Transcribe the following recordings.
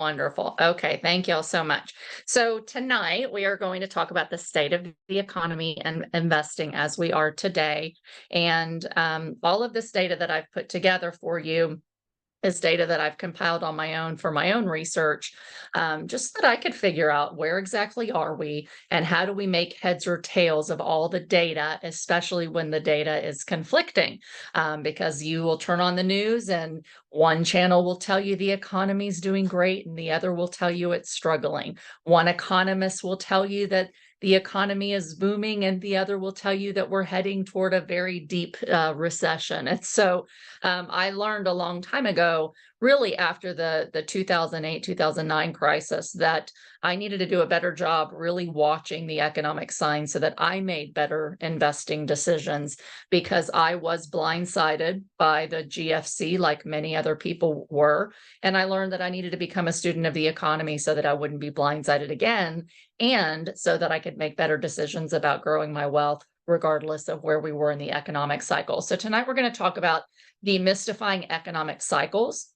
Wonderful. Okay, thank you all so much. So tonight we are going to talk about the state of the economy and investing as we are today. And all of this data that I've put together for you is data that I've compiled on my own for my own research, just so that I could figure out where exactly are we and how do we make heads or tails of all the data, especially when the data is conflicting, because you will turn on the news and one channel will tell you the economy is doing great and the other will tell you it's struggling. One economist will tell you that the economy is booming and the other will tell you that we're heading toward a very deep recession. And so I learned a long time ago, really after the 2008, 2009 crisis, that I needed to do a better job really watching the economic signs so that I made better investing decisions, because I was blindsided by the GFC like many other people were. And I learned that I needed to become a student of the economy so that I wouldn't be blindsided again, and so that I could make better decisions about growing my wealth regardless of where we were in the economic cycle. So tonight we're going to talk about demystifying economic cycles.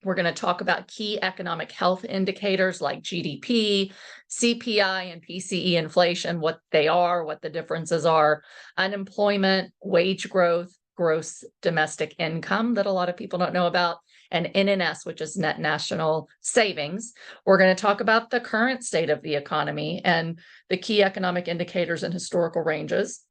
We're going to talk about key economic health indicators like GDP, CPI, and PCE inflation, what they are, what the differences are, unemployment, wage growth, gross domestic income that a lot of people don't know about, and NNS, which is net national savings. We're going to talk about the current state of the economy and the key economic indicators and historical ranges.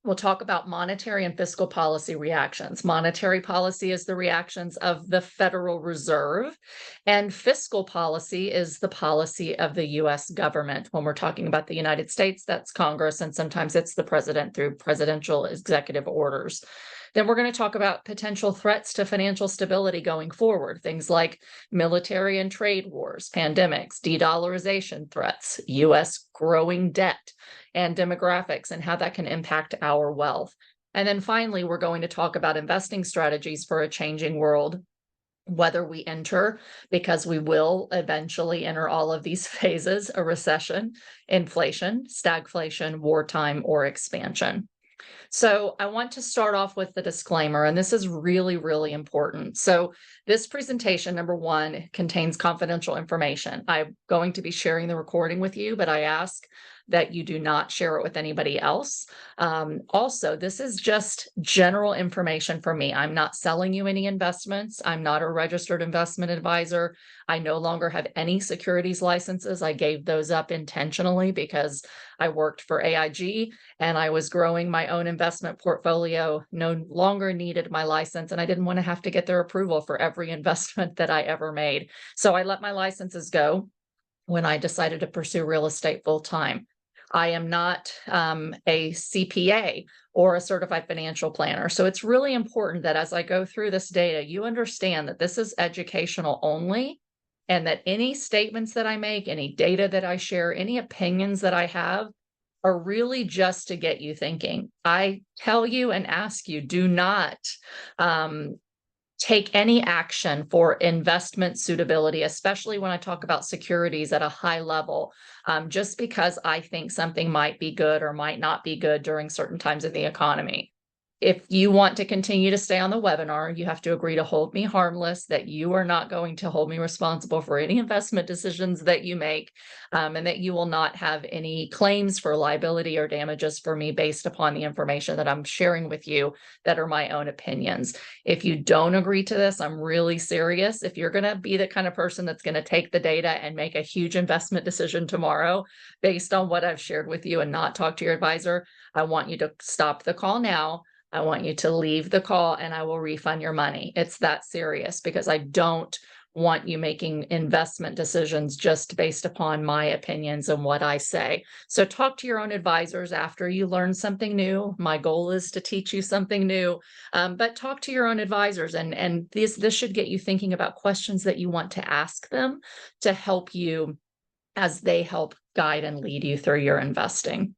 We'll talk about monetary and fiscal policy reactions. Monetary policy is the reactions of the Federal Reserve, and fiscal policy is the policy of the US government. When we're talking about the United States, that's Congress, and sometimes it's the president through presidential executive orders. Then we're going to talk about potential threats to financial stability going forward, things like military and trade wars, pandemics, de-dollarization threats, US growing debt, and demographics and how that can impact our wealth. And then finally, we're going to talk about investing strategies for a changing world, whether we enter, because we will eventually enter all of these phases, a recession, inflation, stagflation, wartime, or expansion. So I want to start off with the disclaimer, and this is really, really important. So this presentation, number one, contains confidential information. I'm going to be sharing the recording with you, but I ask that you do not share it with anybody else. Also, this is just general information for me. I'm not selling you any investments. I'm not a registered investment advisor. I no longer have any securities licenses. I gave those up intentionally because I worked for AIG and I was growing my own investment portfolio, no longer needed my license, and I didn't want to have to get their approval for every investment that I ever made. So I let my licenses go when I decided to pursue real estate full time. I am not a CPA or a certified financial planner. So it's really important that as I go through this data, you understand that this is educational only, and that any statements that I make, any data that I share, any opinions that I have are really just to get you thinking. I tell you and ask you, do not take any action for investment suitability, especially when I talk about securities at a high level, just because I think something might be good or might not be good during certain times of the economy. If you want to continue to stay on the webinar, you have to agree to hold me harmless, that you are not going to hold me responsible for any investment decisions that you make, and that you will not have any claims for liability or damages for me based upon the information that I'm sharing with you that are my own opinions. If you don't agree to this, I'm really serious. If you're going to be the kind of person that's going to take the data and make a huge investment decision tomorrow based on what I've shared with you and not talk to your advisor, I want you to stop the call now. I want you to leave the call and I will refund your money. It's that serious, because I don't want you making investment decisions just based upon my opinions and what I say. So talk to your own advisors after you learn something new. My goal is to teach you something new, but talk to your own advisors, and this should get you thinking about questions that you want to ask them to help you as they help guide and lead you through your investing.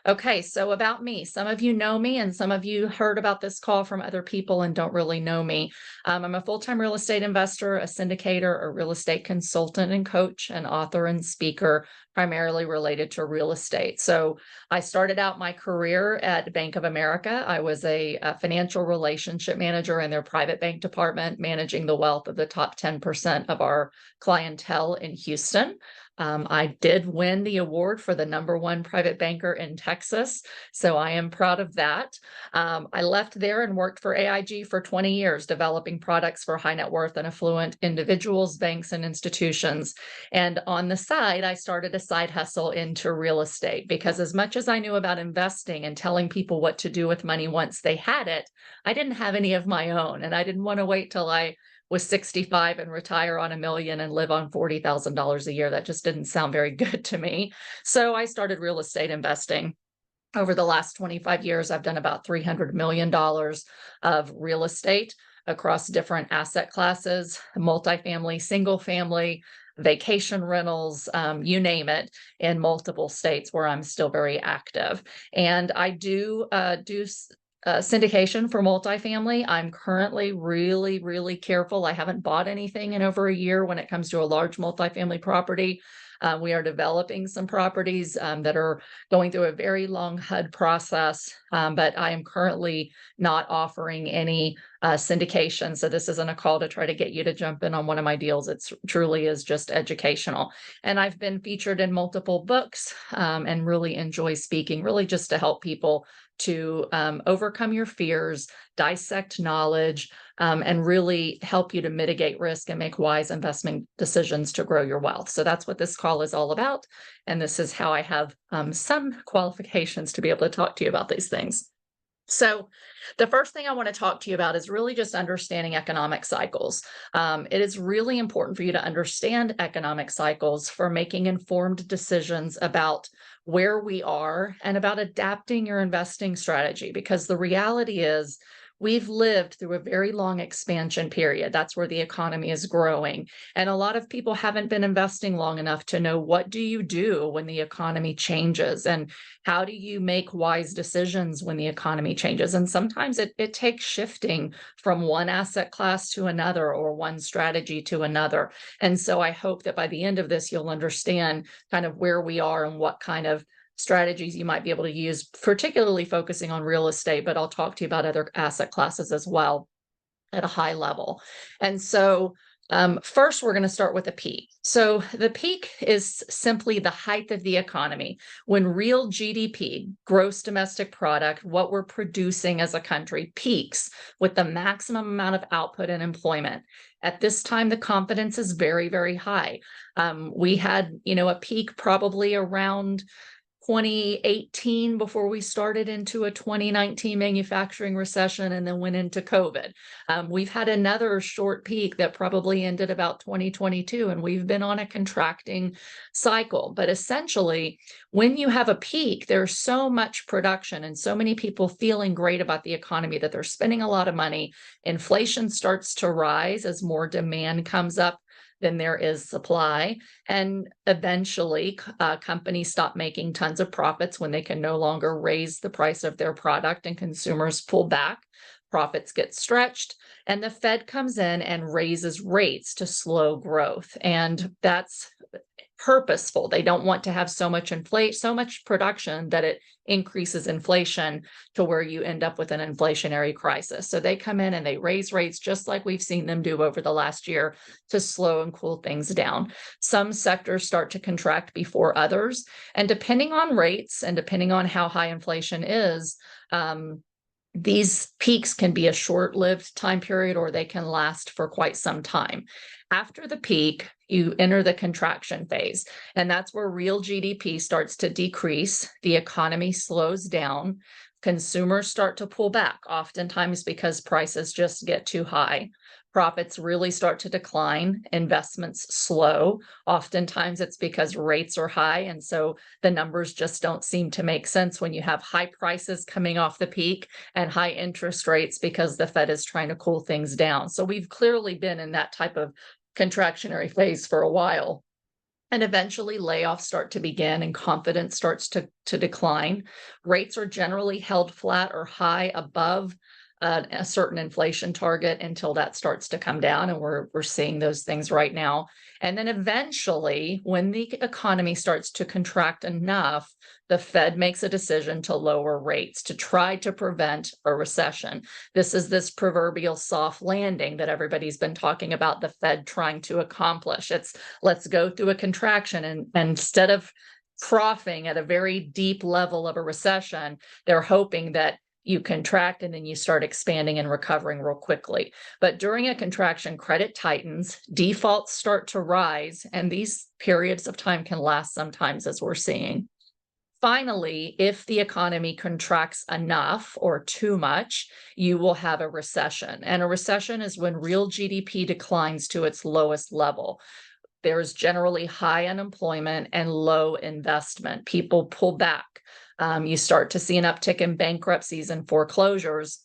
Okay, so about me. Some of you know me, and some of you heard about this call from other people and don't really know me. I'm a full-time real estate investor, a syndicator, a real estate consultant and coach, an author and speaker, primarily related to real estate. So I started out my career at Bank of America. I was a financial relationship manager in their private bank department, managing the wealth of the top 10% of our clientele in Houston. I did win the award for the #1 private banker in Texas, so I am proud of that. I left there and worked for AIG for 20 years, developing products for high net worth and affluent individuals, banks, and institutions. And on the side, I started a side hustle into real estate because as much as I knew about investing and telling people what to do with money once they had it, I didn't have any of my own, and I didn't want to wait till I was 65 and retire on $1 million and live on $40,000 a year. That just didn't sound very good to me. So I started real estate investing. Over the last 25 years, I've done about $300 million of real estate across different asset classes, multifamily, single family, vacation rentals, you name it, in multiple states where I'm still very active. And I do syndication for multifamily. I'm currently really, really careful. I haven't bought anything in over a year when it comes to a large multifamily property. We are developing some properties that are going through a very long HUD process, but I am currently not offering any syndication. So this isn't a call to try to get you to jump in on one of my deals. It's truly is just educational. And I've been featured in multiple books and really enjoy speaking, really just to help people to overcome your fears, dissect knowledge, and really help you to mitigate risk and make wise investment decisions to grow your wealth. So that's what this call is all about. And this is how I have some qualifications to be able to talk to you about these things. So the first thing I want to talk to you about is really just understanding economic cycles. It is really important for you to understand economic cycles for making informed decisions about where we are and about adapting your investing strategy, because the reality is we've lived through a very long expansion period. That's where the economy is growing. And a lot of people haven't been investing long enough to know, what do you do when the economy changes? And how do you make wise decisions when the economy changes? And sometimes it takes shifting from one asset class to another or one strategy to another. And so I hope that by the end of this, you'll understand kind of where we are and what kind of strategies you might be able to use, particularly focusing on real estate, but I'll talk to you about other asset classes as well at a high level. And so first, we're going to start with a peak. So the peak is simply the height of the economy when real GDP, gross domestic product, what we're producing as a country, peaks with the maximum amount of output and employment. At this time, the confidence is very, very high. We had, a peak probably around 2018 before we started into a 2019 manufacturing recession and then went into COVID. We've had another short peak that probably ended about 2022, and we've been on a contracting cycle. But essentially, when you have a peak, there's so much production and so many people feeling great about the economy that they're spending a lot of money. Inflation starts to rise as more demand comes up than there is supply. And eventually, companies stop making tons of profits when they can no longer raise the price of their product and consumers pull back. Profits get stretched, and the Fed comes in and raises rates to slow growth. And that's purposeful. They don't want to have so much production that it increases inflation to where you end up with an inflationary crisis. So they come in and they raise rates just like we've seen them do over the last year to slow and cool things down. Some sectors start to contract before others. And depending on rates and depending on how high inflation is, these peaks can be a short-lived time period or they can last for quite some time. After the peak, you enter the contraction phase, and that's where real GDP starts to decrease. The economy slows down. Consumers start to pull back, oftentimes because prices just get too high. Profits really start to decline. Investments slow. Oftentimes it's because rates are high, and so the numbers just don't seem to make sense when you have high prices coming off the peak and high interest rates because the Fed is trying to cool things down. So we've clearly been in that type of contractionary phase for a while. And eventually layoffs start to begin and confidence starts to decline. Rates are generally held flat or high above a certain inflation target until that starts to come down. And we're seeing those things right now. And then eventually, when the economy starts to contract enough, the Fed makes a decision to lower rates to try to prevent a recession. This is this proverbial soft landing that everybody's been talking about the Fed trying to accomplish. It's let's go through a contraction, and instead of troughing at a very deep level of a recession, they're hoping that you contract and then you start expanding and recovering real quickly. But during a contraction, credit tightens, defaults start to rise, and these periods of time can last sometimes, as we're seeing. Finally, if the economy contracts enough or too much, you will have a recession. And a recession is when real GDP declines to its lowest level. There's generally high unemployment and low investment. People pull back. You start to see an uptick in bankruptcies and foreclosures,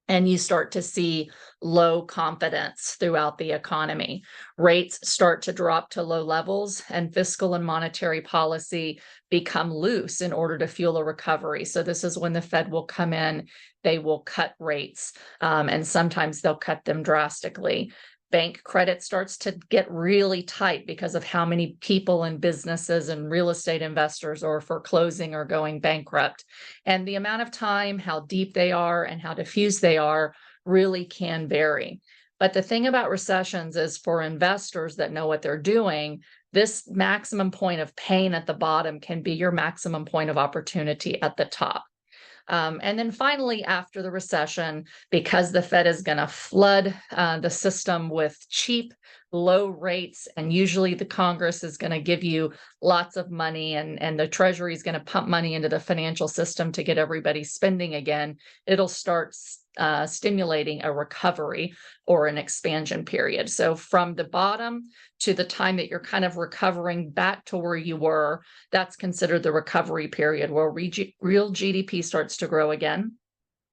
and you start to see low confidence throughout the economy. Rates start to drop to low levels, and fiscal and monetary policy become loose in order to fuel a recovery. So this is when the Fed will come in, they will cut rates, and sometimes they'll cut them drastically. Bank credit starts to get really tight because of how many people and businesses and real estate investors are foreclosing or going bankrupt. And the amount of time, how deep they are, and how diffuse they are really can vary. But the thing about recessions is, for investors that know what they're doing, this maximum point of pain at the bottom can be your maximum point of opportunity at the top. And then finally, after the recession, because the Fed is going to flood the system with cheap, low rates, and usually the Congress is going to give you lots of money, and the Treasury is going to pump money into the financial system to get everybody spending again, it'll start stimulating a recovery or an expansion period. So from the bottom to the time that you're kind of recovering back to where you were, that's considered the recovery period, where real GDP starts to grow again.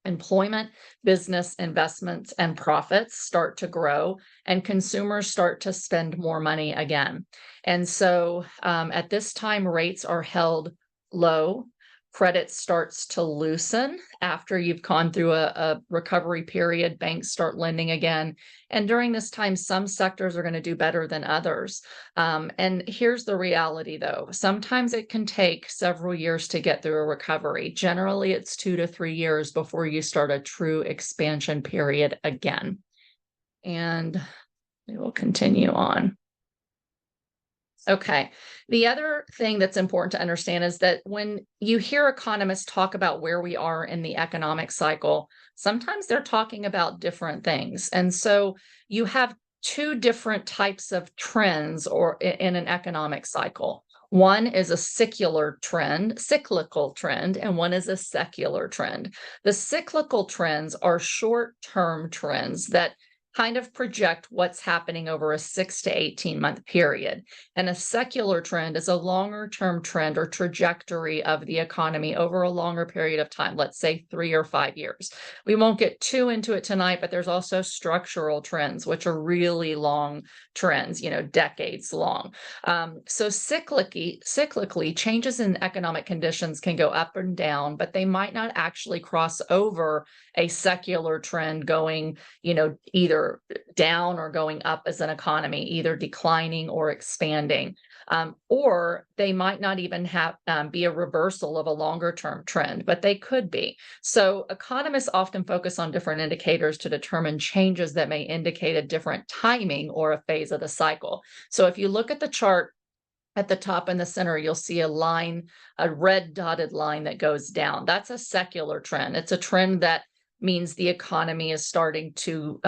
Employment, business, investments, and profits start to grow, and consumers start to spend more money again. And so at this time, rates are held low. Credit starts to loosen after you've gone through a recovery period. Banks start lending again. And during this time, some sectors are going to do better than others. And here's the reality, though. Sometimes it can take several years to get through a recovery. Generally, it's 2 to 3 years before you start a true expansion period again. And we will continue on. Okay. The other thing that's important to understand is that when you hear economists talk about where we are in the economic cycle, sometimes they're talking about different things. And so you have two different types of trends or in an economic cycle. One is a cyclical trend, and one is a secular trend. The cyclical trends are short-term trends that kind of project what's happening over a 6 to 18-month period. And a secular trend is a longer-term trend or trajectory of the economy over a longer period of time, let's say 3 or 5 years. We won't get too into it tonight, but there's also structural trends, which are really long trends, decades long. So cyclically, changes in economic conditions can go up and down, but they might not actually cross over a secular trend going, either down or going up as an economy, either declining or expanding. Or they might not even be a reversal of a longer term trend, but they could be. So economists often focus on different indicators to determine changes that may indicate a different timing or a phase of the cycle. So if you look at the chart at the top in the center, you'll see a line, a red dotted line that goes down. That's a secular trend. It's a trend that means the economy is starting to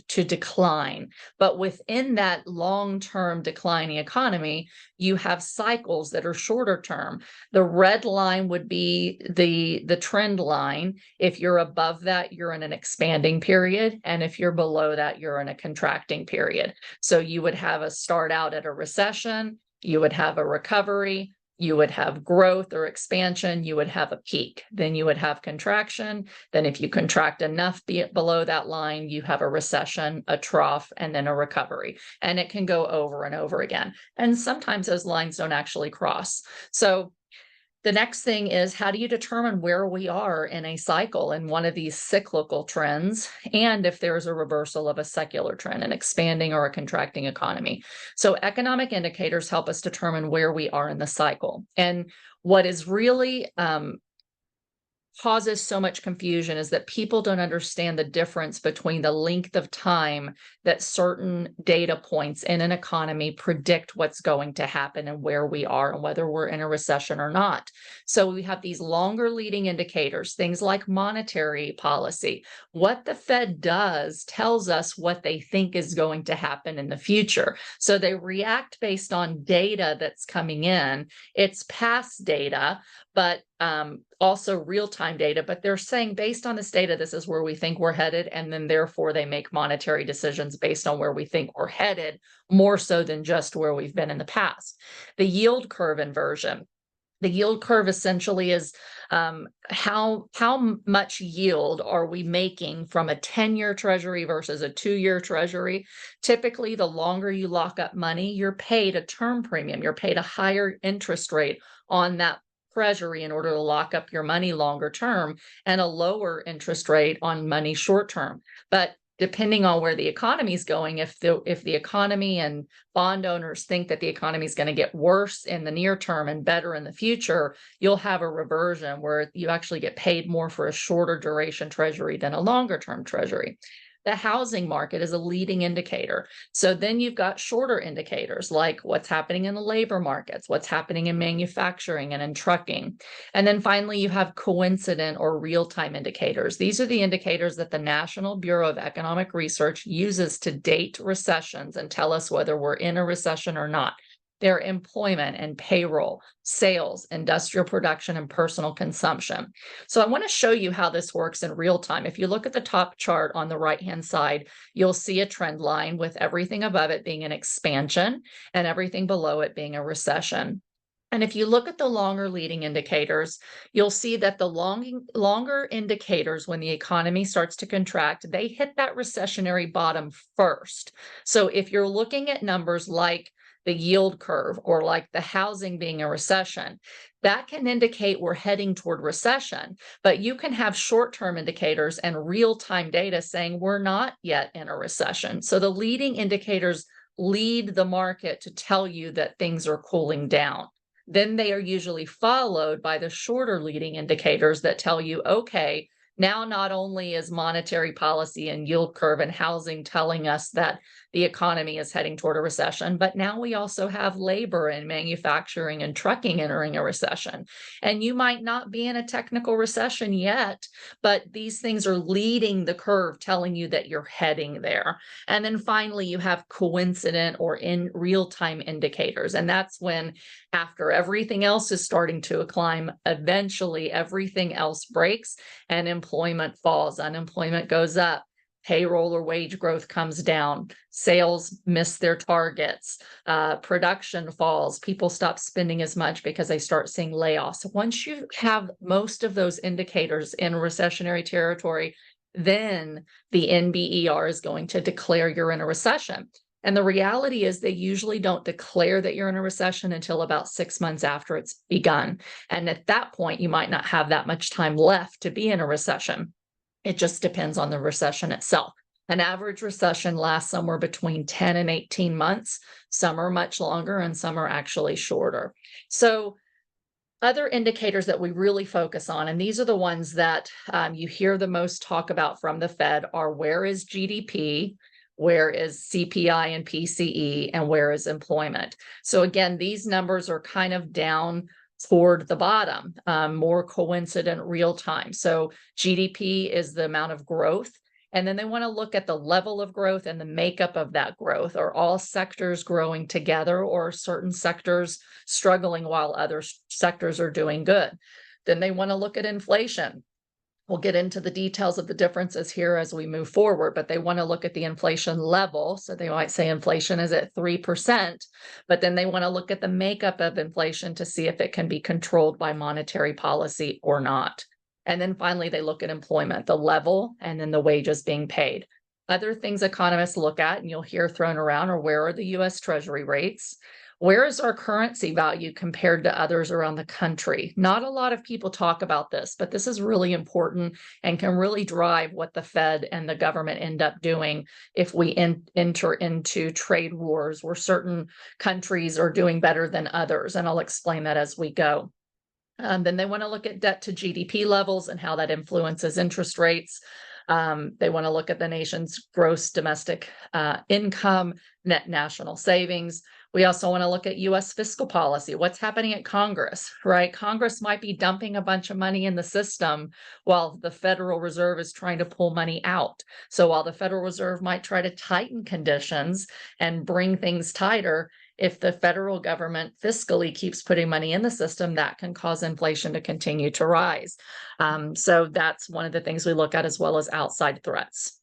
decline. But within that long-term declining economy, you have cycles that are shorter term. The red line would be the trend line. If you're above that, you're in an expanding period. And if you're below that, you're in a contracting period. So you would have a start out at a recession, you would have a recovery, you would have growth or expansion, you would have a peak, then you would have contraction. Then if you contract enough below that line, you have a recession, a trough, and then a recovery. And it can go over and over again. And sometimes those lines don't actually cross. So the next thing is, how do you determine where we are in a cycle in one of these cyclical trends, and if there's a reversal of a secular trend, an expanding or a contracting economy? So economic indicators help us determine where we are in the cycle. And what is really causes so much confusion is that people don't understand the difference between the length of time that certain data points in an economy predict what's going to happen and where we are and whether we're in a recession or not. So we have these longer leading indicators, things like monetary policy. What the Fed does tells us what they think is going to happen in the future. So they react based on data that's coming in. It's past data, but also real-time data, but they're saying based on this data, this is where we think we're headed, and then therefore they make monetary decisions based on where we think we're headed, more so than just where we've been in the past. The yield curve inversion. The yield curve essentially is how much yield are we making from a 10-year treasury versus a 2-year treasury. Typically, the longer you lock up money, you're paid a term premium. You're paid a higher interest rate on that treasury in order to lock up your money longer term, and a lower interest rate on money short term. But depending on where the economy is going, if the economy and bond owners think that the economy is going to get worse in the near term and better in the future, you'll have a reversion where you actually get paid more for a shorter duration treasury than a longer term treasury. The housing market is a leading indicator. So then you've got shorter indicators like what's happening in the labor markets, what's happening in manufacturing and in trucking. And then finally, you have coincident or real-time indicators. These are the indicators that the National Bureau of Economic Research uses to date recessions and tell us whether we're in a recession or not. Their employment and payroll, sales, industrial production, and personal consumption. So I want to show you how this works in real time. If you look at the top chart on the right-hand side, you'll see a trend line with everything above it being an expansion and everything below it being a recession. And if you look at the longer leading indicators, you'll see that the longer indicators, when the economy starts to contract, they hit that recessionary bottom first. So if you're looking at numbers like the yield curve or like the housing being a recession, that can indicate we're heading toward recession. But you can have short-term indicators and real-time data saying we're not yet in a recession. So the leading indicators lead the market to tell you that things are cooling down. Then they are usually followed by the shorter leading indicators that tell you, okay, now not only is monetary policy and yield curve and housing telling us that the economy is heading toward a recession, but now we also have labor and manufacturing and trucking entering a recession. And you might not be in a technical recession yet, but these things are leading the curve, telling you that you're heading there. And then finally, you have coincident or in real-time indicators. And that's when, after everything else is starting to climb, eventually everything else breaks and employment falls, unemployment goes up, payroll or wage growth comes down, sales miss their targets, production falls, people stop spending as much because they start seeing layoffs. Once you have most of those indicators in recessionary territory, then the NBER is going to declare you're in a recession. And the reality is they usually don't declare that you're in a recession until about 6 months after it's begun. And at that point, you might not have that much time left to be in a recession. It just depends on the recession itself. An average recession lasts somewhere between 10 and 18 months. Some are much longer and some are actually shorter. So other indicators that we really focus on, and these are the ones that you hear the most talk about from the Fed, are where is GDP, where is CPI and PCE, and where is employment. So again, these numbers are kind of down toward the bottom, more coincident real time. So GDP is the amount of growth. And then they want to look at the level of growth and the makeup of that growth. Are all sectors growing together, or are certain sectors struggling while other sectors are doing good? Then they want to look at inflation. We'll get into the details of the differences here as we move forward, but they want to look at the inflation level. So they might say inflation is at 3%, but then they want to look at the makeup of inflation to see if it can be controlled by monetary policy or not. And then finally, they look at employment, the level, and then the wages being paid. Other things economists look at, and you'll hear thrown around, are where are the US Treasury rates? Where is our currency value compared to others around the country? Not a lot of people talk about this, but this is really important and can really drive what the Fed and the government end up doing if we enter into trade wars where certain countries are doing better than others. And I'll explain that as we go. Then they want to look at debt to GDP levels and how that influences interest rates. They want to look at the nation's gross domestic income, net national savings. We also want to look at US fiscal policy. What's happening at Congress, right? Congress might be dumping a bunch of money in the system while the Federal Reserve is trying to pull money out. So while the Federal Reserve might try to tighten conditions and bring things tighter, if the federal government fiscally keeps putting money in the system, that can cause inflation to continue to rise. So that's one of the things we look at, as well as outside threats.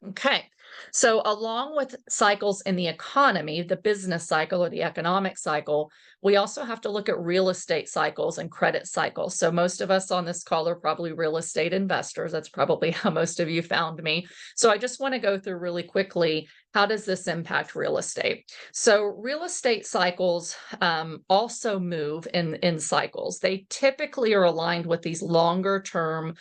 Okay, so along with cycles in the economy, the business cycle or the economic cycle, we also have to look at real estate cycles and credit cycles. So most of us on this call are probably real estate investors. That's probably how most of you found me. So I just want to go through really quickly, how does this impact real estate? So real estate cycles also move in cycles. They typically are aligned with these longer term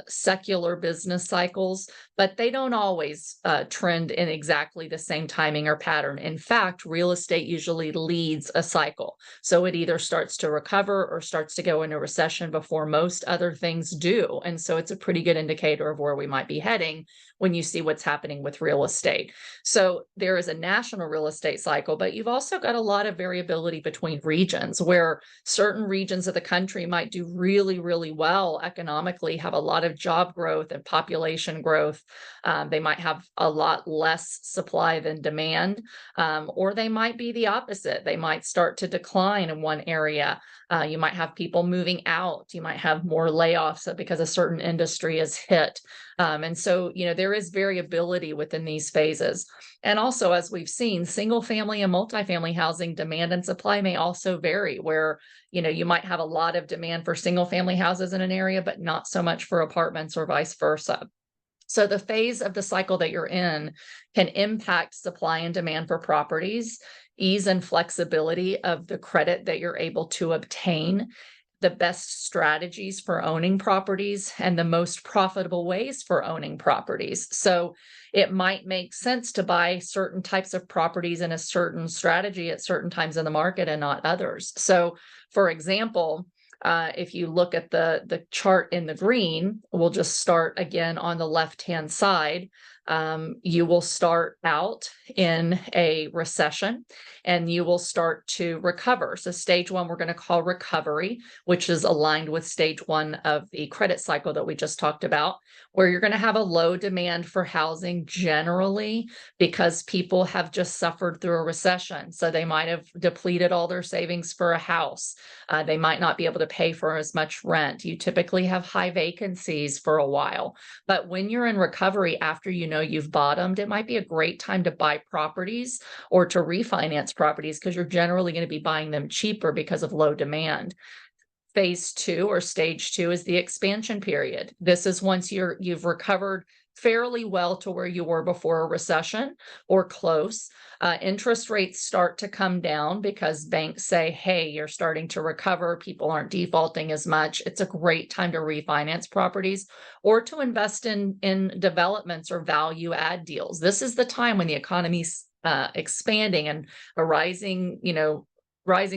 secular business cycles, but they don't always trend in exactly the same timing or pattern. In fact, real estate usually leads a cycle. So it either starts to recover or starts to go into recession before most other things do. And so it's a pretty good indicator of where we might be heading when you see what's happening with real estate. So there is a national real estate cycle, but you've also got a lot of variability between regions, where certain regions of the country might do really, really well economically, have a lot of job growth and population growth. They might have a lot less supply than demand, or they might be the opposite. They might start to decline in one area. You might have people moving out. You might have more layoffs because a certain industry is hit. And so, there is variability within these phases. And also, as we've seen, single family and multifamily housing demand and supply may also vary, where, you might have a lot of demand for single family houses in an area, but not so much for apartments or vice versa. So the phase of the cycle that you're in can impact supply and demand for properties, ease and flexibility of the credit that you're able to obtain, the best strategies for owning properties, and the most profitable ways for owning properties. So it might make sense to buy certain types of properties in a certain strategy at certain times in the market and not others. So, for example, if you look at the chart in the green, we'll just start again on the left-hand side. You will start out in a recession and you will start to recover. So stage one, we're going to call recovery, which is aligned with stage one of the credit cycle that we just talked about, where you're going to have a low demand for housing generally because people have just suffered through a recession. So they might have depleted all their savings for a house. They might not be able to pay for as much rent. You typically have high vacancies for a while. But when you're in recovery after you've bottomed, it might be a great time to buy properties or to refinance properties because you're generally going to be buying them cheaper because of low demand. Phase two or stage two is the expansion period. This is once you've recovered fairly well to where you were before a recession or close. Interest rates start to come down because banks say, hey, you're starting to recover. People aren't defaulting as much. It's a great time to refinance properties or to invest in developments or value add deals. This is the time when the economy's expanding and a rising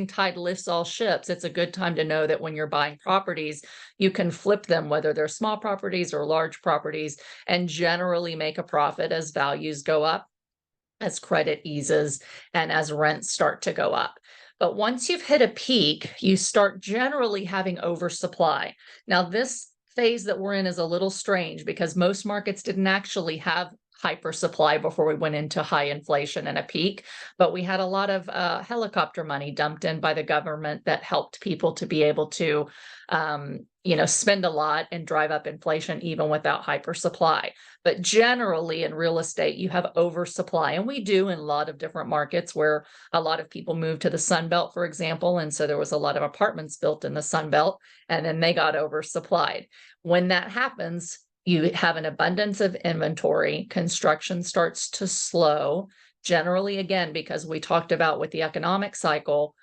tide lifts all ships. It's a good time to know that when you're buying properties, you can flip them, whether they're small properties or large properties, and generally make a profit as values go up, as credit eases, and as rents start to go up. But once you've hit a peak, you start generally having oversupply. Now, this phase that we're in is a little strange because most markets didn't actually have hyper supply before we went into high inflation and a peak. But we had a lot of helicopter money dumped in by the government that helped people to be able to, spend a lot and drive up inflation even without hyper supply. But generally in real estate, you have oversupply. And we do in a lot of different markets where a lot of people moved to the Sun Belt, for example. And so there was a lot of apartments built in the Sun Belt, and then they got oversupplied. When that happens, you have an abundance of inventory, construction starts to slow. Generally, again, because we talked about with the economic cycle,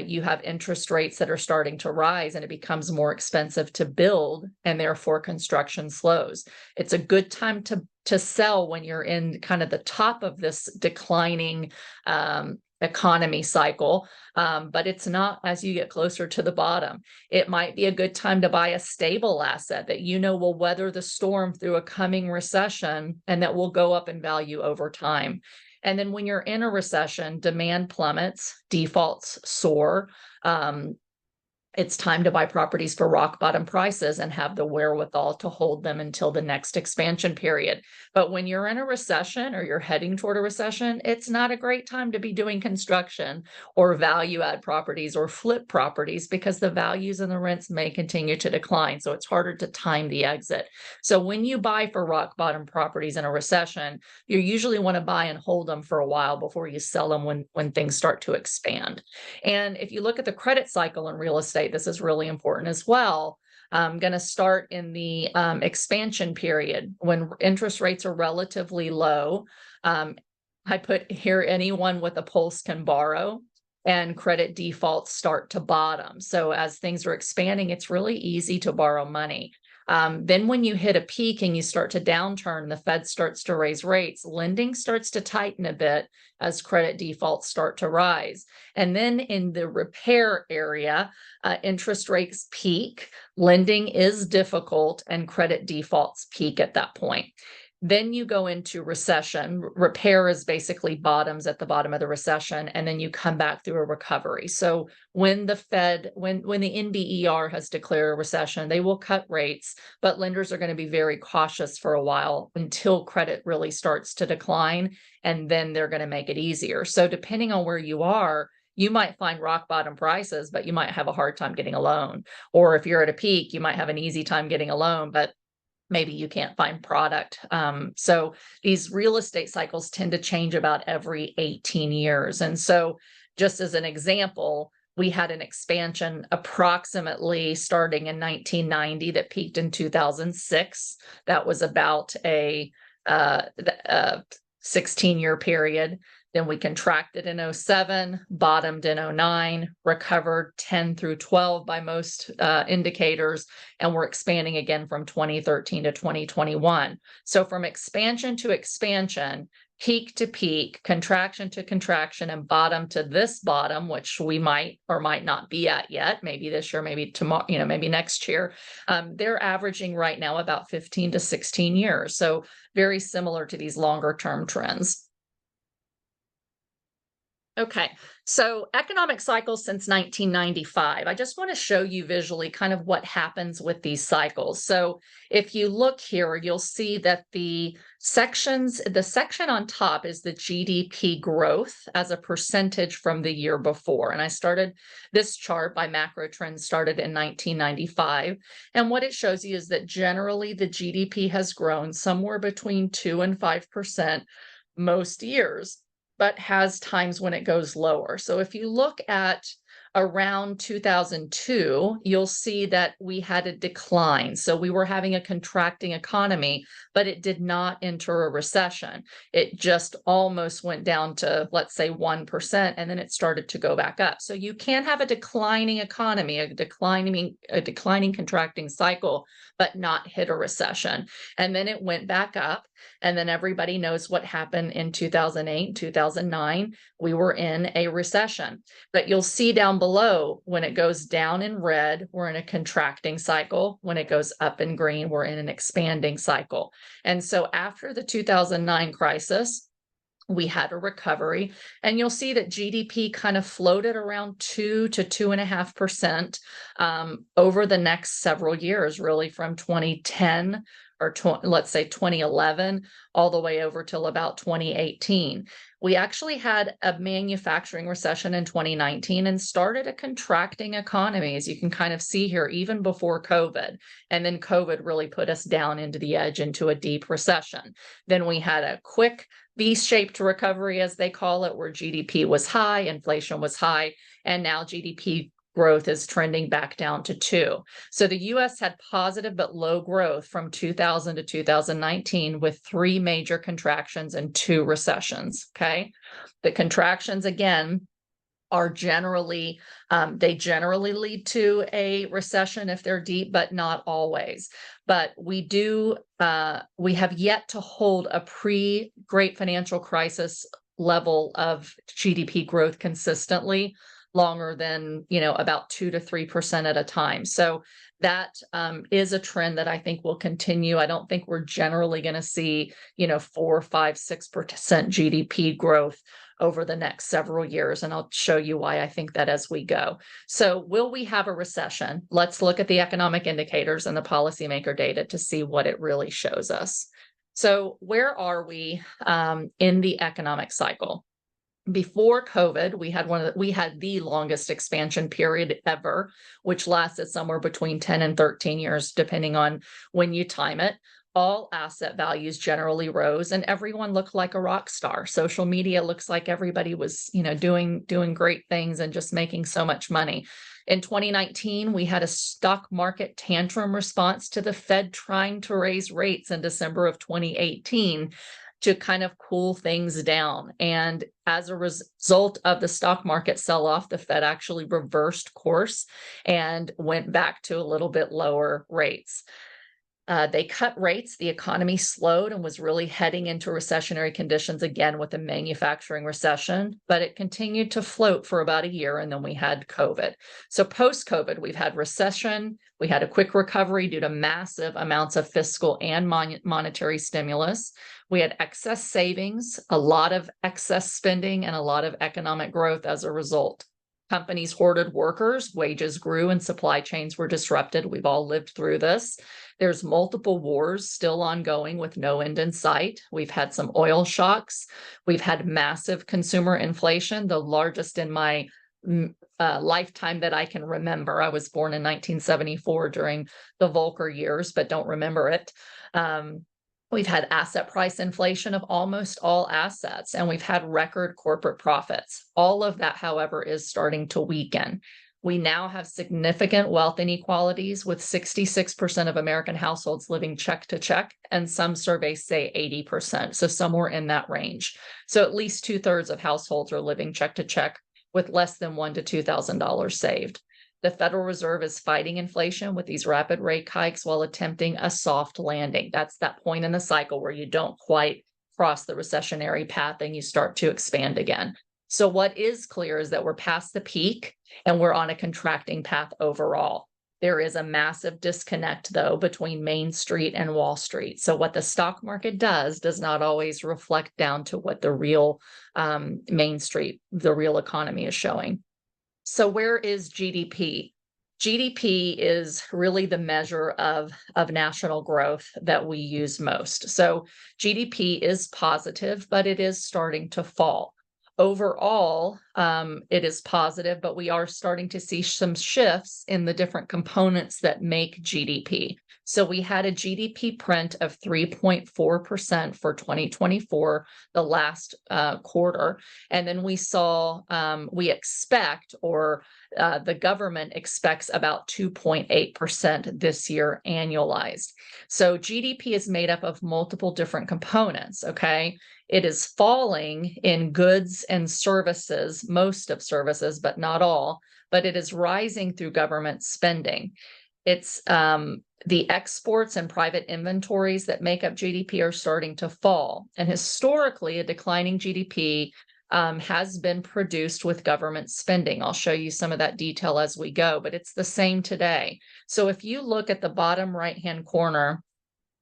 you have interest rates that are starting to rise and it becomes more expensive to build, and therefore construction slows. It's a good time to sell when you're in kind of the top of this declining economy cycle, but it's not as you get closer to the bottom. It might be a good time to buy a stable asset that will weather the storm through a coming recession and that will go up in value over time. And then when you're in a recession, demand plummets, defaults soar. It's time to buy properties for rock bottom prices and have the wherewithal to hold them until the next expansion period. But when you're in a recession or you're heading toward a recession, it's not a great time to be doing construction or value add properties or flip properties, because the values and the rents may continue to decline. So it's harder to time the exit. So when you buy for rock bottom properties in a recession, you usually want to buy and hold them for a while before you sell them when things start to expand. And if you look at the credit cycle in real estate, this is really important as well. I'm going to start in the expansion period when interest rates are relatively low. I put here anyone with a pulse can borrow, and credit defaults start to bottom. So as things are expanding, it's really easy to borrow money. Then when you hit a peak and you start to downturn, the Fed starts to raise rates, lending starts to tighten a bit as credit defaults start to rise. And then in the repair area, interest rates peak, lending is difficult, and credit defaults peak at that point. Then you go into recession. Repair is basically bottoms at the bottom of the recession, and then you come back through a recovery. So when the Fed, when the NBER has declared a recession, they will cut rates, but lenders are going to be very cautious for a while until credit really starts to decline, and then they're going to make it easier. So depending on where you are, you might find rock bottom prices, but you might have a hard time getting a loan. Or if you're at a peak, you might have an easy time getting a loan, but maybe you can't find product. So these real estate cycles tend to change about every 18 years. And so just as an example, we had an expansion approximately starting in 1990 that peaked in 2006. That was about a 16-year period. Then we contracted in 07, bottomed in 09, recovered 10 through 12 by most indicators, and we're expanding again from 2013 to 2021. So from expansion to expansion, peak to peak, contraction to contraction, and bottom to this bottom, which we might or might not be at yet, maybe this year, maybe tomorrow, maybe next year, they're averaging right now about 15 to 16 years. So very similar to these longer term trends. Okay, so economic cycles since 1995. I just want to show you visually kind of what happens with these cycles. So if you look here, you'll see that the section on top is the GDP growth as a percentage from the year before. And I started this chart by macro trends started in 1995. And what it shows you is that generally the GDP has grown somewhere between 2 and 5% most years, but has times when it goes lower. So if you look at around 2002, you'll see that we had a decline. So we were having a contracting economy, but it did not enter a recession. It just almost went down to, let's say, 1%, and then it started to go back up. So you can have a declining economy, a declining contracting cycle, but not hit a recession. And then it went back up. And then everybody knows what happened in 2008, 2009. We were in a recession. But you'll see down below, when it goes down in red, we're in a contracting cycle. When it goes up in green, we're in an expanding cycle. And so after the 2009 crisis, we had a recovery, and you'll see that GDP kind of floated around 2 to 2.5% over the next several years, really from 2010 or let's say 2011, all the way over till about 2018. We actually had a manufacturing recession in 2019 and started a contracting economy, as you can kind of see here, even before COVID. And then COVID really put us down into the edge into a deep recession. Then we had a quick V-shaped recovery, as they call it, where GDP was high, inflation was high, and now GDP growth is trending back down to 2. So the US had positive but low growth from 2000 to 2019 with 3 major contractions and 2 recessions, okay? The contractions, again, are generally, they generally lead to a recession if they're deep, but not always. But we have yet to hold a pre-Great Financial Crisis level of GDP growth consistently longer than, about 2 to 3% at a time. So that is a trend that I think will continue. I don't think we're generally going to see, 4, 5, 6% GDP growth over the next several years. And I'll show you why I think that as we go. So will we have a recession? Let's look at the economic indicators and the policymaker data to see what it really shows us. So where are we in the economic cycle? Before COVID, we had the longest expansion period ever, which lasted somewhere between 10 and 13 years, depending on when you time it. All asset values generally rose, and everyone looked like a rock star. Social media looks like everybody was, doing great things and just making so much money. In 2019, we had a stock market tantrum response to the Fed trying to raise rates in December of 2018. To kind of cool things down. And as a result of the stock market sell-off, the Fed actually reversed course and went back to a little bit lower rates. They cut rates, the economy slowed and was really heading into recessionary conditions again with a manufacturing recession, but it continued to float for about a year, and then we had COVID. So post-COVID, we've had recession, we had a quick recovery due to massive amounts of fiscal and monetary stimulus. We had excess savings, a lot of excess spending, and a lot of economic growth as a result. Companies hoarded workers, wages grew, and supply chains were disrupted. We've all lived through this. There's multiple wars still ongoing with no end in sight. We've had some oil shocks. We've had massive consumer inflation, the largest in my lifetime that I can remember. I was born in 1974 during the Volcker years, but don't remember it. We've had asset price inflation of almost all assets, and we've had record corporate profits. All of that, however, is starting to weaken. We now have significant wealth inequalities, with 66% of American households living check to check, and some surveys say 80%, so somewhere in that range. So at least 2/3 of households are living check to check with less than $1,000 to $2,000 saved. The Federal Reserve is fighting inflation with these rapid rate hikes while attempting a soft landing. That's that point in the cycle where you don't quite cross the recessionary path and you start to expand again. So what is clear is that we're past the peak and we're on a contracting path overall. There is a massive disconnect, though, between Main Street and Wall Street. So what the stock market does not always reflect down to what the real Main Street, the real economy is showing. So where is GDP? GDP is really the measure of national growth that we use most. So GDP is positive, but it is starting to fall. Overall, it is positive, but we are starting to see some shifts in the different components that make GDP. So we had a GDP print of 3.4% for 2024, the last quarter. And then we saw, we expect, or the government expects about 2.8% this year annualized. So GDP is made up of multiple different components, okay? It is falling in goods and services, most of services, but not all, but it is rising through government spending. It's the exports and private inventories that make up GDP are starting to fall. And historically, a declining GDP has been produced with government spending. I'll show you some of that detail as we go, but it's the same today. So if you look at the bottom right-hand corner,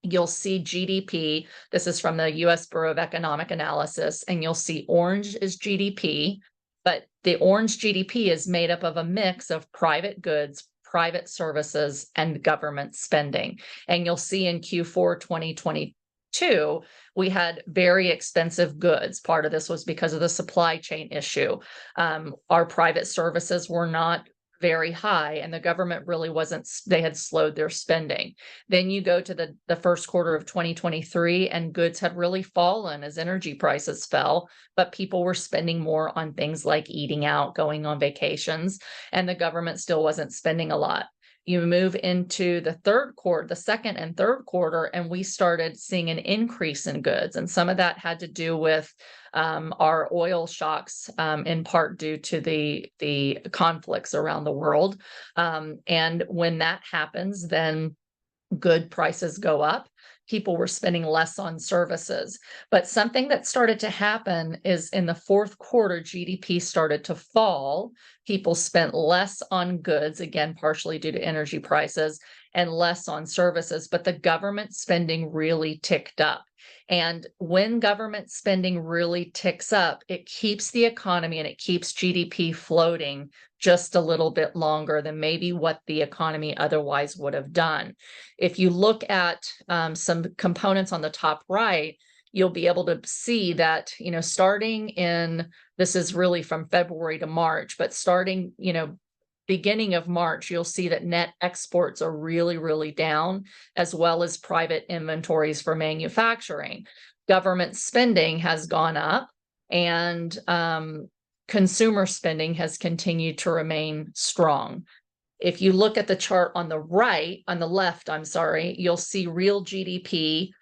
you'll see GDP. This is from the U.S. Bureau of Economic Analysis, and you'll see orange is GDP, but the orange GDP is made up of a mix of private goods, private services and government spending. And you'll see in Q4 2022, we had very expensive goods. Part of this was because of the supply chain issue. Our private services were not very high, and the government really wasn't, they had slowed their spending. Then you go to the first quarter of 2023, and goods had really fallen as energy prices fell, but people were spending more on things like eating out, going on vacations, and the government still wasn't spending a lot. You move into the third quarter, the second and third quarter, and we started seeing an increase in goods. And some of that had to do with our oil shocks, in part due to the conflicts around the world. And when that happens, then good prices go up. People were spending less on services. But something that started to happen is in the fourth quarter, GDP started to fall. People spent less on goods, again, partially due to energy prices, and less on services, but the government spending really ticked up. And when government spending really ticks up, it keeps the economy and it keeps GDP floating just a little bit longer than maybe what the economy otherwise would have done. If you look at some components on the top right, you'll be able to see that, starting in, this is really from February to March, but starting, beginning of March, you'll see that net exports are really, really down, as well as private inventories for manufacturing. Government spending has gone up, and consumer spending has continued to remain strong. If you look at the chart on the left, you'll see real GDP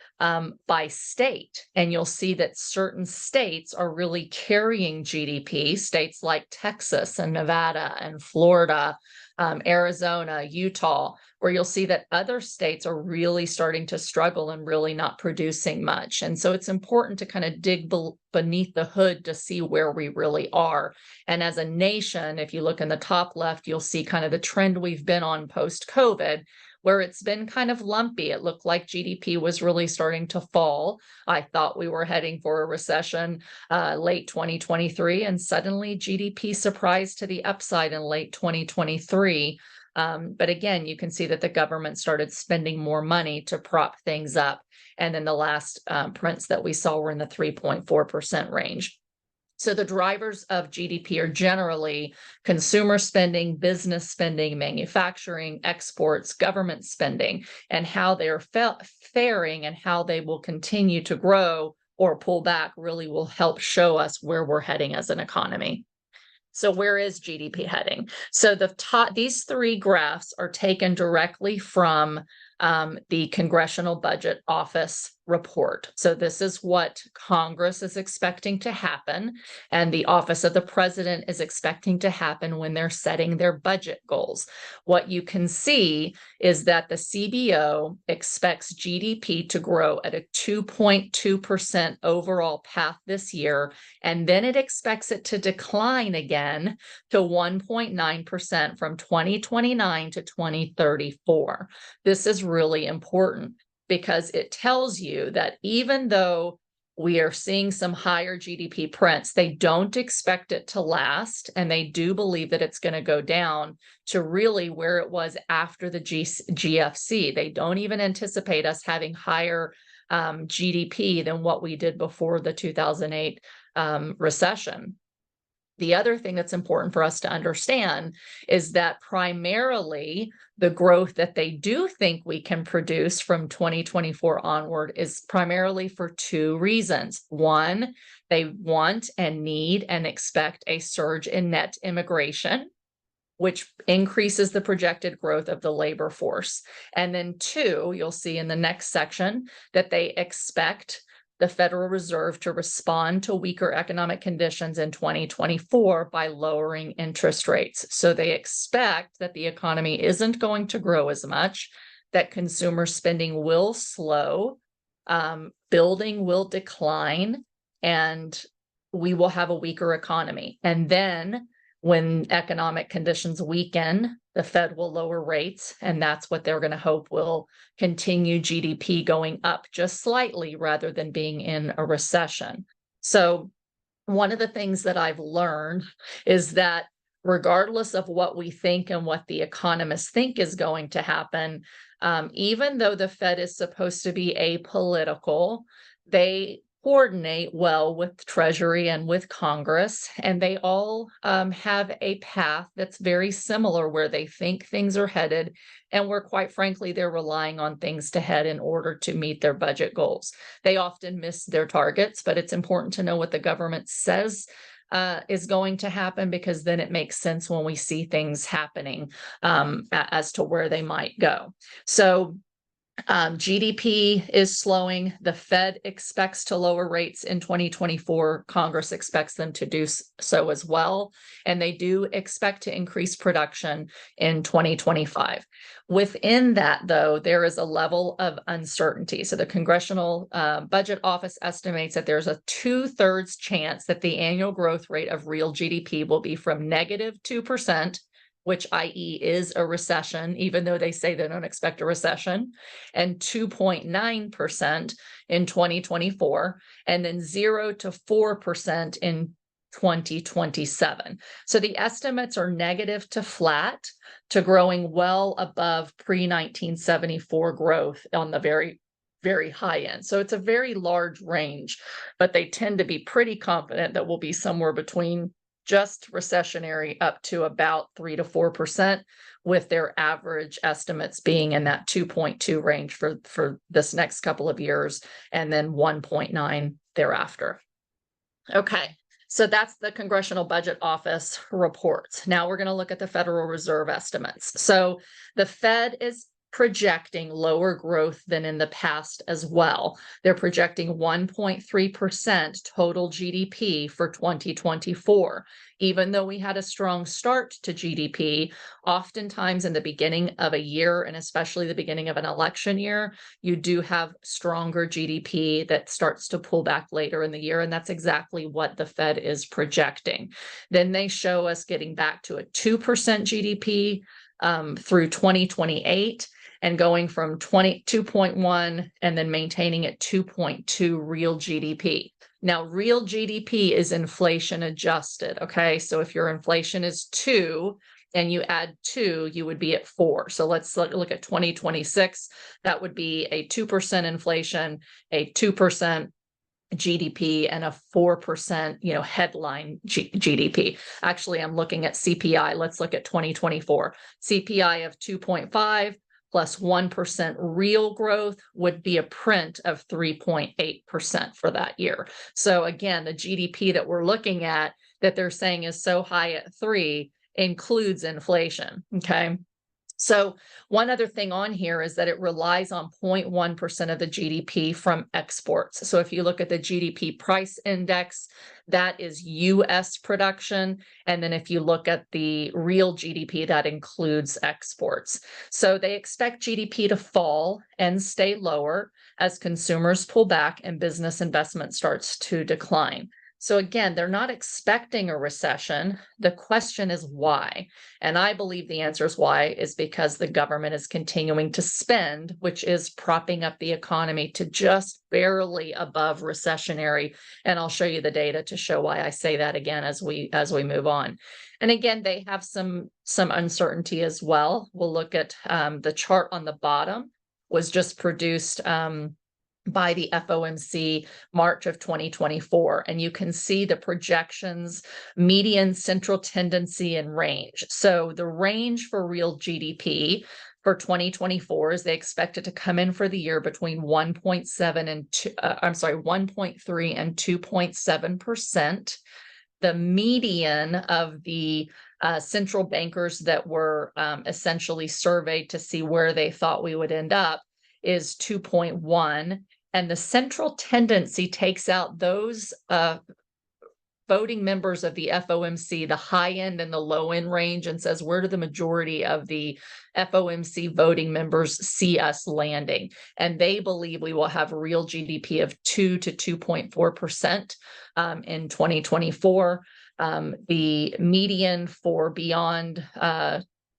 by state, and you'll see that certain states are really carrying GDP, states like Texas and Nevada and Florida, Arizona, Utah, where you'll see that other states are really starting to struggle and really not producing much. And so it's important to kind of dig beneath the hood to see where we really are. And as a nation, if you look in the top left, you'll see kind of the trend we've been on post-COVID, where it's been kind of lumpy. It looked like GDP was really starting to fall. I thought we were heading for a recession late 2023, and suddenly GDP surprised to the upside in late 2023. But again, you can see that the government started spending more money to prop things up. And then the last prints that we saw were in the 3.4% range. So the drivers of GDP are generally consumer spending, business spending, manufacturing, exports, government spending, and how they're faring and how they will continue to grow or pull back really will help show us where we're heading as an economy. So where is GDP heading? So these three graphs are taken directly from the Congressional Budget Office report. So this is what Congress is expecting to happen, and the Office of the President is expecting to happen when they're setting their budget goals. What you can see is that the CBO expects GDP to grow at a 2.2% overall path this year, and then it expects it to decline again to 1.9% from 2029 to 2034. This is really important, because it tells you that even though we are seeing some higher GDP prints, they don't expect it to last, and they do believe that it's going to go down to really where it was after the GFC. They don't even anticipate us having higher GDP than what we did before the 2008 recession. The other thing that's important for us to understand is that primarily the growth that they do think we can produce from 2024 onward is primarily for two reasons. One, they want and need and expect a surge in net immigration, which increases the projected growth of the labor force. And then two, you'll see in the next section that they expect the Federal Reserve to respond to weaker economic conditions in 2024 by lowering interest rates. So they expect that the economy isn't going to grow as much, that consumer spending will slow, building will decline, and we will have a weaker economy. And then when economic conditions weaken, the Fed will lower rates, and that's what they're going to hope will continue GDP going up just slightly rather than being in a recession. So one of the things that I've learned is that regardless of what we think and what the economists think is going to happen, even though the Fed is supposed to be apolitical, they coordinate well with Treasury and with Congress, and they all have a path that's very similar where they think things are headed, and where, quite frankly, they're relying on things to head in order to meet their budget goals. They often miss their targets, but it's important to know what the government says is going to happen, because then it makes sense when we see things happening as to where they might go. So GDP is slowing. The Fed expects to lower rates in 2024. Congress expects them to do so as well. And they do expect to increase production in 2025. Within that, though, there is a level of uncertainty. So the Congressional Budget Office estimates that there's a 2/3 chance that the annual growth rate of real GDP will be from -2%, which i.e. is a recession, even though they say they don't expect a recession, and 2.9% in 2024, and then 0 to 4% in 2027. So the estimates are negative to flat to growing well above pre-1974 growth on the very, very high end. So it's a very large range, but they tend to be pretty confident that we'll be somewhere between just recessionary up to about 3 to 4%, with their average estimates being in that 2.2 range for this next couple of years, and then 1.9 thereafter. Okay, so that's the Congressional Budget Office reports. Now we're going to look at the Federal Reserve estimates. So the Fed is projecting lower growth than in the past as well. They're projecting 1.3% total GDP for 2024. Even though we had a strong start to GDP, oftentimes in the beginning of a year, and especially the beginning of an election year, you do have stronger GDP that starts to pull back later in the year, and that's exactly what the Fed is projecting. Then they show us getting back to a 2% GDP through 2028, and going from 2.1 and then maintaining at 2.2 real GDP. Now, real GDP is inflation adjusted, okay? So if your inflation is 2 and you add 2, you would be at 4. So let's look at 2026. That would be a 2% inflation, a 2% GDP, and a 4%, headline GDP. Actually, I'm looking at CPI. Let's look at 2024. CPI of 2.5 plus 1% real growth would be a print of 3.8% for that year. So again, the GDP that we're looking at that they're saying is so high at 3 includes inflation, okay? So one other thing on here is that it relies on 0.1% of the GDP from exports. So if you look at the GDP price index, that is US production. And then if you look at the real GDP, that includes exports. So they expect GDP to fall and stay lower as consumers pull back and business investment starts to decline. So again, they're not expecting a recession. The question is why? And I believe the answer is why is because the government is continuing to spend, which is propping up the economy to just barely above recessionary. And I'll show you the data to show why I say that again as we move on. And again, they have some uncertainty as well. We'll look at the chart on the bottom was just produced by the FOMC March of 2024. And you can see the projections, median, central tendency, and range. So the range for real GDP for 2024 is they expect it to come in for the year between 1.3 and 2.7%. The median of the central bankers that were essentially surveyed to see where they thought we would end up is 2.1, and the central tendency takes out those voting members of the FOMC, the high end and the low end range, and says, where do the majority of the FOMC voting members see us landing? And they believe we will have real GDP of 2 to 2.4% in 2024. The median for beyond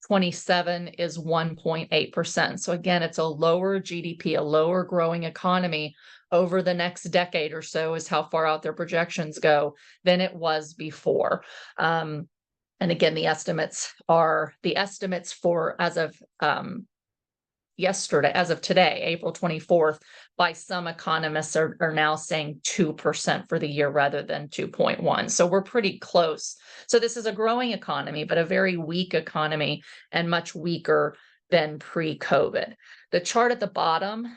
27 is 1.8%. So again, it's a lower GDP, a lower growing economy over the next decade or so is how far out their projections go than it was before. And again, the estimates for as of yesterday, as of today, April 24th, by some economists are now saying 2% for the year rather than 2.1. So we're pretty close. So this is a growing economy, but a very weak economy and much weaker than pre-COVID. The chart at the bottom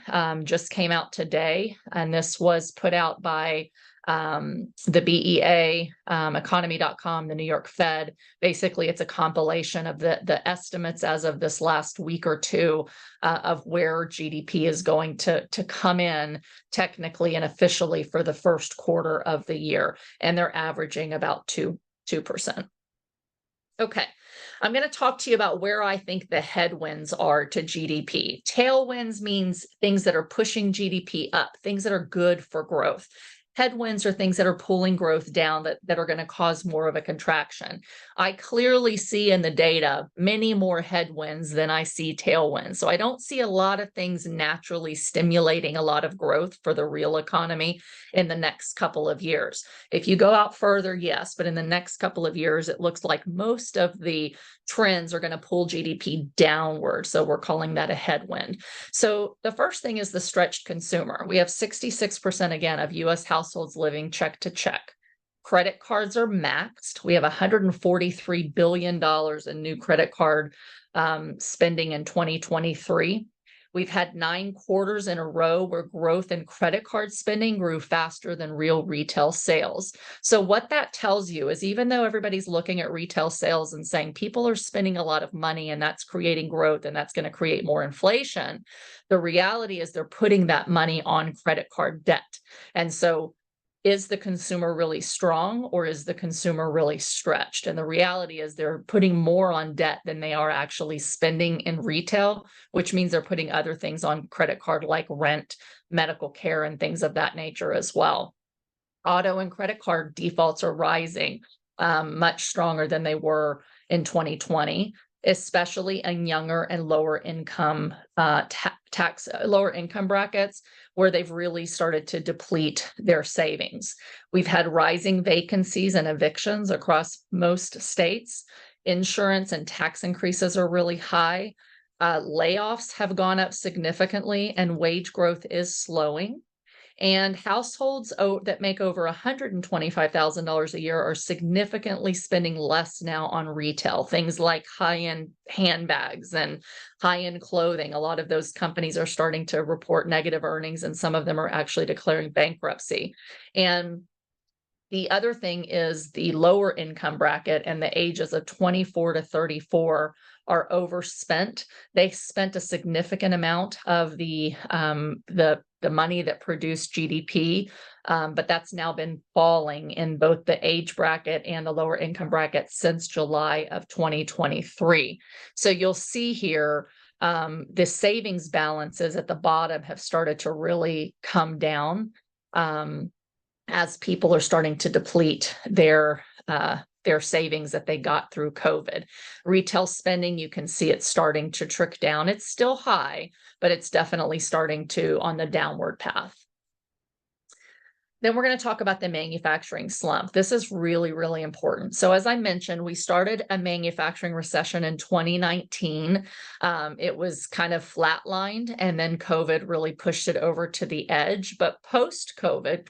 just came out today, and this was put out by the BEA, economy.com, the New York Fed. Basically, it's a compilation of the estimates as of this last week or two of where GDP is going to come in technically and officially for the first quarter of the year. And they're averaging about 2%. Okay. I'm going to talk to you about where I think the headwinds are to GDP. Tailwinds means things that are pushing GDP up, things that are good for growth. Headwinds are things that are pulling growth down that are going to cause more of a contraction. I clearly see in the data many more headwinds than I see tailwinds. So I don't see a lot of things naturally stimulating a lot of growth for the real economy in the next couple of years. If you go out further, yes, but in the next couple of years, it looks like most of the trends are going to pull GDP downward. So we're calling that a headwind. So the first thing is the stretched consumer. We have 66% again of US households living check to check. Credit cards are maxed. We have $143 billion in new credit card spending in 2023. We've had 9 quarters in a row where growth in credit card spending grew faster than real retail sales. So what that tells you is even though everybody's looking at retail sales and saying people are spending a lot of money and that's creating growth and that's going to create more inflation, the reality is they're putting that money on credit card debt. And so is the consumer really strong or is the consumer really stretched? And the reality is they're putting more on debt than they are actually spending in retail, which means they're putting other things on credit card like rent, medical care, and things of that nature as well. Auto and credit card defaults are rising much stronger than they were in 2020, especially in younger and lower income lower income brackets where they've really started to deplete their savings. We've had rising vacancies and evictions across most states. Insurance and tax increases are really high. Layoffs have gone up significantly and wage growth is slowing. And households that make over $125,000 a year are significantly spending less now on retail, things like high-end handbags and high-end clothing. A lot of those companies are starting to report negative earnings, and some of them are actually declaring bankruptcy. And the other thing is the lower income bracket and the ages of 24 to 34 are overspent. They spent a significant amount of the money that produced GDP, but that's now been falling in both the age bracket and the lower income bracket since July of 2023. So you'll see here the savings balances at the bottom have started to really come down as people are starting to deplete their savings that they got through COVID. Retail spending, you can see it's starting to trickle down. It's still high, but it's definitely starting to on the downward path. Then we're going to talk about the manufacturing slump. This is really, really important. So as I mentioned, we started a manufacturing recession in 2019. It was kind of flatlined, and then COVID really pushed it over to the edge. But post-COVID,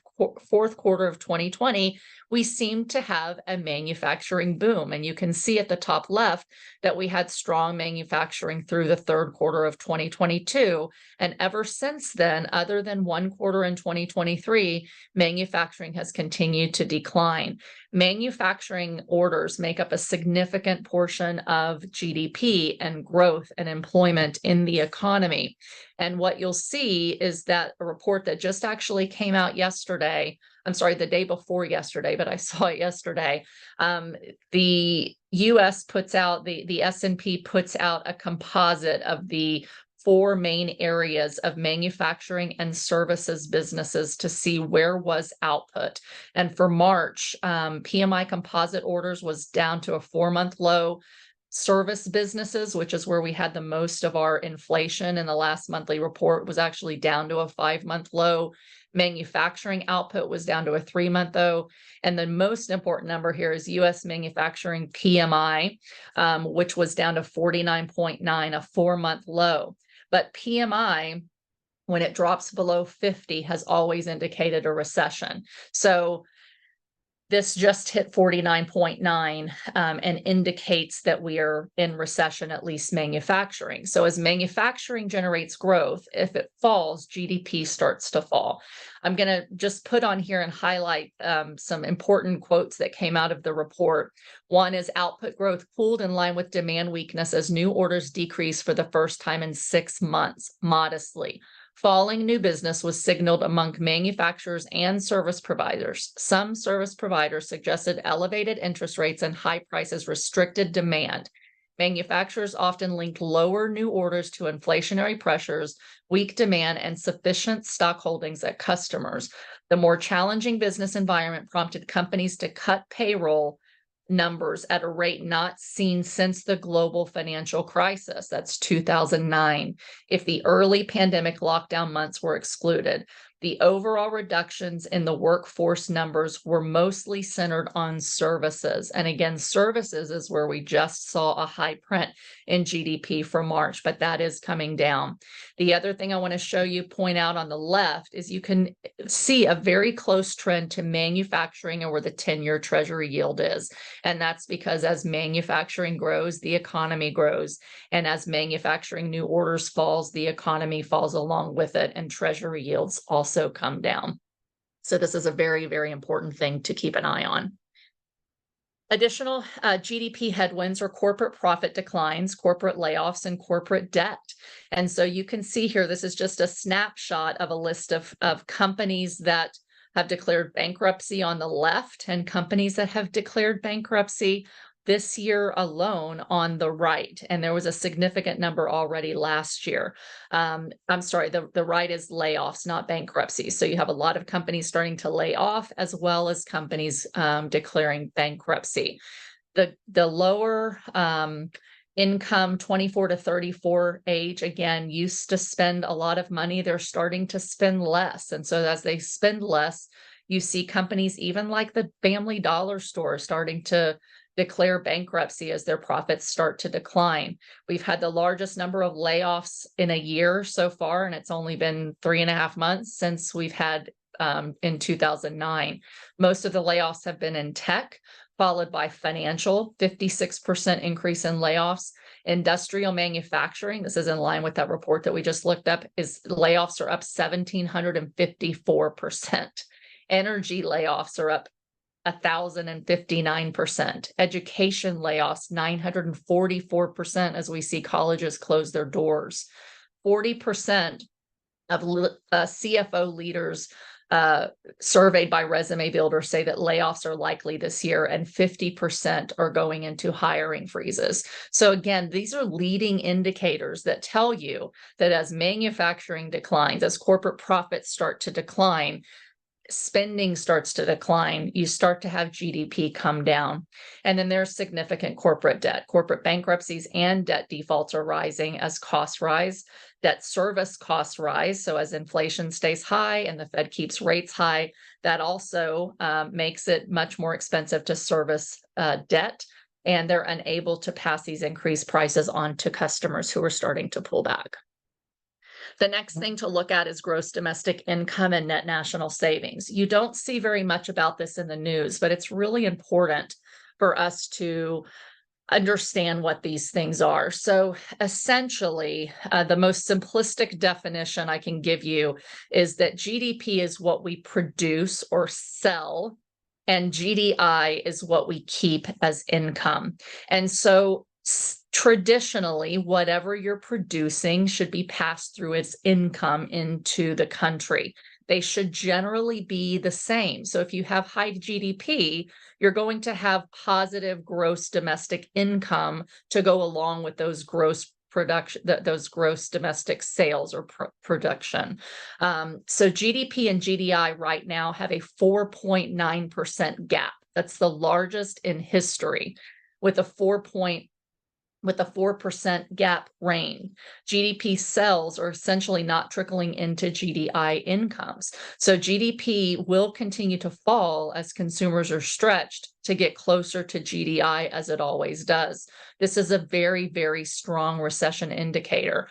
fourth quarter of 2020, we seemed to have a manufacturing boom. And you can see at the top left that we had strong manufacturing through the third quarter of 2022. And ever since then, other than one quarter in 2023, manufacturing has continued to decline. Manufacturing orders make up a significant portion of GDP and growth and employment in the economy. And what you'll see is that a report that just actually came out yesterday, I'm sorry, the day before yesterday, but I saw it yesterday. The US puts out, the S&P puts out a composite of the 4 main areas of manufacturing and services businesses to see where was output. And for March, PMI composite orders was down to a 4-month low. Service businesses, which is where we had the most of our inflation in the last monthly report, was actually down to a 5-month low. Manufacturing output was down to a 3-month low. And the most important number here is U.S. manufacturing PMI, which was down to 49.9, a 4-month low. But PMI, when it drops below 50, has always indicated a recession. So this just hit 49.9 and indicates that we are in recession, at least manufacturing. So as manufacturing generates growth, if it falls, GDP starts to fall. I'm going to just put on here and highlight some important quotes that came out of the report. One is output growth cooled in line with demand weakness as new orders decreased for the first time in 6 months, modestly. Falling new business was signaled among manufacturers and service providers. Some service providers suggested elevated interest rates and high prices restricted demand. Manufacturers often linked lower new orders to inflationary pressures, weak demand, and sufficient stock holdings at customers. The more challenging business environment prompted companies to cut payroll numbers at a rate not seen since the global financial crisis. That's 2009. If the early pandemic lockdown months were excluded, the overall reductions in the workforce numbers were mostly centered on services. And again, services is where we just saw a high print in GDP for March, but that is coming down. The other thing I want to point out on the left is you can see a very close trend to manufacturing and where the 10-year Treasury yield is. And that's because as manufacturing grows, the economy grows. And as manufacturing new orders falls, the economy falls along with it, and Treasury yields also come down. So this is a very, very important thing to keep an eye on. Additional GDP headwinds are corporate profit declines, corporate layoffs, and corporate debt. And so you can see here, this is just a snapshot of a list of companies that have declared bankruptcy on the left and companies that have declared bankruptcy this year alone on the right. And there was a significant number already last year. I'm sorry, the right is layoffs, not bankruptcy. So you have a lot of companies starting to lay off as well as companies declaring bankruptcy. The lower income 24 to 34 age, again, used to spend a lot of money. They're starting to spend less. And so as they spend less, you see companies even like the Family Dollar store starting to declare bankruptcy as their profits start to decline. We've had the largest number of layoffs in a year so far, and it's only been 3.5 months since we've had in 2009. Most of the layoffs have been in tech, followed by financial, 56% increase in layoffs. Industrial manufacturing, this is in line with that report that we just looked up, is layoffs are up 1,754%. Energy layoffs are up 1,059%. Education layoffs, 944%, as we see colleges close their doors. 40% of CFO leaders surveyed by Resume Builder say that layoffs are likely this year, and 50% are going into hiring freezes. So again, these are leading indicators that tell you that as manufacturing declines, as corporate profits start to decline, spending starts to decline, you start to have GDP come down. And then there's significant corporate debt. Corporate bankruptcies and debt defaults are rising as costs rise. Debt service costs rise. So as inflation stays high and the Fed keeps rates high, that also makes it much more expensive to service debt. And they're unable to pass these increased prices on to customers who are starting to pull back. The next thing to look at is gross domestic income and net national savings. You don't see very much about this in the news, but it's really important for us to understand what these things are. So essentially, the most simplistic definition I can give you is that GDP is what we produce or sell, and GDI is what we keep as income. And so traditionally, whatever you're producing should be passed through as income into the country. They should generally be the same. So if you have high GDP, you're going to have positive gross domestic income to go along with those gross production, those gross domestic sales or production. So GDP and GDI right now have a 4.9% gap. That's the largest in history, with a 4.9% with a 4% gap reign. GDP sales are essentially not trickling into GDI incomes. So GDP will continue to fall as consumers are stretched to get closer to GDI, as it always does. This is a very, very strong recession indicator.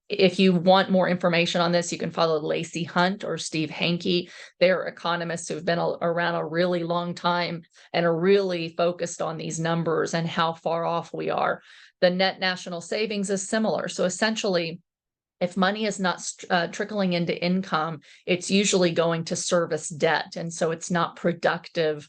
If you want more information on this, you can follow Lacey Hunt or Steve Hanke. They're economists who've been around a really long time and are really focused on these numbers and how far off we are. The net national savings is similar. So essentially, if money is not trickling into income, it's usually going to service debt. And so it's not productive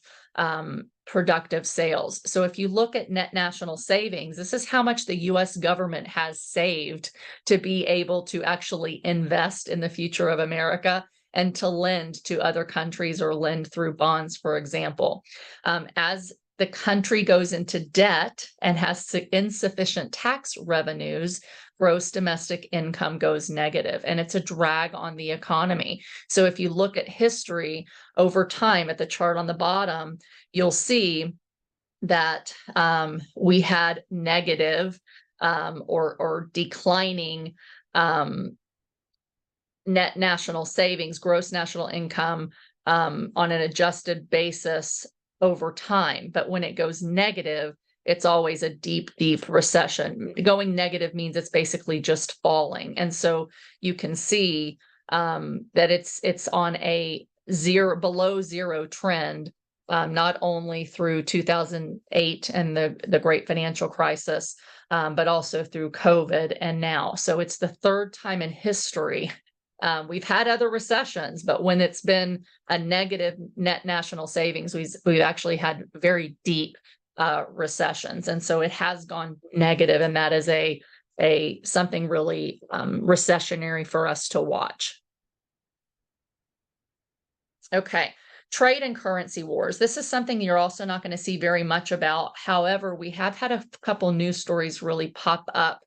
sales. So if you look at net national savings, this is how much the US government has saved to be able to actually invest in the future of America and to lend to other countries or lend through bonds, for example. As the country goes into debt and has insufficient tax revenues, gross domestic income goes negative, and it's a drag on the economy. So if you look at history over time at the chart on the bottom, you'll see that we had negative or declining net national savings, gross national income on an adjusted basis over time. But when it goes negative, it's always a deep, deep recession. Going negative means it's basically just falling. And so you can see that it's on a below zero trend, not only through 2008 and the great financial crisis, but also through COVID and now. So it's the third time in history. We've had other recessions, but when it's been a negative net national savings, we've actually had very deep recessions, and so it has gone negative, and that is a something really recessionary for us to watch. Okay, trade and currency wars. This is something you're also not going to see very much about. However, we have had a couple news stories really pop up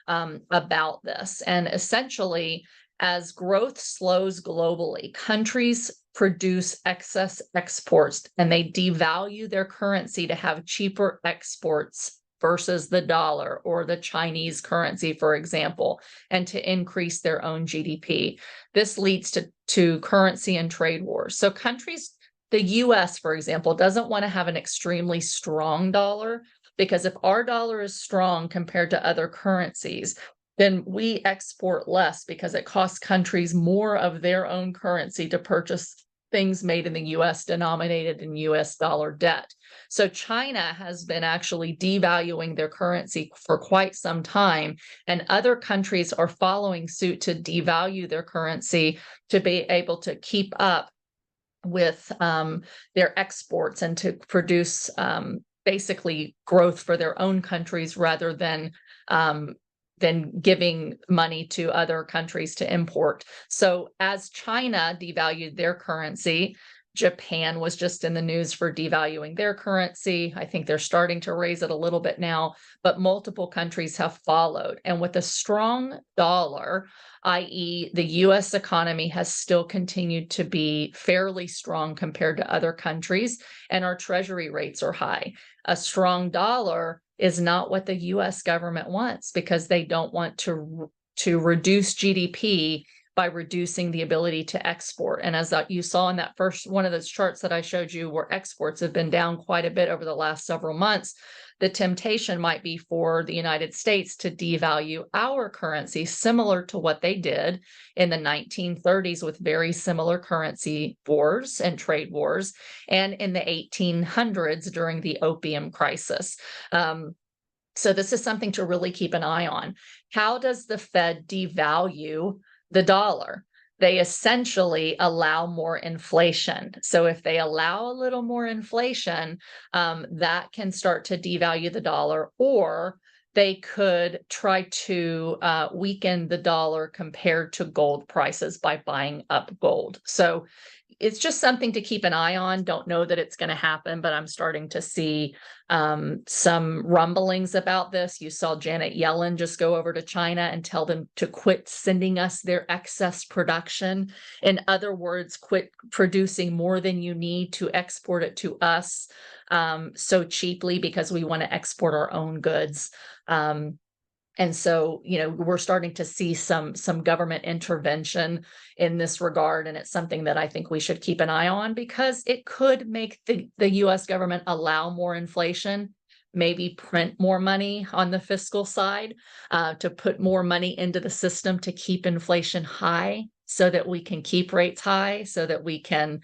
about this, and essentially, as growth slows globally, countries produce excess exports and they devalue their currency to have cheaper exports versus the dollar or the Chinese currency, for example, and to increase their own GDP. This leads to currency and trade wars. So countries, the US, for example, doesn't want to have an extremely strong dollar, because if our dollar is strong compared to other currencies, then we export less because it costs countries more of their own currency to purchase things made in the US denominated in US dollar debt. So China has been actually devaluing their currency for quite some time, and other countries are following suit to devalue their currency to be able to keep up with their exports and to produce basically growth for their own countries rather than giving money to other countries to import. So as China devalued their currency, Japan was just in the news for devaluing their currency. I think they're starting to raise it a little bit now, but multiple countries have followed. And with a strong dollar, i.e., the US economy has still continued to be fairly strong compared to other countries, and our treasury rates are high. A strong dollar is not what the US government wants, because they don't want to reduce GDP by reducing the ability to export. And as you saw in that first one of those charts that I showed you, where exports have been down quite a bit over the last several months, the temptation might be for the United States to devalue our currency, similar to what they did in the 1930s with very similar currency wars and trade wars, and in the 1800s during the opium crisis. So this is something to really keep an eye on. How does the Fed devalue the dollar? They essentially allow more inflation. So if they allow a little more inflation, that can start to devalue the dollar, or they could try to weaken the dollar compared to gold prices by buying up gold. So it's just something to keep an eye on. Don't know that it's going to happen, but I'm starting to see some rumblings about this. You saw Janet Yellen just go over to China and tell them to quit sending us their excess production. In other words, quit producing more than you need to export it to us so cheaply because we want to export our own goods. And so, we're starting to see some government intervention in this regard, and it's something that I think we should keep an eye on because it could make the U.S. government allow more inflation, maybe print more money on the fiscal side, to put more money into the system to keep inflation high so that we can keep rates high, so that we can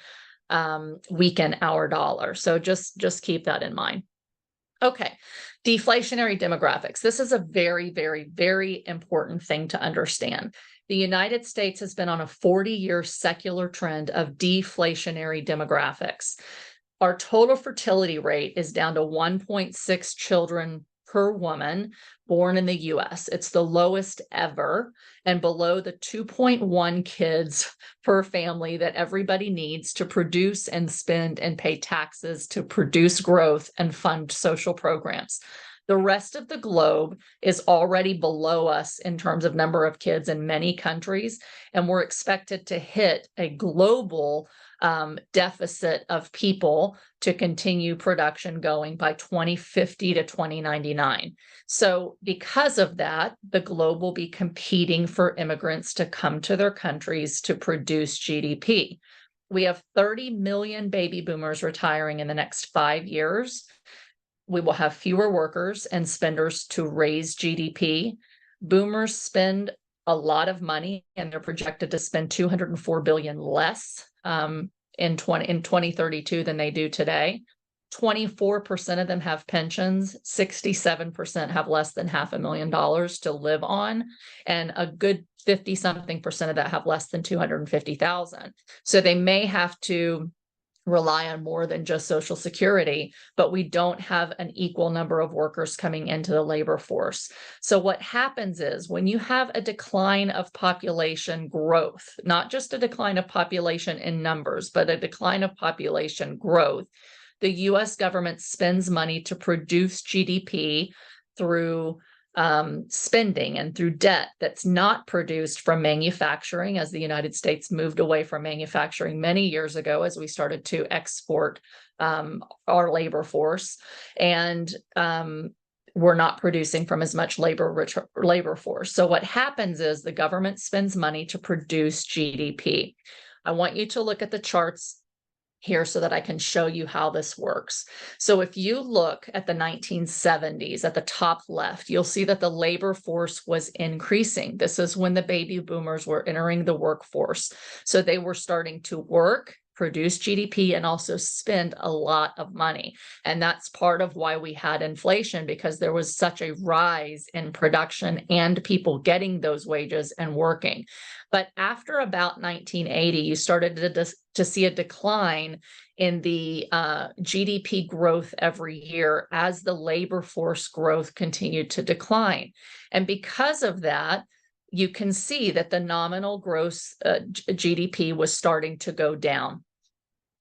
weaken our dollar. So just keep that in mind. Okay, deflationary demographics. This is a very, very, very important thing to understand. The United States has been on a 40-year secular trend of deflationary demographics. Our total fertility rate is down to 1.6 children per woman born in the US. It's the lowest ever and below the 2.1 kids per family that everybody needs to produce and spend and pay taxes to produce growth and fund social programs. The rest of the globe is already below us in terms of number of kids in many countries, and we're expected to hit a global deficit of people to continue production going by 2050 to 2099. So because of that, the globe will be competing for immigrants to come to their countries to produce GDP. We have 30 million baby boomers retiring in the next 5 years. We will have fewer workers and spenders to raise GDP. Boomers spend a lot of money, and they're projected to spend $204 billion less in 2032 than they do today. 24% of them have pensions, 67% have less than $500,000 to live on, and a good 50-something% of that have less than $250,000. So they may have to rely on more than just Social Security, but we don't have an equal number of workers coming into the labor force. So what happens is when you have a decline of population growth, not just a decline of population in numbers, but a decline of population growth, the US government spends money to produce GDP through spending and through debt that's not produced from manufacturing, as the United States moved away from manufacturing many years ago as we started to export our labor force. And we're not producing from as much labor force. So what happens is the government spends money to produce GDP. I want you to look at the charts here so that I can show you how this works. So if you look at the 1970s at the top left, you'll see that the labor force was increasing. This is when the baby boomers were entering the workforce. So they were starting to work, produce GDP, and also spend a lot of money. And that's part of why we had inflation, because there was such a rise in production and people getting those wages and working. But after about 1980, you started to see a decline in the GDP growth every year as the labor force growth continued to decline. And because of that, you can see that the nominal gross GDP was starting to go down.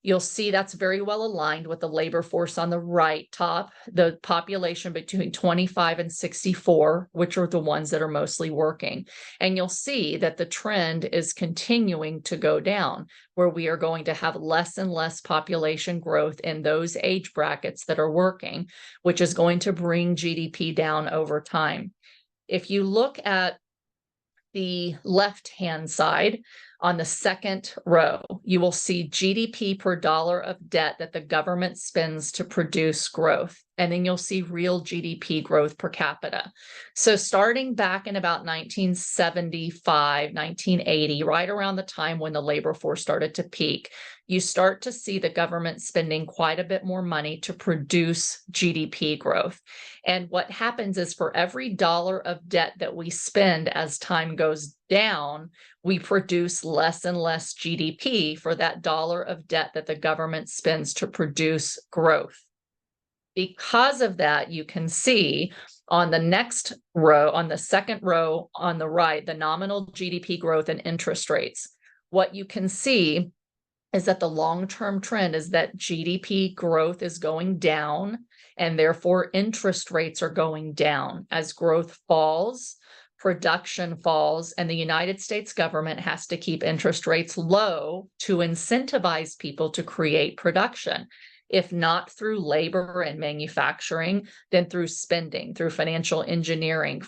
You'll see that's very well aligned with the labor force on the right top, the population between 25 and 64, which are the ones that are mostly working. And you'll see that the trend is continuing to go down, where we are going to have less and less population growth in those age brackets that are working, which is going to bring GDP down over time. If you look at the left-hand side, on the second row, you will see GDP per dollar of debt that the government spends to produce growth. And then you'll see real GDP growth per capita. So starting back in about 1975, 1980, right around the time when the labor force started to peak, you start to see the government spending quite a bit more money to produce GDP growth. And what happens is for every dollar of debt that we spend as time goes down, we produce less and less GDP for that dollar of debt that the government spends to produce growth. Because of that, you can see on the next row, on the second row on the right, the nominal GDP growth and interest rates. What you can see is that the long-term trend is that GDP growth is going down, and therefore interest rates are going down. As growth falls, production falls, and the United States government has to keep interest rates low to incentivize people to create production. If not through labor and manufacturing, then through spending, through financial engineering,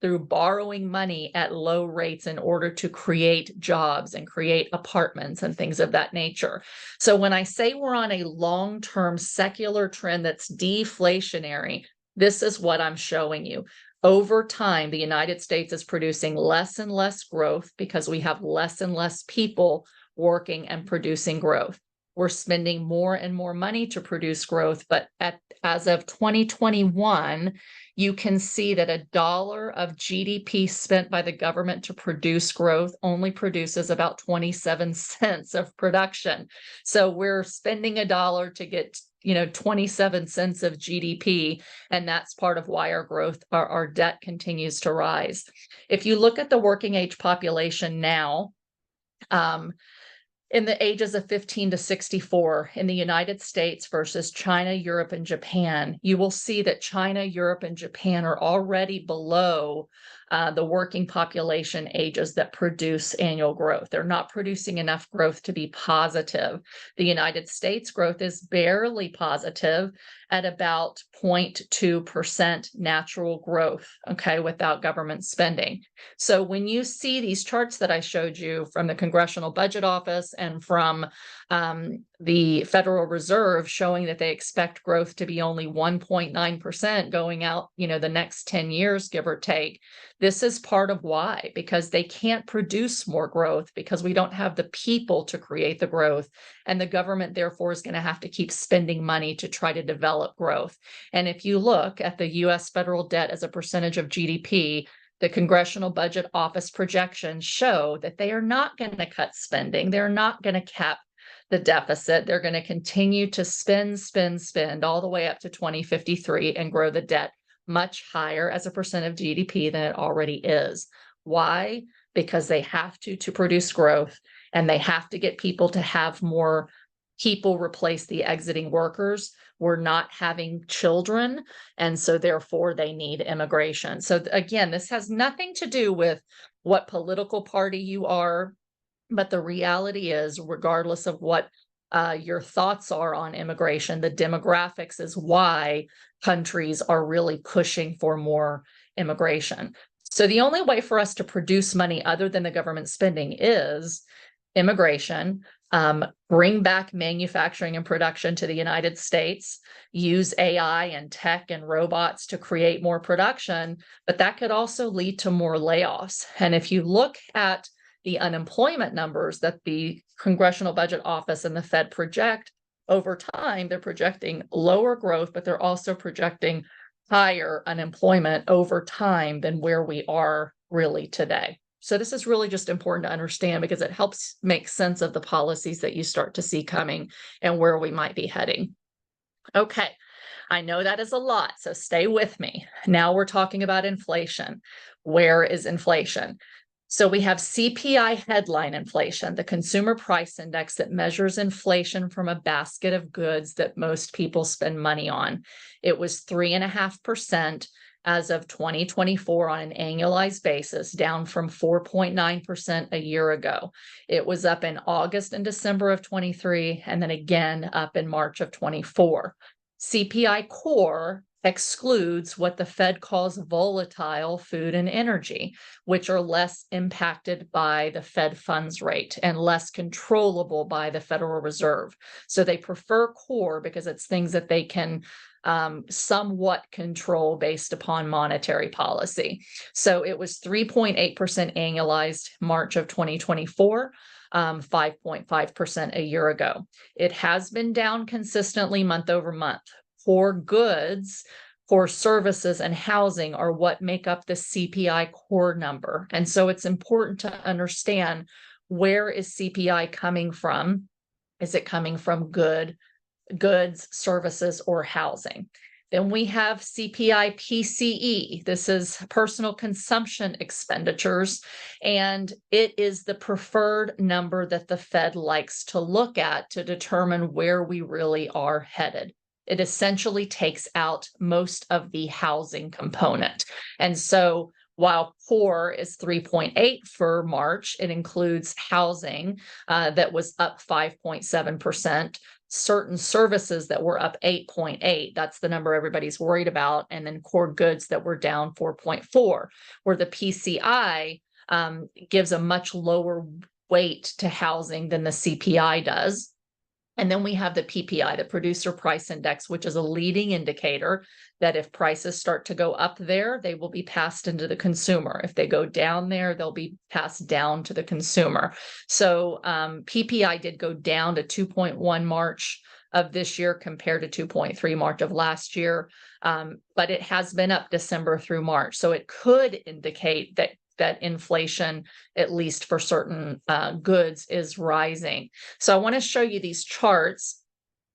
through borrowing money at low rates in order to create jobs and create apartments and things of that nature. So when I say we're on a long-term secular trend that's deflationary, this is what I'm showing you. Over time, the United States is producing less and less growth because we have less and less people working and producing growth. We're spending more and more money to produce growth, but as of 2021, you can see that $1 of GDP spent by the government to produce growth only produces about 27 cents of production. So we're spending $1 to get 27 cents of GDP, and that's part of why our growth, our debt continues to rise. If you look at the working age population now, in the ages of 15 to 64 in the United States versus China, Europe, and Japan, you will see that China, Europe, and Japan are already below the working population ages that produce annual growth. They're not producing enough growth to be positive. The United States growth is barely positive at about 0.2% natural growth, okay, without government spending. So when you see these charts that I showed you from the Congressional Budget Office and from the Federal Reserve showing that they expect growth to be only 1.9% going out, the next 10 years, give or take, this is part of why, because they can't produce more growth because we don't have the people to create the growth. And the government, therefore, is going to have to keep spending money to try to develop growth. And if you look at the U.S. federal debt as a percentage of GDP, the Congressional Budget Office projections show that they are not going to cut spending. They're not going to cap the deficit. They're going to continue to spend all the way up to 2053 and grow the debt much higher as a percent of GDP than it already is. Why? Because they have to produce growth, and they have to get people to have more people replace the exiting workers. We're not having children, and so therefore they need immigration. So again, this has nothing to do with what political party you are, but the reality is, regardless of what your thoughts are on immigration, the demographics is why countries are really pushing for more immigration. So the only way for us to produce money other than the government spending is immigration, bring back manufacturing and production to the United States, use AI and tech and robots to create more production, but that could also lead to more layoffs. And if you look at the unemployment numbers that the Congressional Budget Office and the Fed project over time, they're projecting lower growth, but they're also projecting higher unemployment over time than where we are really today. So this is really just important to understand because it helps make sense of the policies that you start to see coming and where we might be heading. Okay, I know that is a lot, so stay with me. Now we're talking about inflation. Where is inflation? So we have CPI headline inflation, the consumer price index that measures inflation from a basket of goods that most people spend money on. It was 3.5% as of 2024 on an annualized basis, down from 4.9% a year ago. It was up in August and December of 23, and then again up in March of 24. CPI core excludes what the Fed calls volatile food and energy, which are less impacted by the Fed funds rate and less controllable by the Federal Reserve. So they prefer core because it's things that they can somewhat control based upon monetary policy. So it was 3.8% annualized March of 2024. 5.5% a year ago. It has been down consistently month over month. Core goods, core services, and housing are what make up the CPI core number. And so it's important to understand, where is CPI coming from? Is it coming from goods, services, or housing? Then we have CPI PCE. This is personal consumption expenditures, and it is the preferred number that the Fed likes to look at to determine where we really are headed. It essentially takes out most of the housing component. And so while core is 3.8 for March, it includes housing that was up 5.7%, certain services that were up 8.8. That's the number everybody's worried about. And then core goods that were down 4.4, where the PCI gives a much lower weight to housing than the CPI does. And then we have the PPI, the Producer Price Index, which is a leading indicator that if prices start to go up there, they will be passed into the consumer. If they go down there, they'll be passed down to the consumer. So PPI did go down to 2.1 March of this year compared to 2.3 March of last year. But it has been up December through March. So it could indicate that inflation, at least for certain goods, is rising. So I want to show you these charts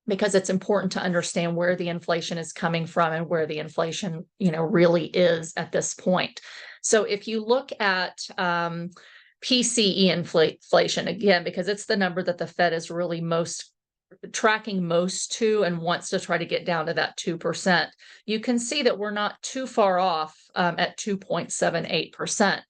because it's important to understand where the inflation is coming from and where the inflation, really is at this point. So if you look at PCE inflation, again, because it's the number that the Fed is really tracking most to and wants to try to get down to that 2%, you can see that we're not too far off at 2.78%.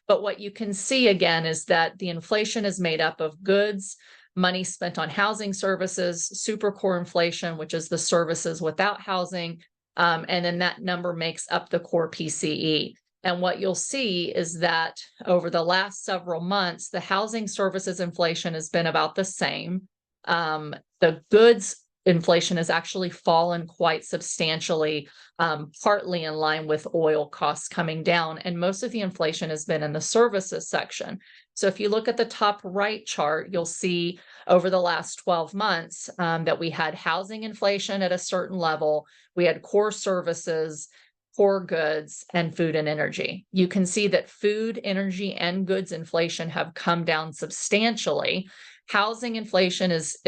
But what you can see again is that the inflation is made up of goods, money spent on housing services, super core inflation, which is the services without housing, and then that number makes up the core PCE. And what you'll see is that over the last several months, the housing services inflation has been about the same. The goods inflation has actually fallen quite substantially, partly in line with oil costs coming down. And most of the inflation has been in the services section. So if you look at the top right chart, you'll see over the last 12 months that we had housing inflation at a certain level. We had core services, core goods, and food and energy. You can see that food, energy, and goods inflation have come down substantially. Housing inflation is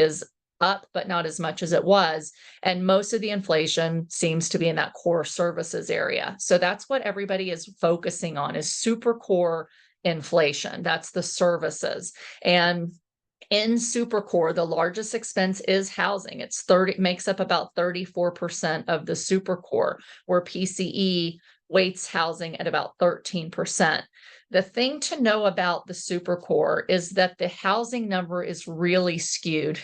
up, but not as much as it was. And most of the inflation seems to be in that core services area. So that's what everybody is focusing on, is super core inflation. That's the services. And in super core, the largest expense is housing. Makes up about 34% of the super core, where PCE weights housing at about 13%. The thing to know about the super core is that the housing number is really skewed.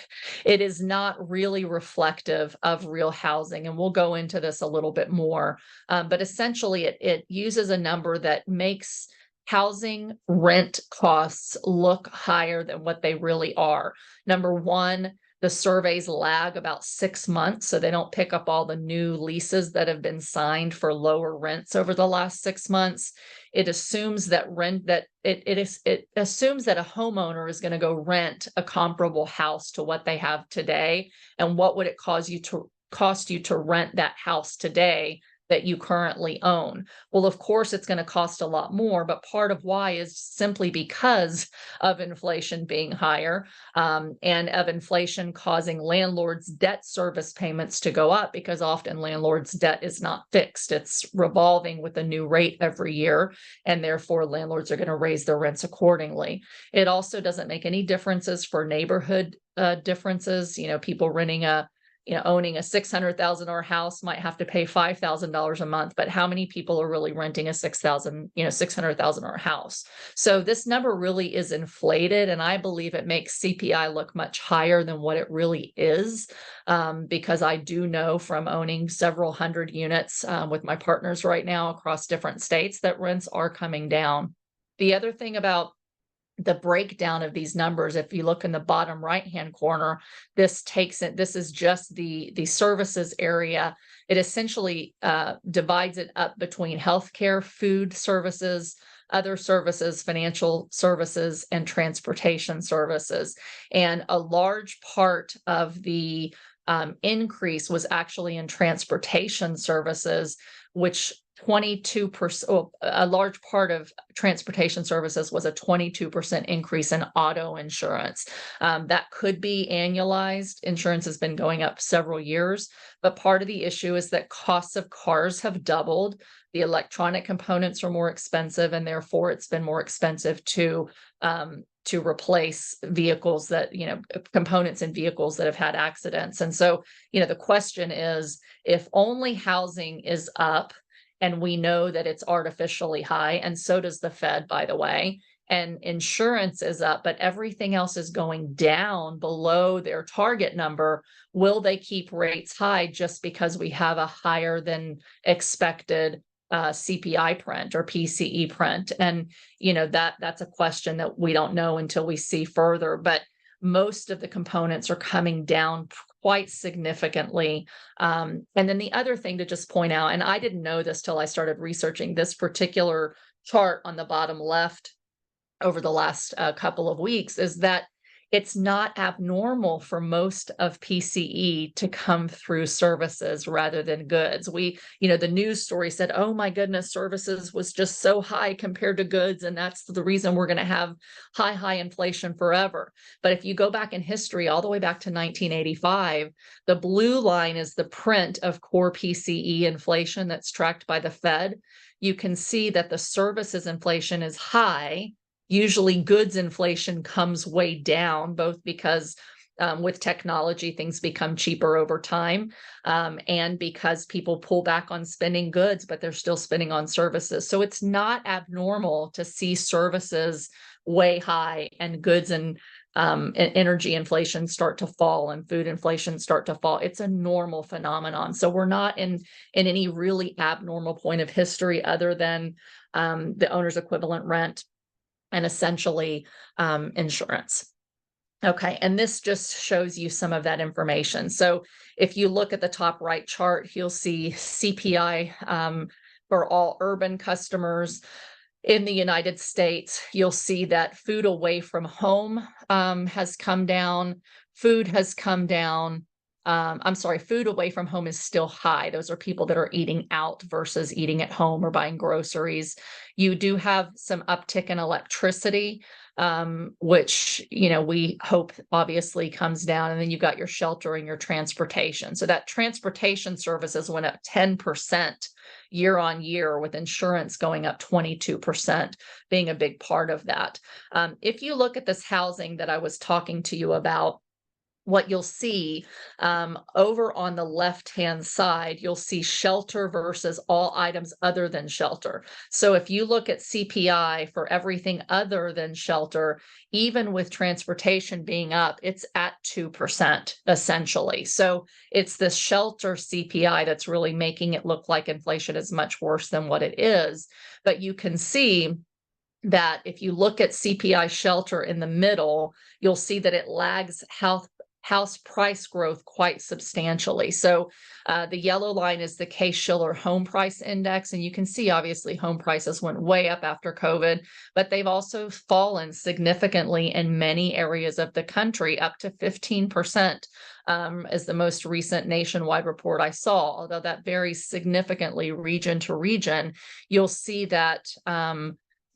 It is not really reflective of real housing. And we'll go into this a little bit more. But essentially, it uses a number that makes housing rent costs look higher than what they really are. Number one, the surveys lag about 6 months, so they don't pick up all the new leases that have been signed for lower rents over the last 6 months. It assumes that it assumes that a homeowner is going to go rent a comparable house to what they have today, and what would it cost you to rent that house today that you currently own. Well, of course, it's going to cost a lot more, but part of why is simply because of inflation being higher, and of inflation causing landlords' debt service payments to go up, because often landlords' debt is not fixed. It's revolving with a new rate every year, and therefore landlords are going to raise their rents accordingly. It also doesn't make any differences for neighborhood differences. People owning a $600,000 house might have to pay $5,000 a month, but how many people are really renting a $600,000 house? So this number really is inflated, and I believe it makes CPI look much higher than what it really is, because I do know from owning several hundred units with my partners right now across different states that rents are coming down. The other thing about the breakdown of these numbers, if you look in the bottom right-hand corner, this is just the services area. It essentially divides it up between healthcare, food services, other services, financial services, and transportation services. And a large part of the increase was actually in transportation services, which 22%, well, a large part of transportation services was a 22% increase in auto insurance. That could be annualized. Insurance has been going up several years, but part of the issue is that costs of cars have doubled. The electronic components are more expensive, and therefore it's been more expensive to replace vehicles that, components in vehicles that have had accidents. And so, the question is, if only housing is up, and we know that it's artificially high, and so does the Fed, by the way, and insurance is up, but everything else is going down below their target number, will they keep rates high just because we have a higher than expected CPI print or PCE print? And that's a question that we don't know until we see further, but most of the components are coming down quite significantly. And then the other thing to just point out, and I didn't know this till I started researching this particular chart on the bottom left over the last couple of weeks, is that it's not abnormal for most of PCE to come through services rather than goods. The news story said, oh my goodness, services was just so high compared to goods, and that's the reason we're going to have high inflation forever. But if you go back in history, all the way back to 1985, the blue line is the print of core PCE inflation that's tracked by the Fed. You can see that the services inflation is high. Usually goods inflation comes way down, both because with technology, things become cheaper over time, and because people pull back on spending goods, but they're still spending on services. So it's not abnormal to see services way high and goods and energy inflation start to fall and food inflation start to fall. It's a normal phenomenon. So we're not in any really abnormal point of history other than the owner's equivalent rent and essentially insurance. Okay, and this just shows you some of that information. So if you look at the top right chart, you'll see CPI for all urban customers in the United States. You'll see that food away from home has come down, food has come down. I'm sorry, food away from home is still high. Those are people that are eating out versus eating at home or buying groceries. You do have some uptick in electricity, which, we hope obviously comes down. And then you've got your shelter and your transportation. So that transportation services went up 10% year on year, with insurance going up 22%, being a big part of that. If you look at this housing that I was talking to you about, what you'll see over on the left-hand side, you'll see shelter versus all items other than shelter. So if you look at CPI for everything other than shelter, even with transportation being up, it's at 2% essentially. So it's the shelter CPI that's really making it look like inflation is much worse than what it is. But you can see that if you look at CPI shelter in the middle, you'll see that it lags house price growth quite substantially. So the yellow line is the Case-Shiller home price index. And you can see, obviously, home prices went way up after COVID, but they've also fallen significantly in many areas of the country, up to 15%, is the most recent nationwide report I saw. Although that varies significantly region to region, you'll see that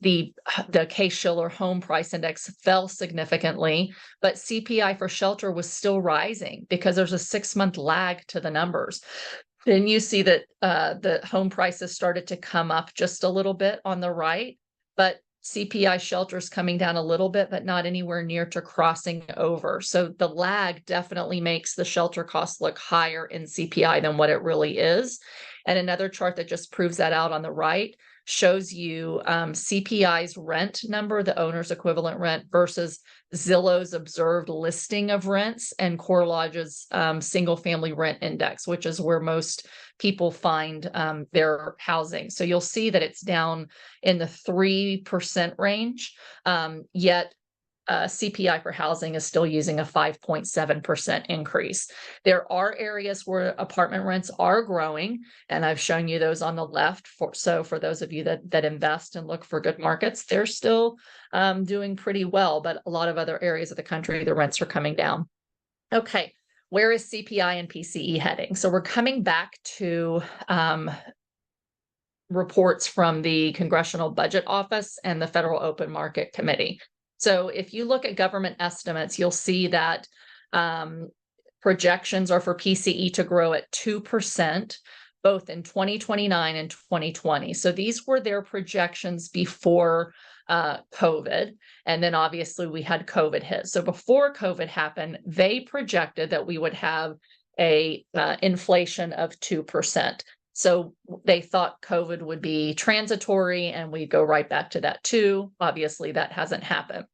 the Case-Shiller home price index fell significantly, but CPI for shelter was still rising because there's a 6-month lag to the numbers. Then you see that the home prices started to come up just a little bit on the right, but CPI shelter is coming down a little bit, but not anywhere near to crossing over. So the lag definitely makes the shelter cost look higher in CPI than what it really is. And another chart that just proves that out on the right shows you CPI's rent number, the owner's equivalent rent, versus Zillow's observed listing of rents and CoreLodge's single family rent index, which is where most people find their housing. So you'll see that it's down in the 3% range, yet CPI for housing is still using a 5.7% increase. There are areas where apartment rents are growing, and I've shown you those on the left. So for those of you that invest and look for good markets, they're still doing pretty well, but a lot of other areas of the country, the rents are coming down. Okay, where is CPI and PCE heading? So we're coming back to reports from the Congressional Budget Office and the Federal Open Market Committee. So if you look at government estimates, you'll see that projections are for PCE to grow at 2%, both in 2029 and 2020. So these were their projections before COVID. And then obviously we had COVID hit. So before COVID happened, they projected that we would have a inflation of 2%. So they thought COVID would be transitory and we go right back to that too. Obviously that hasn't happened.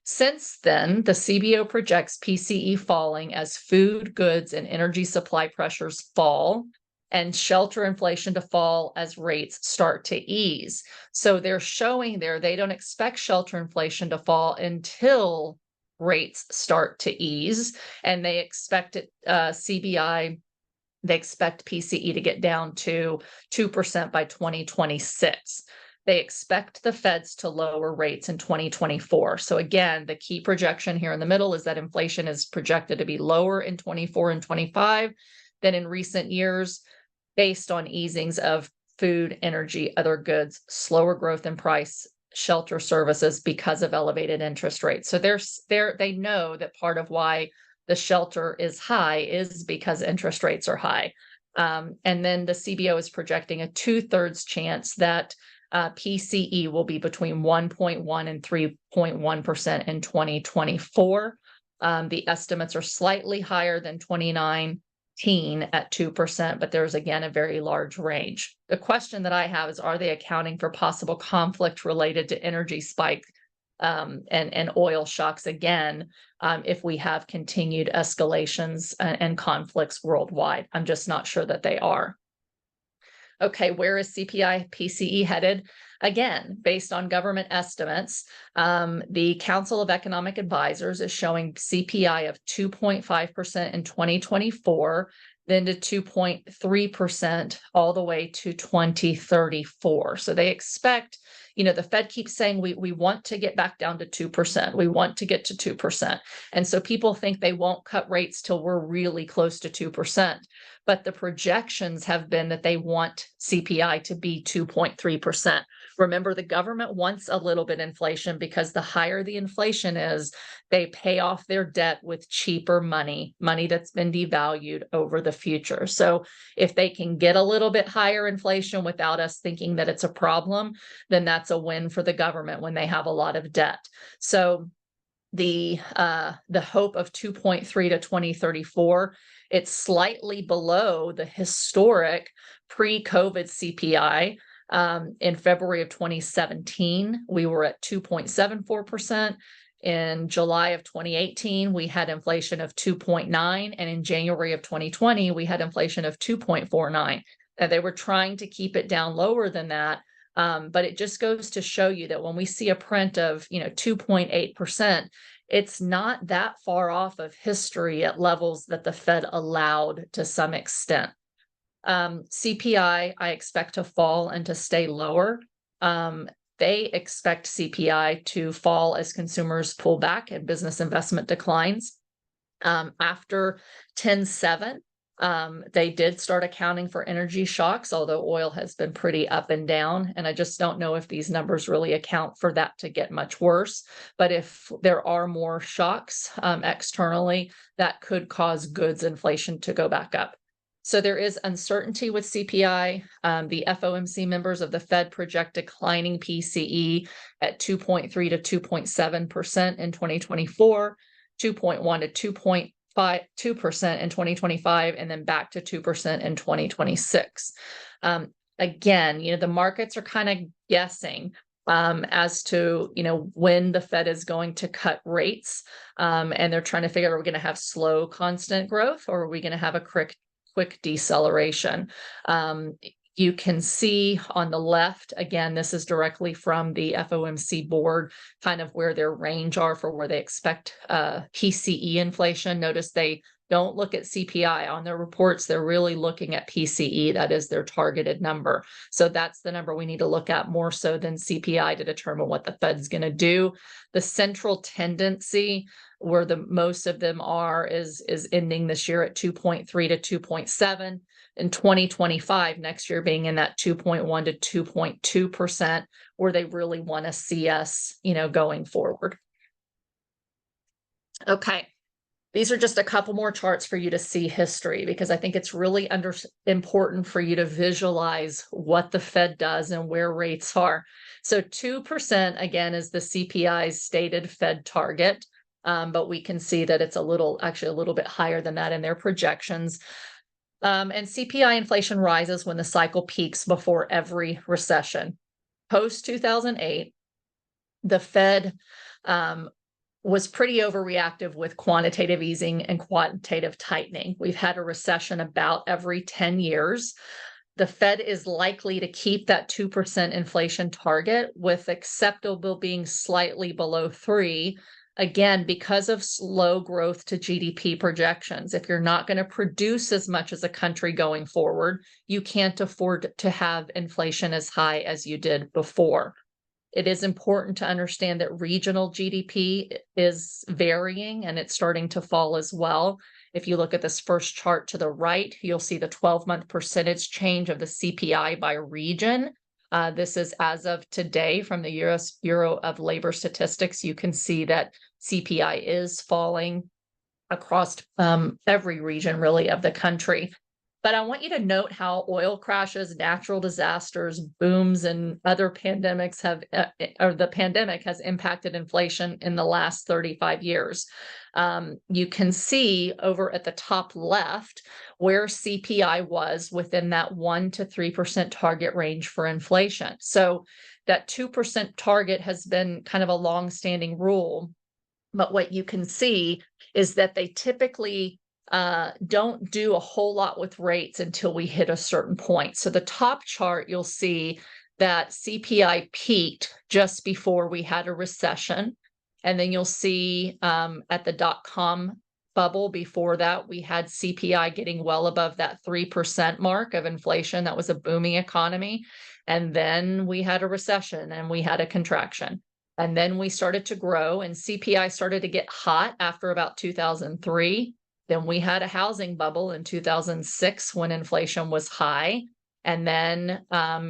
Since then, the CBO projects PCE falling as food, goods, and energy supply pressures fall, and shelter inflation to fall as rates start to ease. So they're showing there they don't expect shelter inflation to fall until rates start to ease, and they expect it, CBI, they expect PCE to get down to 2% by 2026. They expect the feds to lower rates in 2024. So again, the key projection here in the middle is that inflation is projected to be lower in 24 and 25 than in recent years, based on easings of food, energy, other goods, slower growth in price, shelter services because of elevated interest rates. So they know that part of why the shelter is high is because interest rates are high. And then the CBO is projecting a 2/3 chance that PCE will be between 1.1 and 3.1% in 2024. The estimates are slightly higher than 2019 at 2%, but there's again a very large range. The question that I have is, are they accounting for possible conflict related to energy spike and oil shocks again if we have continued escalations and conflicts worldwide? I'm just not sure that they are. Okay, where is CPI PCE headed? Again, based on government estimates, the Council of Economic Advisors is showing CPI of 2.5% in 2024, then to 2.3% all the way to 2034. So they expect, the Fed keeps saying we want to get back down to 2%. We want to get to 2%. And so people think they won't cut rates till we're really close to 2%. But the projections have been that they want CPI to be 2.3%. Remember, the government wants a little bit inflation because the higher the inflation is, they pay off their debt with cheaper money that's been devalued over the future. So if they can get a little bit higher inflation without us thinking that it's a problem, then that's a win for the government when they have a lot of debt. So the hope of 2.3 to 2034, it's slightly below the historic pre-COVID CPI. In February of 2017, we were at 2.74%. In July of 2018, we had inflation of 2.9, and in January of 2020, we had inflation of 2.49. They were trying to keep it down lower than that, but it just goes to show you that when we see a print of 2.8%, it's not that far off of history at levels that the Fed allowed to some extent. CPI, I expect to fall and to stay lower. They expect CPI to fall as consumers pull back and business investment declines. After 10/7, they did start accounting for energy shocks, although oil has been pretty up and down. And I just don't know if these numbers really account for that to get much worse. But if there are more shocks externally, that could cause goods inflation to go back up. So there is uncertainty with CPI. The FOMC members of the Fed project declining PCE at 2.3 to 2.7% in 2024, 2.1 to 2.2% in 2025, and then back to 2% in 2026. Again, the markets are kind of guessing as to when the Fed is going to cut rates, and they're trying to figure out, are we going to have slow constant growth, or are we going to have a quick deceleration? You can see on the left, again, this is directly from the FOMC board, kind of where their range are for where they expect PCE inflation. Notice they don't look at CPI on their reports. They're really looking at PCE. That is their targeted number. So that's the number we need to look at more so than CPI to determine what the Fed's going to do. The central tendency, where the most of them are, is ending this year at 2.3 to 2.7. in 2025, next year being in that 2.1 to 2.2%, where they really want to see us, going forward. Okay. These are just a couple more charts for you to see history, because I think it's really important for you to visualize what the Fed does and where rates are. So 2% again is the CPI's stated Fed target, but we can see that it's actually a little bit higher than that in their projections. And CPI inflation rises when the cycle peaks before every recession. Post 2008, the Fed was pretty overreactive with quantitative easing and quantitative tightening. We've had a recession about every 10 years. The Fed is likely to keep that 2% inflation target, with acceptable being slightly below 3%, again, because of slow growth to GDP projections. If you're not going to produce as much as a country going forward, you can't afford to have inflation as high as you did before. It is important to understand that regional GDP is varying and it's starting to fall as well. If you look at this first chart to the right, you'll see the 12-month percentage change of the CPI by region. This is as of today from the U.S. Bureau of Labor Statistics. You can see that CPI is falling across every region, really, of the country. But I want you to note how oil crashes, natural disasters, booms, and other pandemics or the pandemic has impacted inflation in the last 35 years. You can see over at the top left where CPI was within that 1% to 3% target range for inflation. So that 2% target has been kind of a long-standing rule. But what you can see is that they typically don't do a whole lot with rates until we hit a certain point. So the top chart, you'll see that CPI peaked just before we had a recession. And then you'll see at the dot-com bubble before that, we had CPI getting well above that 3% mark of inflation. That was a booming economy. And then we had a recession and we had a contraction. And then we started to grow, and CPI started to get hot after about 2003. Then we had a housing bubble in 2006 when inflation was high. And then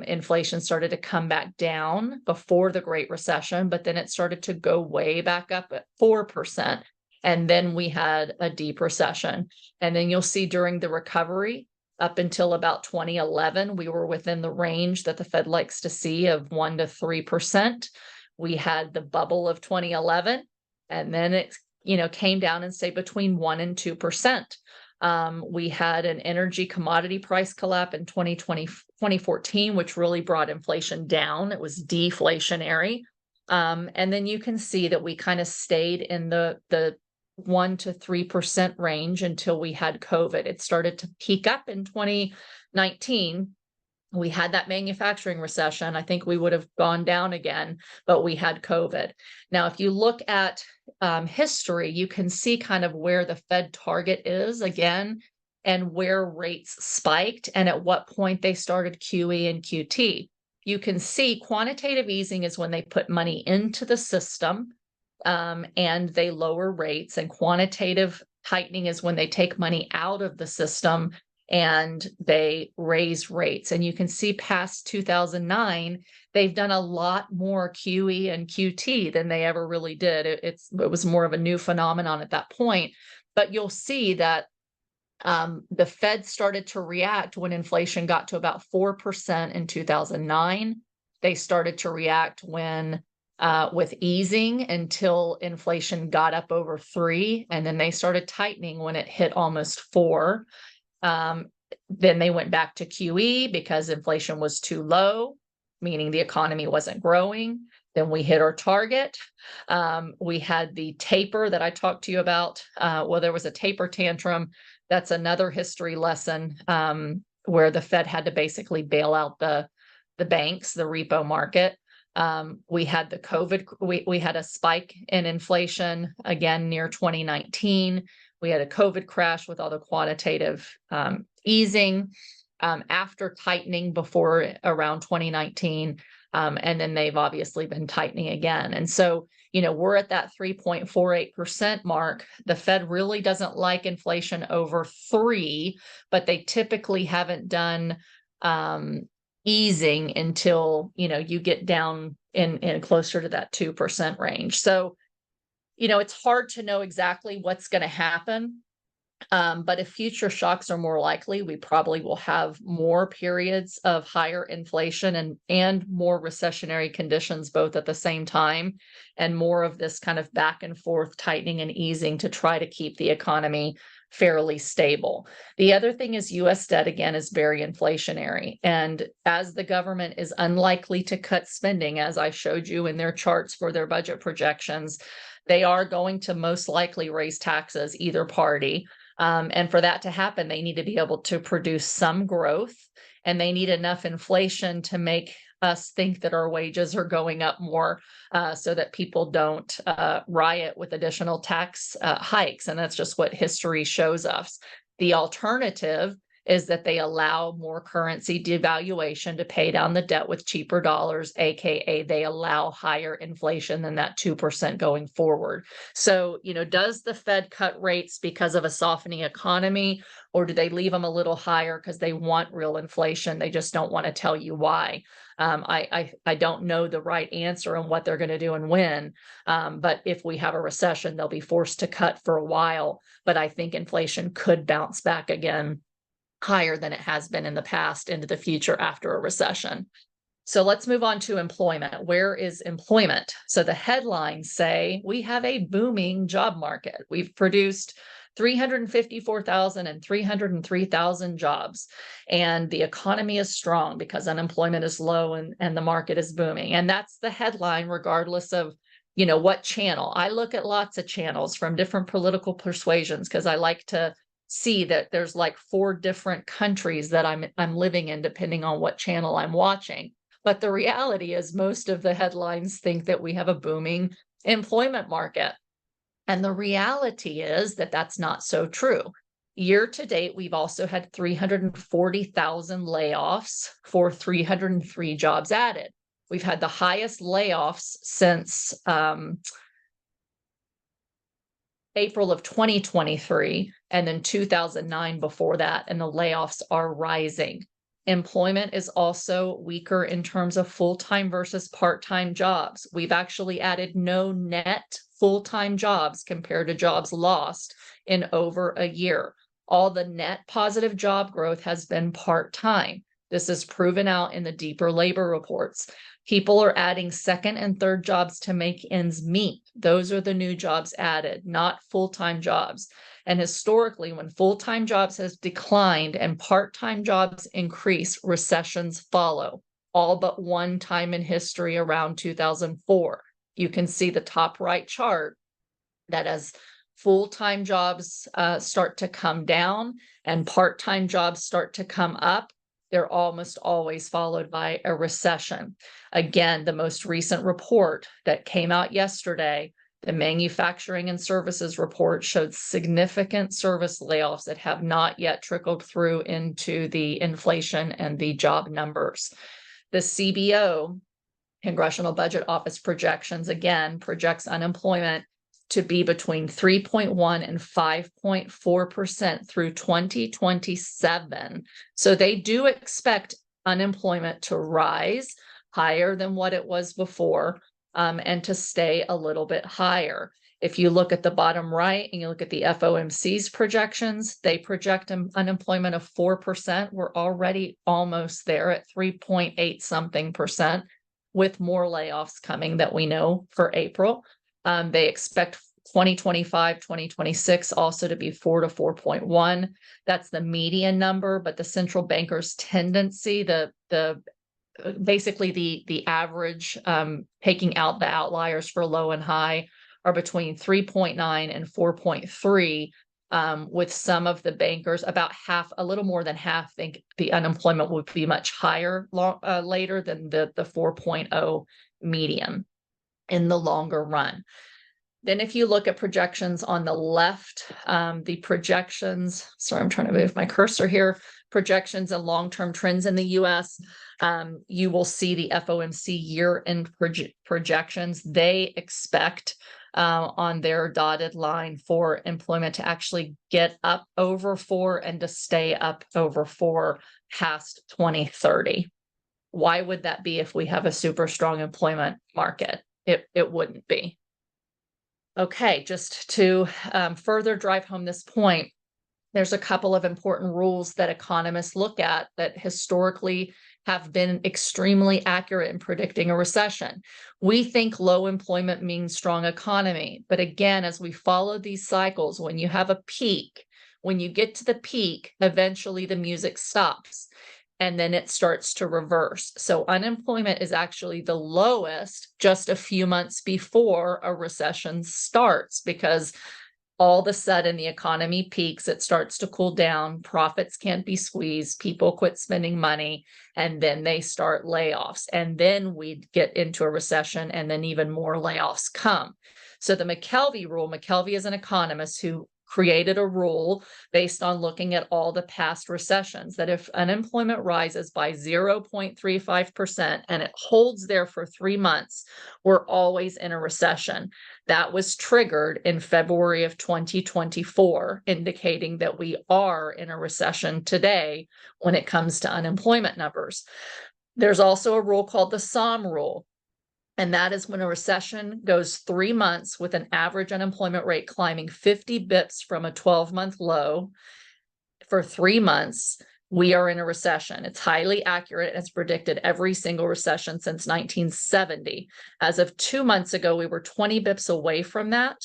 inflation started to come back down before the Great Recession, but then it started to go way back up at 4%. And then we had a deep recession. And then you'll see during the recovery, up until about 2011, we were within the range that the Fed likes to see of 1% to 3%. We had the bubble of 2011, and then it came down and stayed between 1% and 2%. We had an energy commodity price collapse in 2014, which really brought inflation down. It was deflationary. And then you can see that we kind of stayed in the 1% to 3% range until we had COVID. It started to peak up in 2019. We had that manufacturing recession. I think we would have gone down again, but we had COVID. Now, if you look at history, you can see kind of where the Fed target is again, and where rates spiked and at what point they started QE and QT. You can see quantitative easing is when they put money into the system and they lower rates, and quantitative tightening is when they take money out of the system and they raise rates. And you can see past 2009, they've done a lot more QE and QT than they ever really did. It was more of a new phenomenon at that point. But you'll see that the Fed started to react when inflation got to about 4% in 2009. They started to react when with easing until inflation got up over 3%, and then they started tightening when it hit almost 4%. Then they went back to QE because inflation was too low, meaning the economy wasn't growing. Then we hit our target. We had the taper that I talked to you about. Well, there was a taper tantrum. That's another history lesson where the Fed had to basically bail out the banks, the repo market. We had the COVID. We had a spike in inflation again near 2019. We had a COVID crash with all the quantitative easing. After tightening before around 2019, And then they've obviously been tightening again. And so, we're at that 3.48% mark. The Fed really doesn't like inflation over 3, but they typically haven't done easing until, you get down in closer to that 2% range. So, it's hard to know exactly what's going to happen. But if future shocks are more likely, we probably will have more periods of higher inflation and more recessionary conditions both at the same time, and more of this kind of back and forth tightening and easing to try to keep the economy fairly stable. The other thing is US debt, again, is very inflationary. And as the government is unlikely to cut spending, as I showed you in their charts for their budget projections, they are going to most likely raise taxes, either party. And for that to happen, they need to be able to produce some growth, and they need enough inflation to make us think that our wages are going up more, so that people don't riot with additional tax hikes. And that's just what history shows us. The alternative is that they allow more currency devaluation to pay down the debt with cheaper dollars, aka they allow higher inflation than that 2% going forward. So, does the Fed cut rates because of a softening economy, or do they leave them a little higher because they want real inflation? They just don't want to tell you why. I don't know the right answer on what they're going to do and when, but if we have a recession, they'll be forced to cut for a while. But I think inflation could bounce back again higher than it has been in the past into the future after a recession. So let's move on to employment. Where is employment? So the headlines say we have a booming job market. We've produced 354,000 and 303,000 jobs. And the economy is strong because unemployment is low and the market is booming. And that's the headline, regardless of what channel. I look at lots of channels from different political persuasions because I like to see that there's like 4 different countries that I'm living in, depending on what channel I'm watching. But the reality is most of the headlines think that we have a booming employment market. And the reality is that that's not so true. Year to date, we've also had 340,000 layoffs for 303 jobs added. We've had the highest layoffs since April of 2023, and then 2009 before that, and the layoffs are rising. Employment is also weaker in terms of full-time versus part-time jobs. We've actually added no net full-time jobs compared to jobs lost in over a year. All the net positive job growth has been part-time. This is proven out in the deeper labor reports. People are adding second and third jobs to make ends meet. Those are the new jobs added, not full-time jobs. And historically, when full-time jobs has declined and part-time jobs increase, recessions follow. All but one time in history around 2004. You can see the top right chart that as full-time jobs start to come down and part-time jobs start to come up, they're almost always followed by a recession. Again, the most recent report that came out yesterday, the manufacturing and services report, showed significant service layoffs that have not yet trickled through into the inflation and the job numbers. The CBO, Congressional Budget Office projections, again, projects unemployment to be between 3.1 and 5.4% through 2027. So they do expect unemployment to rise higher than what it was before, and to stay a little bit higher. If you look at the bottom right and you look at the FOMC's projections, they project unemployment of 4%. We're already almost there at 3.8 something percent, with more layoffs coming that we know for April. They expect 2025, 2026 also to be 4 to 4.1. That's the median number, but the central banker's tendency, basically the average, taking out the outliers for low and high, are between 3.9 and 4.3, with some of the bankers, about half, a little more than half, think the unemployment would be much higher later than the 4.0 median in the longer run. Then if you look at projections on the left, the projections, sorry, I'm trying to move my cursor here, projections and long-term trends in the US, you will see the FOMC year-end projections. They expect on their dotted line for employment to actually get up over 4 and to stay up over 4 past 2030. Why would that be if we have a super strong employment market? It wouldn't be. Okay, just to further drive home this point, there's a couple of important rules that economists look at that historically have been extremely accurate in predicting a recession. We think low employment means strong economy. But again, as we follow these cycles, when you have a peak, when you get to the peak, eventually the music stops and then it starts to reverse. So unemployment is actually the lowest just a few months before a recession starts, because all of a sudden the economy peaks, it starts to cool down, profits can't be squeezed, people quit spending money, and then they start layoffs. And then we get into a recession, and then even more layoffs come. So the McKelvey rule, McKelvey is an economist who created a rule based on looking at all the past recessions, that if unemployment rises by 0.35% and it holds there for 3 months, we're always in a recession. That was triggered in February of 2024, indicating that we are in a recession today when it comes to unemployment numbers. There's also a rule called the SOM rule. And that is when a recession goes 3 months with an average unemployment rate climbing 50 bips from a 12-month low. For 3 months, we are in a recession. It's highly accurate. It's predicted every single recession since 1970. As of 2 months ago, we were 20 bips away from that,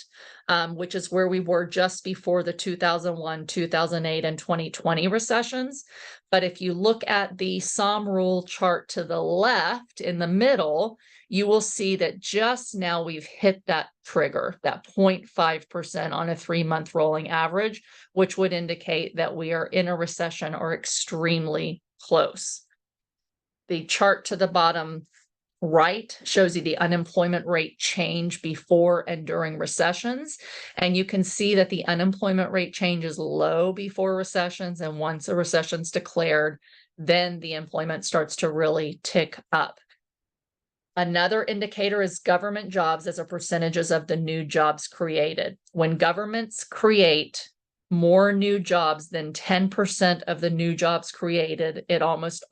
which is where we were just before the 2001, 2008, and 2020 recessions. But if you look at the SOM rule chart to the left in the middle, you will see that just now we've hit that trigger, that 0.5% on a 3-month rolling average, which would indicate that we are in a recession or extremely close. The chart to the bottom right shows you the unemployment rate change before and during recessions. And you can see that the unemployment rate change is low before recessions. And once a recession's declared, then the employment starts to really tick up. Another indicator is government jobs as a percentages of the new jobs created. When governments create more new jobs than 10% of the new jobs created, it always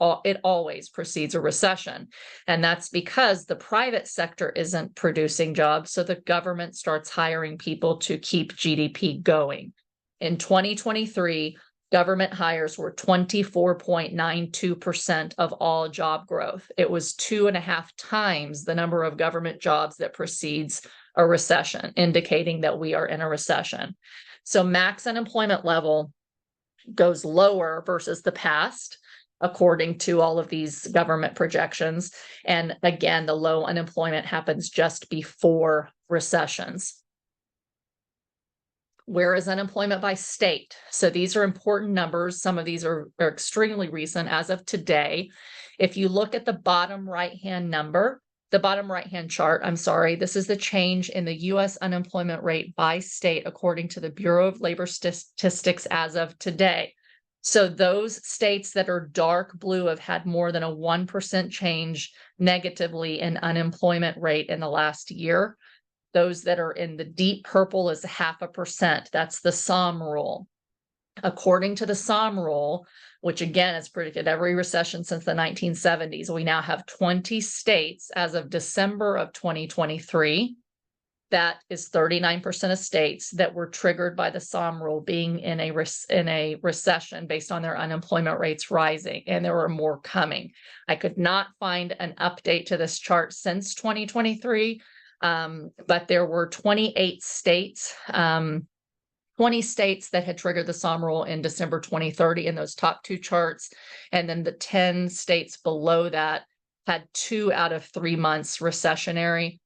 precedes a recession. And that's because the private sector isn't producing jobs, so the government starts hiring people to keep GDP going. In 2023, government hires were 24.92% of all job growth. It was 2.5 times the number of government jobs that precedes a recession, indicating that we are in a recession. So max unemployment level goes lower versus the past, according to all of these government projections. And again, the low unemployment happens just before recessions. Where is unemployment by state? So these are important numbers. Some of these are extremely recent as of today. If you look at the bottom right-hand chart, this is the change in the U.S. unemployment rate by state according to the Bureau of Labor Statistics as of today. So those states that are dark blue have had more than a 1% change negatively in unemployment rate in the last year. Those that are in the deep purple is 0.5%. That's the SOM rule. According to the SOM rule, which again has predicted every recession since the 1970s, we now have 20 states as of December of 2023. That is 39% of states that were triggered by the SOM rule being in a recession based on their unemployment rates rising, and there were more coming. I could not find an update to this chart since 2023. But there were 28 states, 20 states that had triggered the SOM rule in December 2030 in those top 2 charts. And then the 10 states below that had 2 out of 3 months recessionary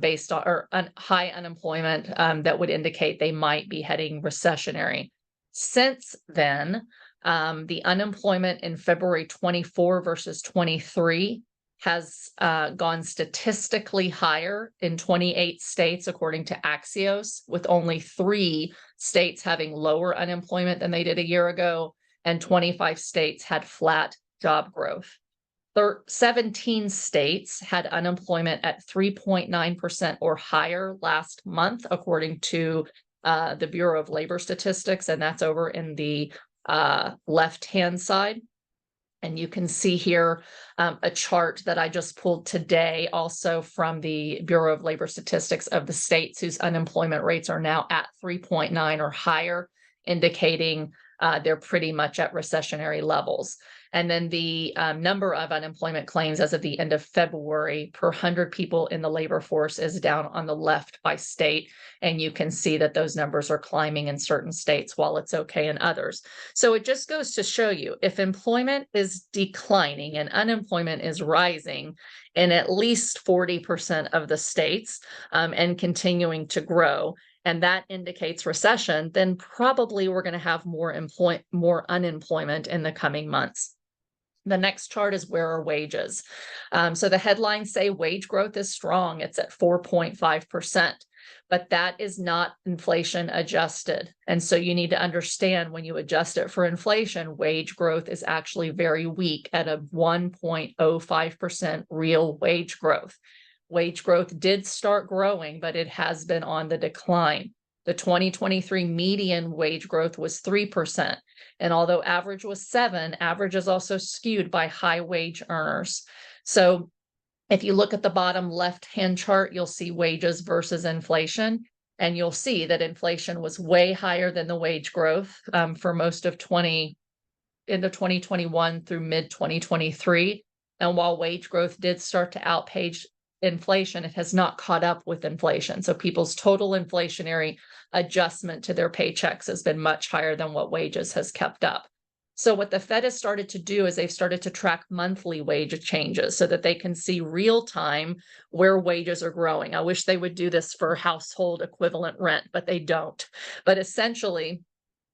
based on high unemployment that would indicate they might be heading recessionary. Since then, the unemployment in February 24 versus 23 has gone statistically higher in 28 states, according to Axios, with only 3 states having lower unemployment than they did a year ago, and 25 states had flat job growth. 17 states had unemployment at 3.9% or higher last month, according to the Bureau of Labor Statistics, and that's over in the left-hand side. And you can see here a chart that I just pulled today, also from the Bureau of Labor Statistics, of the states whose unemployment rates are now at 3.9 or higher, indicating they're pretty much at recessionary levels. And then the number of unemployment claims as of the end of February per 100 people in the labor force is down on the left by state. And you can see that those numbers are climbing in certain states while it's okay in others. So it just goes to show you, if employment is declining and unemployment is rising in at least 40% of the states and continuing to grow, and that indicates recession, then probably we're going to have more unemployment in the coming months. The next chart is where are wages. So the headlines say wage growth is strong. It's at 4.5%, but that is not inflation adjusted. And so you need to understand, when you adjust it for inflation, wage growth is actually very weak at a 1.05% real wage growth. Wage growth did start growing, but it has been on the decline. The 2023 median wage growth was 3%. And although average was 7%, average is also skewed by high wage earners. So if you look at the bottom left-hand chart, you'll see wages versus inflation. And you'll see that inflation was way higher than the wage growth for most of into 2021 through mid-2023. And while wage growth did start to outpace inflation, it has not caught up with inflation. So people's total inflationary adjustment to their paychecks has been much higher than what wages has kept up. So what the Fed has started to do is they've started to track monthly wage changes so that they can see real time where wages are growing. I wish they would do this for household equivalent rent, but they don't. But essentially,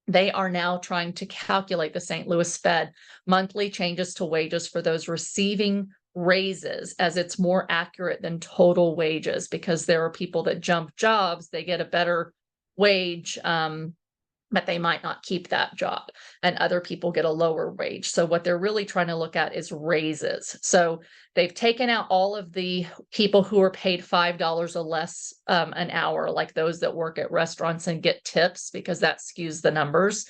they are now trying to calculate, the St. Louis Fed, monthly changes to wages for those receiving raises, as it's more accurate than total wages, because there are people that jump jobs, they get a better wage, but they might not keep that job, and other people get a lower wage. So what they're really trying to look at is raises. So they've taken out all of the people who are paid $5 or less an hour, like those that work at restaurants and get tips, because that skews the numbers.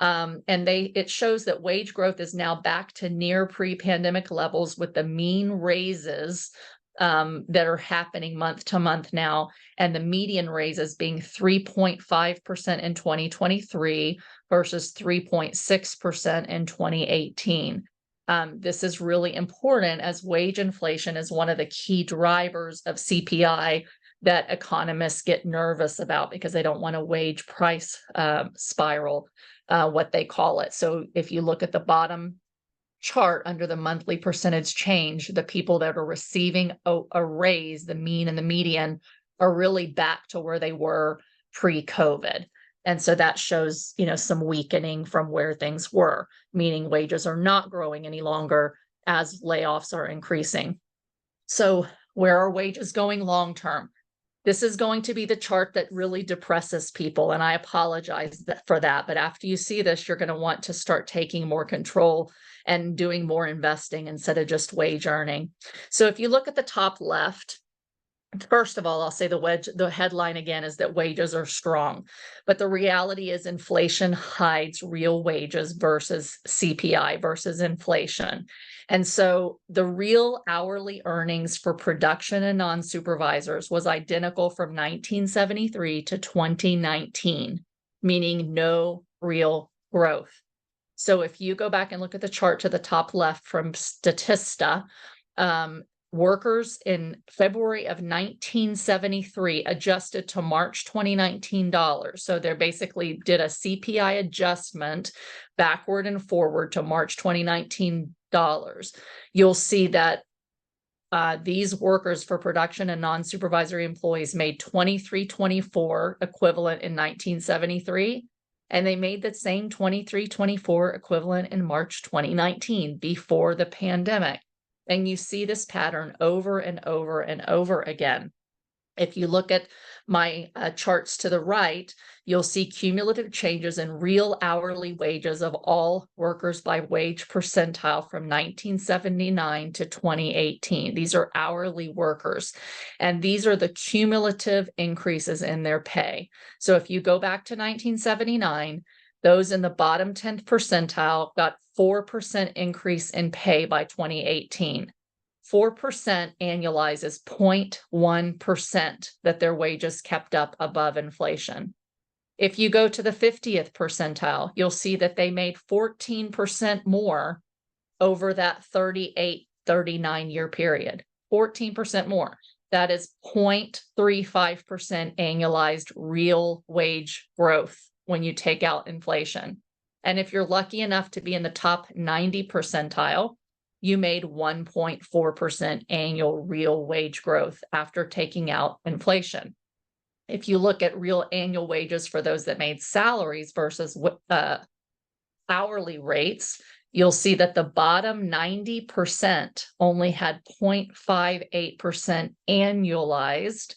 And it shows that wage growth is now back to near pre-pandemic levels, with the mean raises that are happening month to month now, and the median raises being 3.5% in 2023 versus 3.6% in 2018. This is really important, as wage inflation is one of the key drivers of CPI that economists get nervous about, because they don't want a wage price spiral, what they call it. So if you look at the bottom chart under the monthly percentage change, the people that are receiving a raise, the mean and the median, are really back to where they were pre-COVID. And so that shows, some weakening from where things were, meaning wages are not growing any longer as layoffs are increasing. So where are wages going long term? This is going to be the chart that really depresses people, and I apologize for that. But after you see this, you're going to want to start taking more control and doing more investing instead of just wage earning. So if you look at the top left, first of all, I'll say the headline again is that wages are strong, but the reality is inflation hides real wages versus CPI versus inflation. And so the real hourly earnings for production and non-supervisors was identical from 1973 to 2019, meaning no real growth. So if you go back and look at the chart to the top left from Statista, workers in February of 1973 adjusted to March 2019 dollars. So they basically did a CPI adjustment backward and forward to March 2019 dollars. You'll see that these workers for production and non-supervisory employees made $23.24 equivalent in 1973. And they made the same $23.24 equivalent in March 2019, before the pandemic. And you see this pattern over and over and over again. If you look at my charts to the right, you'll see cumulative changes in real hourly wages of all workers by wage percentile from 1979 to 2018. These are hourly workers, and these are the cumulative increases in their pay. So if you go back to 1979, those in the bottom 10th percentile got 4% increase in pay by 2018. 4% annualizes 0.1% that their wages kept up above inflation. If you go to the 50th percentile, you'll see that they made 14% more over that 38, 39-year period. 14% more. That is 0.35% annualized real wage growth when you take out inflation. And if you're lucky enough to be in the top 90 percentile, you made 1.4% annual real wage growth after taking out inflation. If you look at real annual wages for those that made salaries versus hourly rates, you'll see that the bottom 90% only had 0.58% annualized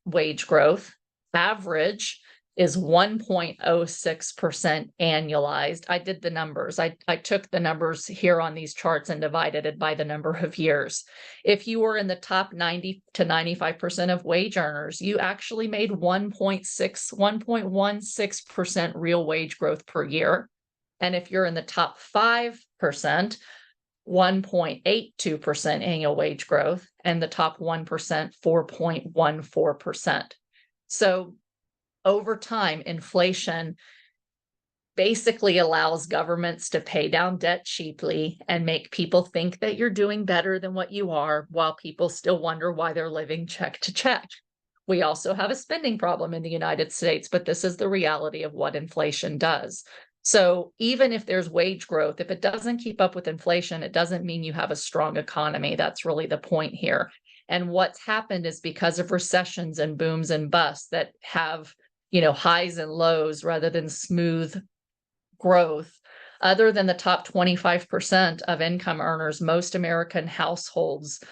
wage growth. Average is 1.06% annualized. I did the numbers. I took the numbers here on these charts and divided it by the number of years. If you were in the top 90 to 95% of wage earners, you actually made 1.16% real wage growth per year. And if you're in the top 5%, 1.82% annual wage growth, and the top 1%, 4.14%. So over time, inflation basically allows governments to pay down debt cheaply and make people think that you're doing better than what you are, while people still wonder why they're living check to check. We also have a spending problem in the United States, but this is the reality of what inflation does. So even if there's wage growth, if it doesn't keep up with inflation, it doesn't mean you have a strong economy. That's really the point here. And what's happened is because of recessions and booms and busts that have highs and lows rather than smooth growth. Other than the top 25% of income earners, most American households,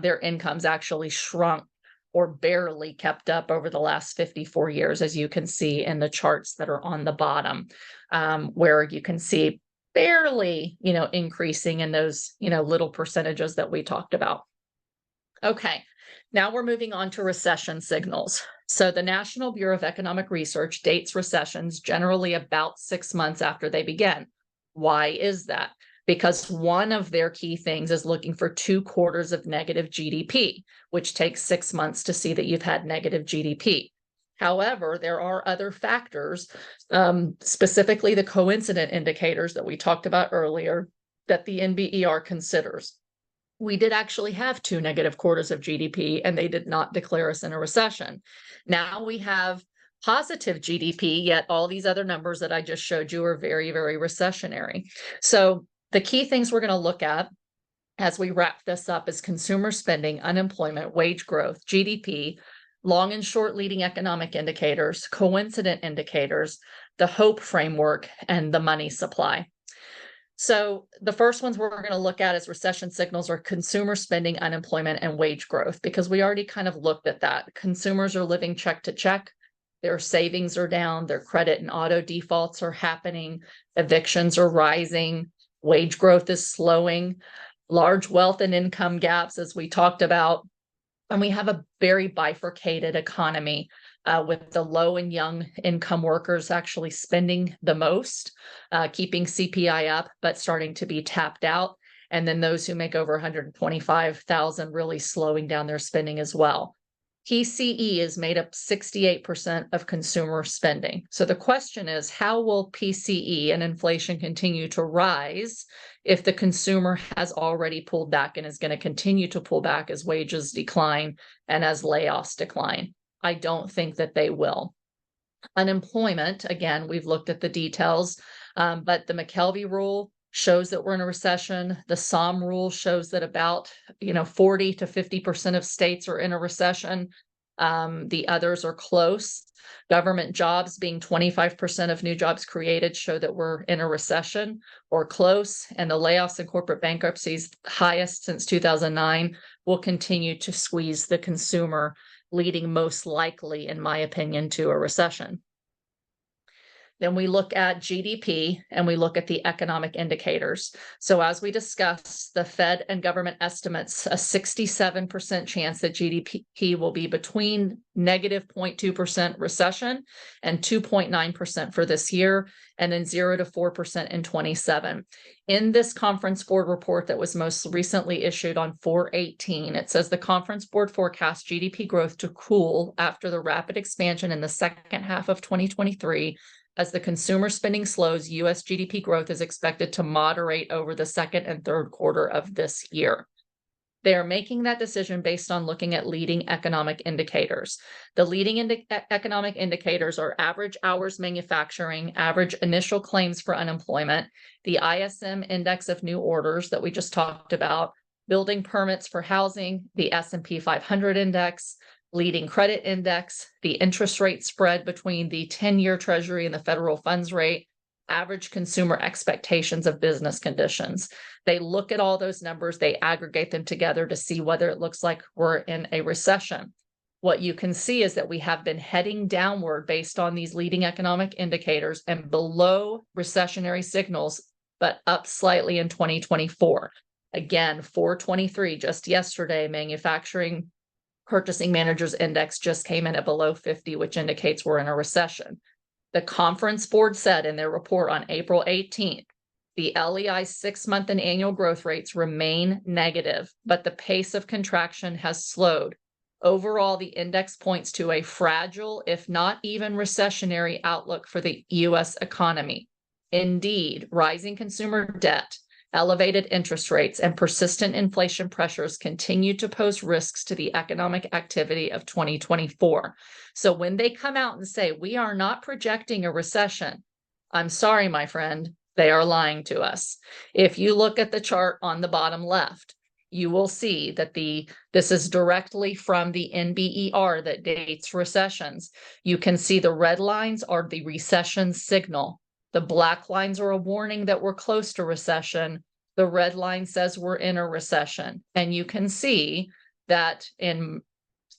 their incomes actually shrunk or barely kept up over the last 54 years, as you can see in the charts that are on the bottom, where you can see barely, increasing in those, little percentages that we talked about. Okay, now we're moving on to recession signals. So the National Bureau of Economic Research dates recessions generally about 6 months after they begin. Why is that? Because one of their key things is looking for 2 quarters of negative GDP, which takes 6 months to see that you've had negative GDP. However, there are other factors, specifically the coincident indicators that we talked about earlier, that the NBER considers. We did actually have 2 negative quarters of GDP, and they did not declare us in a recession. Now we have positive GDP, yet all these other numbers that I just showed you are very, very recessionary. So the key things we're going to look at as we wrap this up is consumer spending, unemployment, wage growth, GDP, long and short leading economic indicators, coincident indicators, the HOPE framework, and the money supply. So the first ones we're going to look at as recession signals are consumer spending, unemployment, and wage growth, because we already kind of looked at that. Consumers are living check to check. Their savings are down. Their credit and auto defaults are happening. Evictions are rising. Wage growth is slowing. Large wealth and income gaps, as we talked about. And we have a very bifurcated economy, with the low and young income workers actually spending the most, keeping CPI up, but starting to be tapped out. And then those who make over $125,000 really slowing down their spending as well. PCE is made up 68% of consumer spending. So the question is, how will PCE and inflation continue to rise if the consumer has already pulled back and is going to continue to pull back as wages decline and as layoffs decline? I don't think that they will. Unemployment, again, we've looked at the details, but the McKelvey rule shows that we're in a recession. The SOM rule shows that about 40 to 50% of states are in a recession. The others are close. Government jobs being 25% of new jobs created show that we're in a recession or close, and the layoffs and corporate bankruptcies, highest since 2009, will continue to squeeze the consumer leading most likely, in my opinion, to a recession. Then we look at GDP and we look at the economic indicators. So as we discussed, the Fed and government estimates a 67% chance that GDP will be between negative 0.2% recession and 2.9% for this year, and then 0 to 4% in 27. In this Conference Board report that was most recently issued on 4/18, it says the Conference Board forecasts GDP growth to cool after the rapid expansion in the second half of 2023. As the consumer spending slows, U.S. GDP growth is expected to moderate over the second and third quarter of this year. They are making that decision based on looking at leading economic indicators. The leading economic indicators are average hours manufacturing, average initial claims for unemployment, the ISM index of new orders that we just talked about, building permits for housing, the S&P 500 index, leading credit index, the interest rate spread between the 10-year Treasury and the federal funds rate, average consumer expectations of business conditions. They look at all those numbers, they aggregate them together to see whether it looks like we're in a recession. What you can see is that we have been heading downward based on these leading economic indicators and below recessionary signals, but up slightly in 2024. Again, 423 just yesterday, manufacturing Purchasing Managers Index just came in at below 50, which indicates we're in a recession. The Conference Board said in their report on April 18th, the LEI 6-month and annual growth rates remain negative, but the pace of contraction has slowed. Overall, the index points to a fragile, if not even recessionary outlook for the U.S. economy. Indeed, rising consumer debt, elevated interest rates, and persistent inflation pressures continue to pose risks to the economic activity of 2024. So when they come out and say, we are not projecting a recession, I'm sorry, my friend, they are lying to us. If you look at the chart on the bottom left, you will see that this is directly from the NBER that dates recessions. You can see the red lines are the recession signal. The black lines are a warning that we're close to recession. The red line says we're in a recession. And you can see that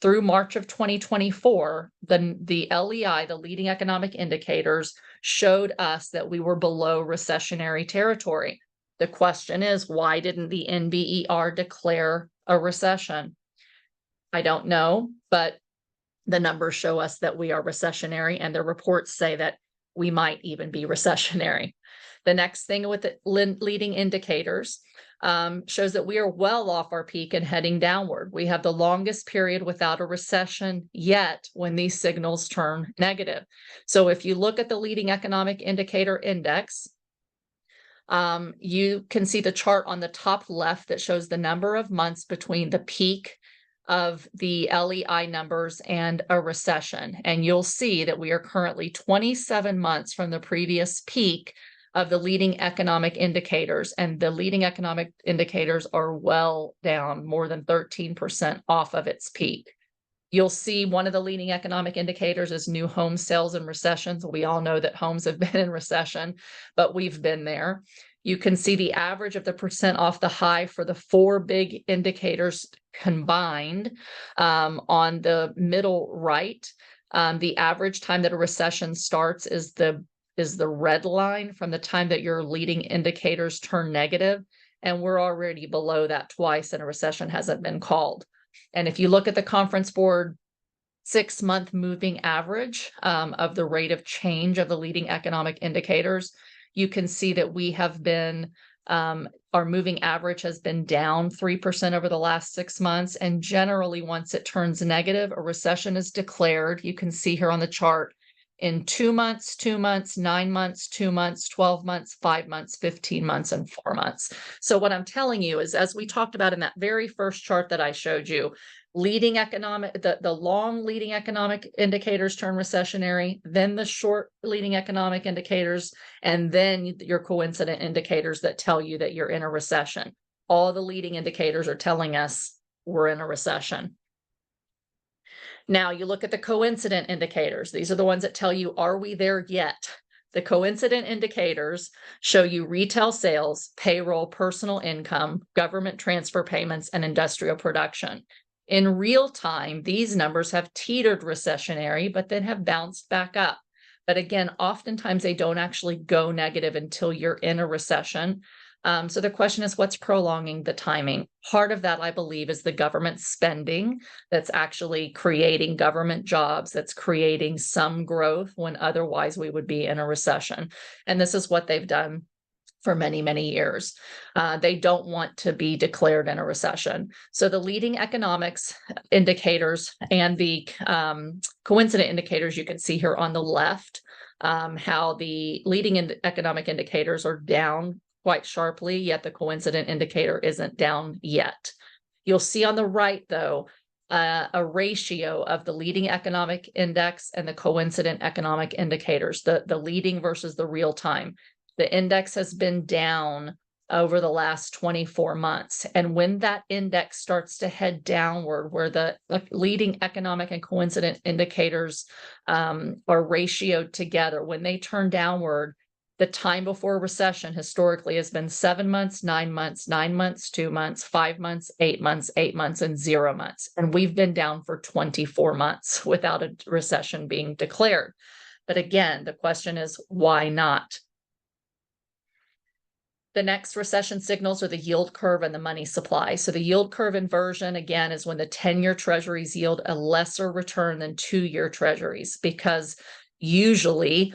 through March of 2024, the LEI, the leading economic indicators, showed us that we were below recessionary territory. The question is, why didn't the NBER declare a recession? I don't know, but the numbers show us that we are recessionary, and the reports say that we might even be recessionary. The next thing with the leading indicators shows that we are well off our peak and heading downward. We have the longest period without a recession yet when these signals turn negative. So if you look at the leading economic indicator index, you can see the chart on the top left that shows the number of months between the peak of the LEI numbers and a recession. And you'll see that we are currently 27 months from the previous peak of the leading economic indicators. And the leading economic indicators are well down, more than 13% off of its peak. You'll see one of the leading economic indicators is new home sales in recessions. We all know that homes have been in recession, but we've been there. You can see the average of the percent off the high for the 4 big indicators combined on the middle right. The average time that a recession starts is the red line from the time that your leading indicators turn negative, and we're already below that twice, and a recession hasn't been called. And if you look at the Conference Board 6-month moving average of the rate of change of the leading economic indicators, you can see that we have been, our moving average has been down 3% over the last 6 months. And generally, once it turns negative, a recession is declared. You can see here on the chart in 2 months, 2 months, 9 months, 2 months, 12 months, 5 months, 15 months, and 4 months. So what I'm telling you is, as we talked about in that very first chart that I showed you, leading economic, the long leading economic indicators turn recessionary, then the short leading economic indicators, and then your coincident indicators that tell you that you're in a recession. All the leading indicators are telling us we're in a recession. Now you look at the coincident indicators. These are the ones that tell you, are we there yet? The coincident indicators show you retail sales, payroll, personal income, government transfer payments, and industrial production. In real time, these numbers have teetered recessionary, but then have bounced back up. But again, oftentimes they don't actually go negative until you're in a recession. So the question is, what's prolonging the timing? Part of that, I believe, is the government spending that's actually creating government jobs, that's creating some growth when otherwise we would be in a recession. And this is what they've done for many, many years. They don't want to be declared in a recession. So the leading economics indicators and the coincident indicators you can see here on the left, how the leading economic indicators are down quite sharply, yet the coincident indicator isn't down yet. You'll see on the right, though, a ratio of the leading economic index and the coincident economic indicators, the leading versus the real time. The index has been down over the last 24 months. And when that index starts to head downward, where the leading economic and coincident indicators are ratioed together, when they turn downward, the time before recession historically has been 7 months, 9 months, 9 months, 2 months, 5 months, 8 months, 8 months, and 0 months. And we've been down for 24 months without a recession being declared. But again, the question is, why not? The next recession signals are the yield curve and the money supply. So the yield curve inversion, again, is when the 10-year treasuries yield a lesser return than 2-year treasuries, because usually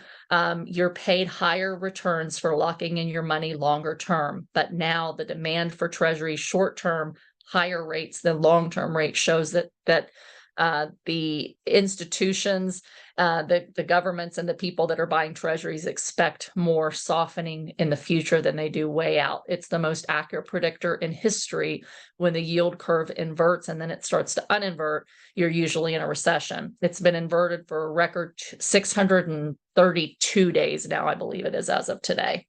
you're paid higher returns for locking in your money longer term. But now the demand for treasuries short term, higher rates than long-term rates shows that the institutions, the governments and the people that are buying treasuries expect more softening in the future than they do way out. It's the most accurate predictor in history. When the yield curve inverts and then it starts to uninvert, you're usually in a recession. It's been inverted for a record 632 days now, I believe it is, as of today.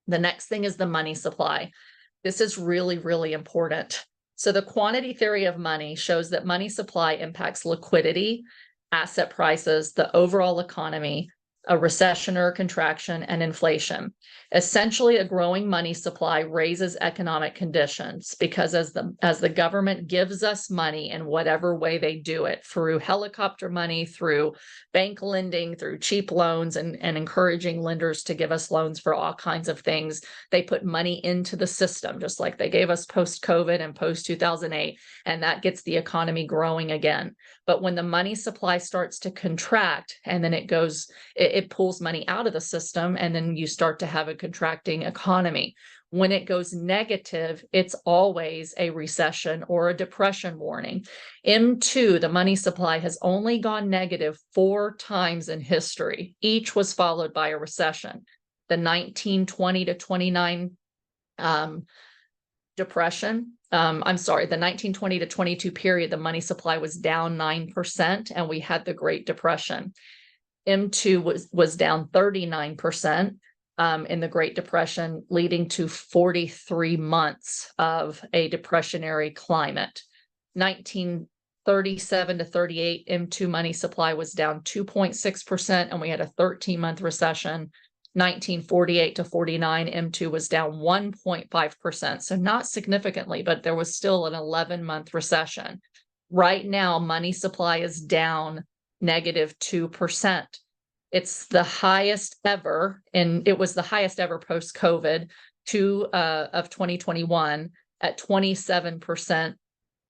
The next thing is the money supply. This is really, really important. So the quantity theory of money shows that money supply impacts liquidity, asset prices, the overall economy, a recession or a contraction, and inflation. Essentially, a growing money supply raises economic conditions, because as the government gives us money in whatever way they do it, through helicopter money, through bank lending, through cheap loans, and encouraging lenders to give us loans for all kinds of things, they put money into the system, just like they gave us post-COVID and post-2008, and that gets the economy growing again. But when the money supply starts to contract, and then it pulls money out of the system, and then you start to have a contracting economy. When it goes negative, it's always a recession or a depression warning. M2, the money supply, has only gone negative 4 times in history. Each was followed by a recession. The 1920 to 29 depression, the 1920 to 22 period, the money supply was down 9%, and we had the Great Depression. M2 was down 39% in the Great Depression, leading to 43 months of a depressionary climate. 1937 to 38, M2 money supply was down 2.6%, and we had a 13-month recession. 1948 to 49, M2 was down 1.5%. So not significantly, but there was still an 11-month recession. Right now, money supply is down -2%. It's the highest ever, and it was the highest ever post-COVID of 2021 at 27%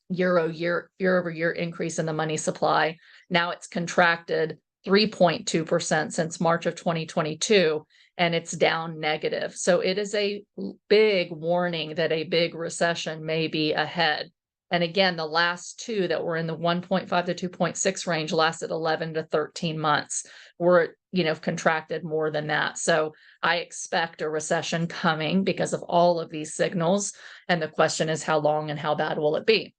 year-over-year increase in the money supply. Now it's contracted 3.2% since March of 2022, and it's down negative. So it is a big warning that a big recession may be ahead. And again, the last two that were in the 1.5 to 2.6 range lasted 11 to 13 months. We're, contracted more than that. So I expect a recession coming because of all of these signals. And the question is, how long and how bad will it be?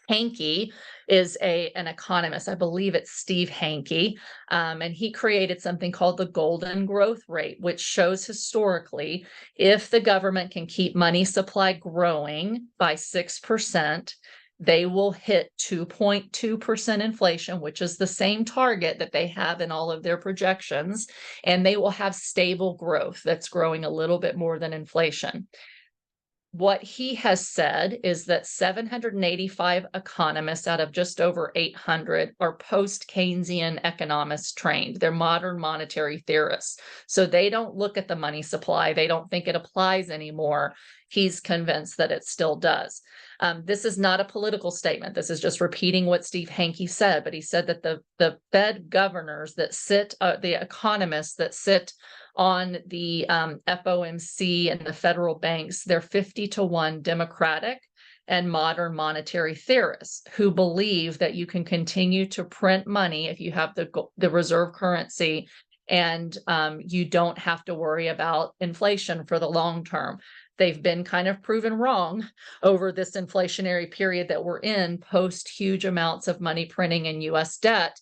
Hanke is an economist. I believe it's Steve Hanke, and he created something called the golden growth rate, which shows historically if the government can keep money supply growing by 6%, they will hit 2.2% inflation, which is the same target that they have in all of their projections, and they will have stable growth that's growing a little bit more than inflation. What he has said is that 785 economists out of just over 800 are post-Keynesian economists trained. They're modern monetary theorists. So they don't look at the money supply. They don't think it applies anymore. He's convinced that it still does. This is not a political statement. This is just repeating what Steve Hanke said. But he said that the Fed governors that sit, the economists that sit on the FOMC and the federal banks, they're 50-1 Democratic and modern monetary theorists who believe that you can continue to print money if you have the reserve currency, and you don't have to worry about inflation for the long term. They've been kind of proven wrong over this inflationary period that we're in, post huge amounts of money printing and US debt.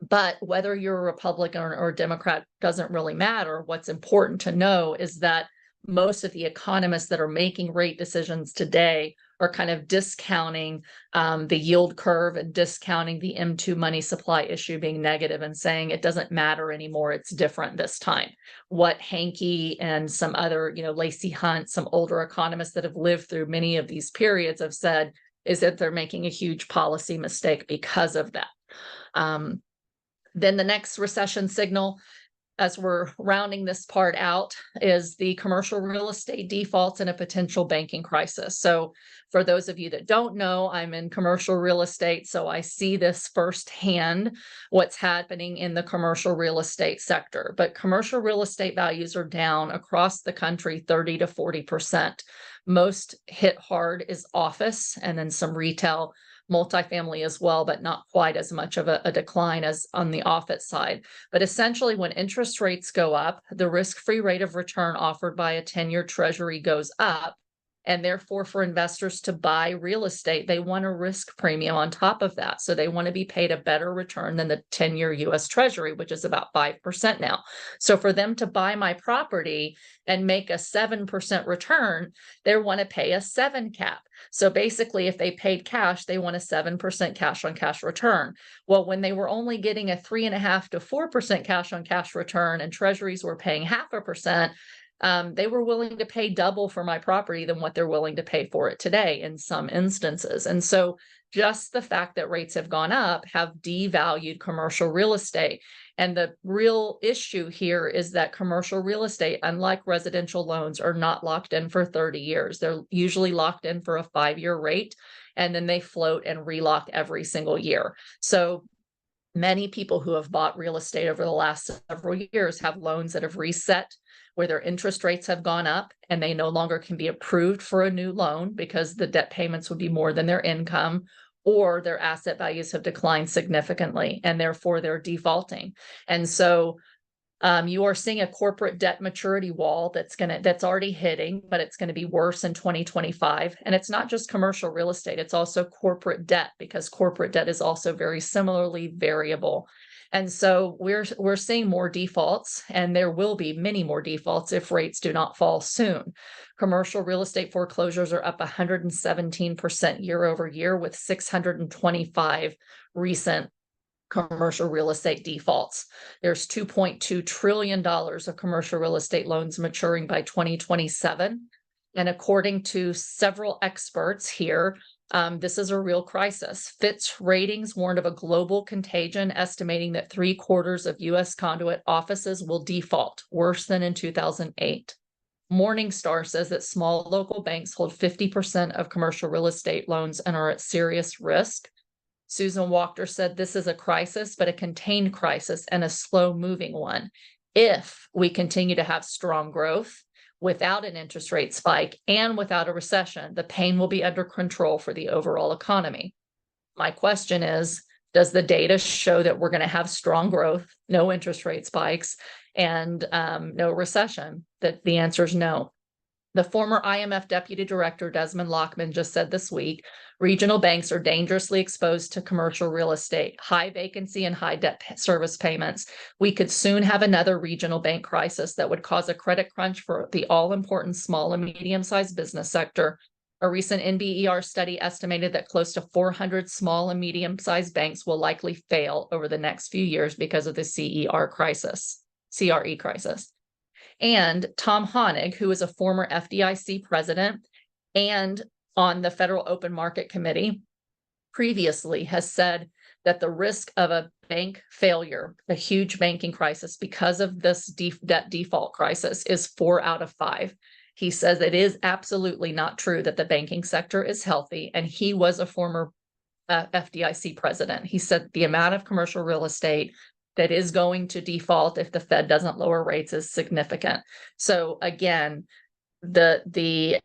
But whether you're a Republican or a Democrat doesn't really matter. What's important to know is that most of the economists that are making rate decisions today are kind of discounting the yield curve and discounting the M2 money supply issue being negative and saying it doesn't matter anymore. It's different this time. What Hanke and some other, Lacey Hunt, some older economists that have lived through many of these periods have said is that they're making a huge policy mistake because of that. Then the next recession signal, as we're rounding this part out, is the commercial real estate defaults and a potential banking crisis. So for those of you that don't know, I'm in commercial real estate, so I see this firsthand, what's happening in the commercial real estate sector. But commercial real estate values are down across the country 30 to 40%. Most hit hard is office and then some retail, multifamily as well, but not quite as much of a decline as on the office side. But essentially, when interest rates go up, the risk-free rate of return offered by a 10-year treasury goes up. And therefore, for investors to buy real estate, they want a risk premium on top of that. So they want to be paid a better return than the 10-year US Treasury, which is about 5% now. So for them to buy my property and make a 7% return, they want to pay a 7 cap. So basically, if they paid cash, they want a 7% cash on cash return. Well, when they were only getting a 3.5 to 4% cash on cash return and treasuries were paying 0.5%, they were willing to pay double for my property than what they're willing to pay for it today in some instances. And so just the fact that rates have gone up have devalued commercial real estate. And the real issue here is that commercial real estate, unlike residential loans, are not locked in for 30 years. They're usually locked in for a 5-year rate, and then they float and relock every single year. So many people who have bought real estate over the last several years have loans that have reset, where their interest rates have gone up and they no longer can be approved for a new loan because the debt payments would be more than their income, or their asset values have declined significantly and therefore they're defaulting. And so you are seeing a corporate debt maturity wall that's already hitting, but it's going to be worse in 2025. And it's not just commercial real estate, it's also corporate debt, because corporate debt is also very similarly variable. And so we're seeing more defaults, and there will be many more defaults if rates do not fall soon. Commercial real estate foreclosures are up 117% year over year, with 625 recent commercial real estate defaults. There's $2.2 trillion of commercial real estate loans maturing by 2027. And according to several experts here, this is a real crisis. Fitch Ratings warned of a global contagion, estimating that 3/4 of U.S. conduit offices will default, worse than in 2008. Morningstar says that small local banks hold 50% of commercial real estate loans and are at serious risk. Susan Wachter said this is a crisis, but a contained crisis and a slow-moving one. If we continue to have strong growth, without an interest rate spike and without a recession, the pain will be under control for the overall economy. My question is, does the data show that we're going to have strong growth, no interest rate spikes, and no recession? That the answer is no. The former IMF deputy director, Desmond Lockman, just said this week, regional banks are dangerously exposed to commercial real estate, high vacancy and high debt service payments. We could soon have another regional bank crisis that would cause a credit crunch for the all-important small and medium-sized business sector. A recent NBER study estimated that close to 400 small and medium-sized banks will likely fail over the next few years because of the CRE crisis. And Tom Honig, who is a former FDIC president and on the Federal Open Market Committee previously, has said that the risk of a bank failure, a huge banking crisis because of this debt default crisis, is 4 out of 5. He says it is absolutely not true that the banking sector is healthy, and he was a former FDIC president. He said the amount of commercial real estate that is going to default if the Fed doesn't lower rates is significant. So again, the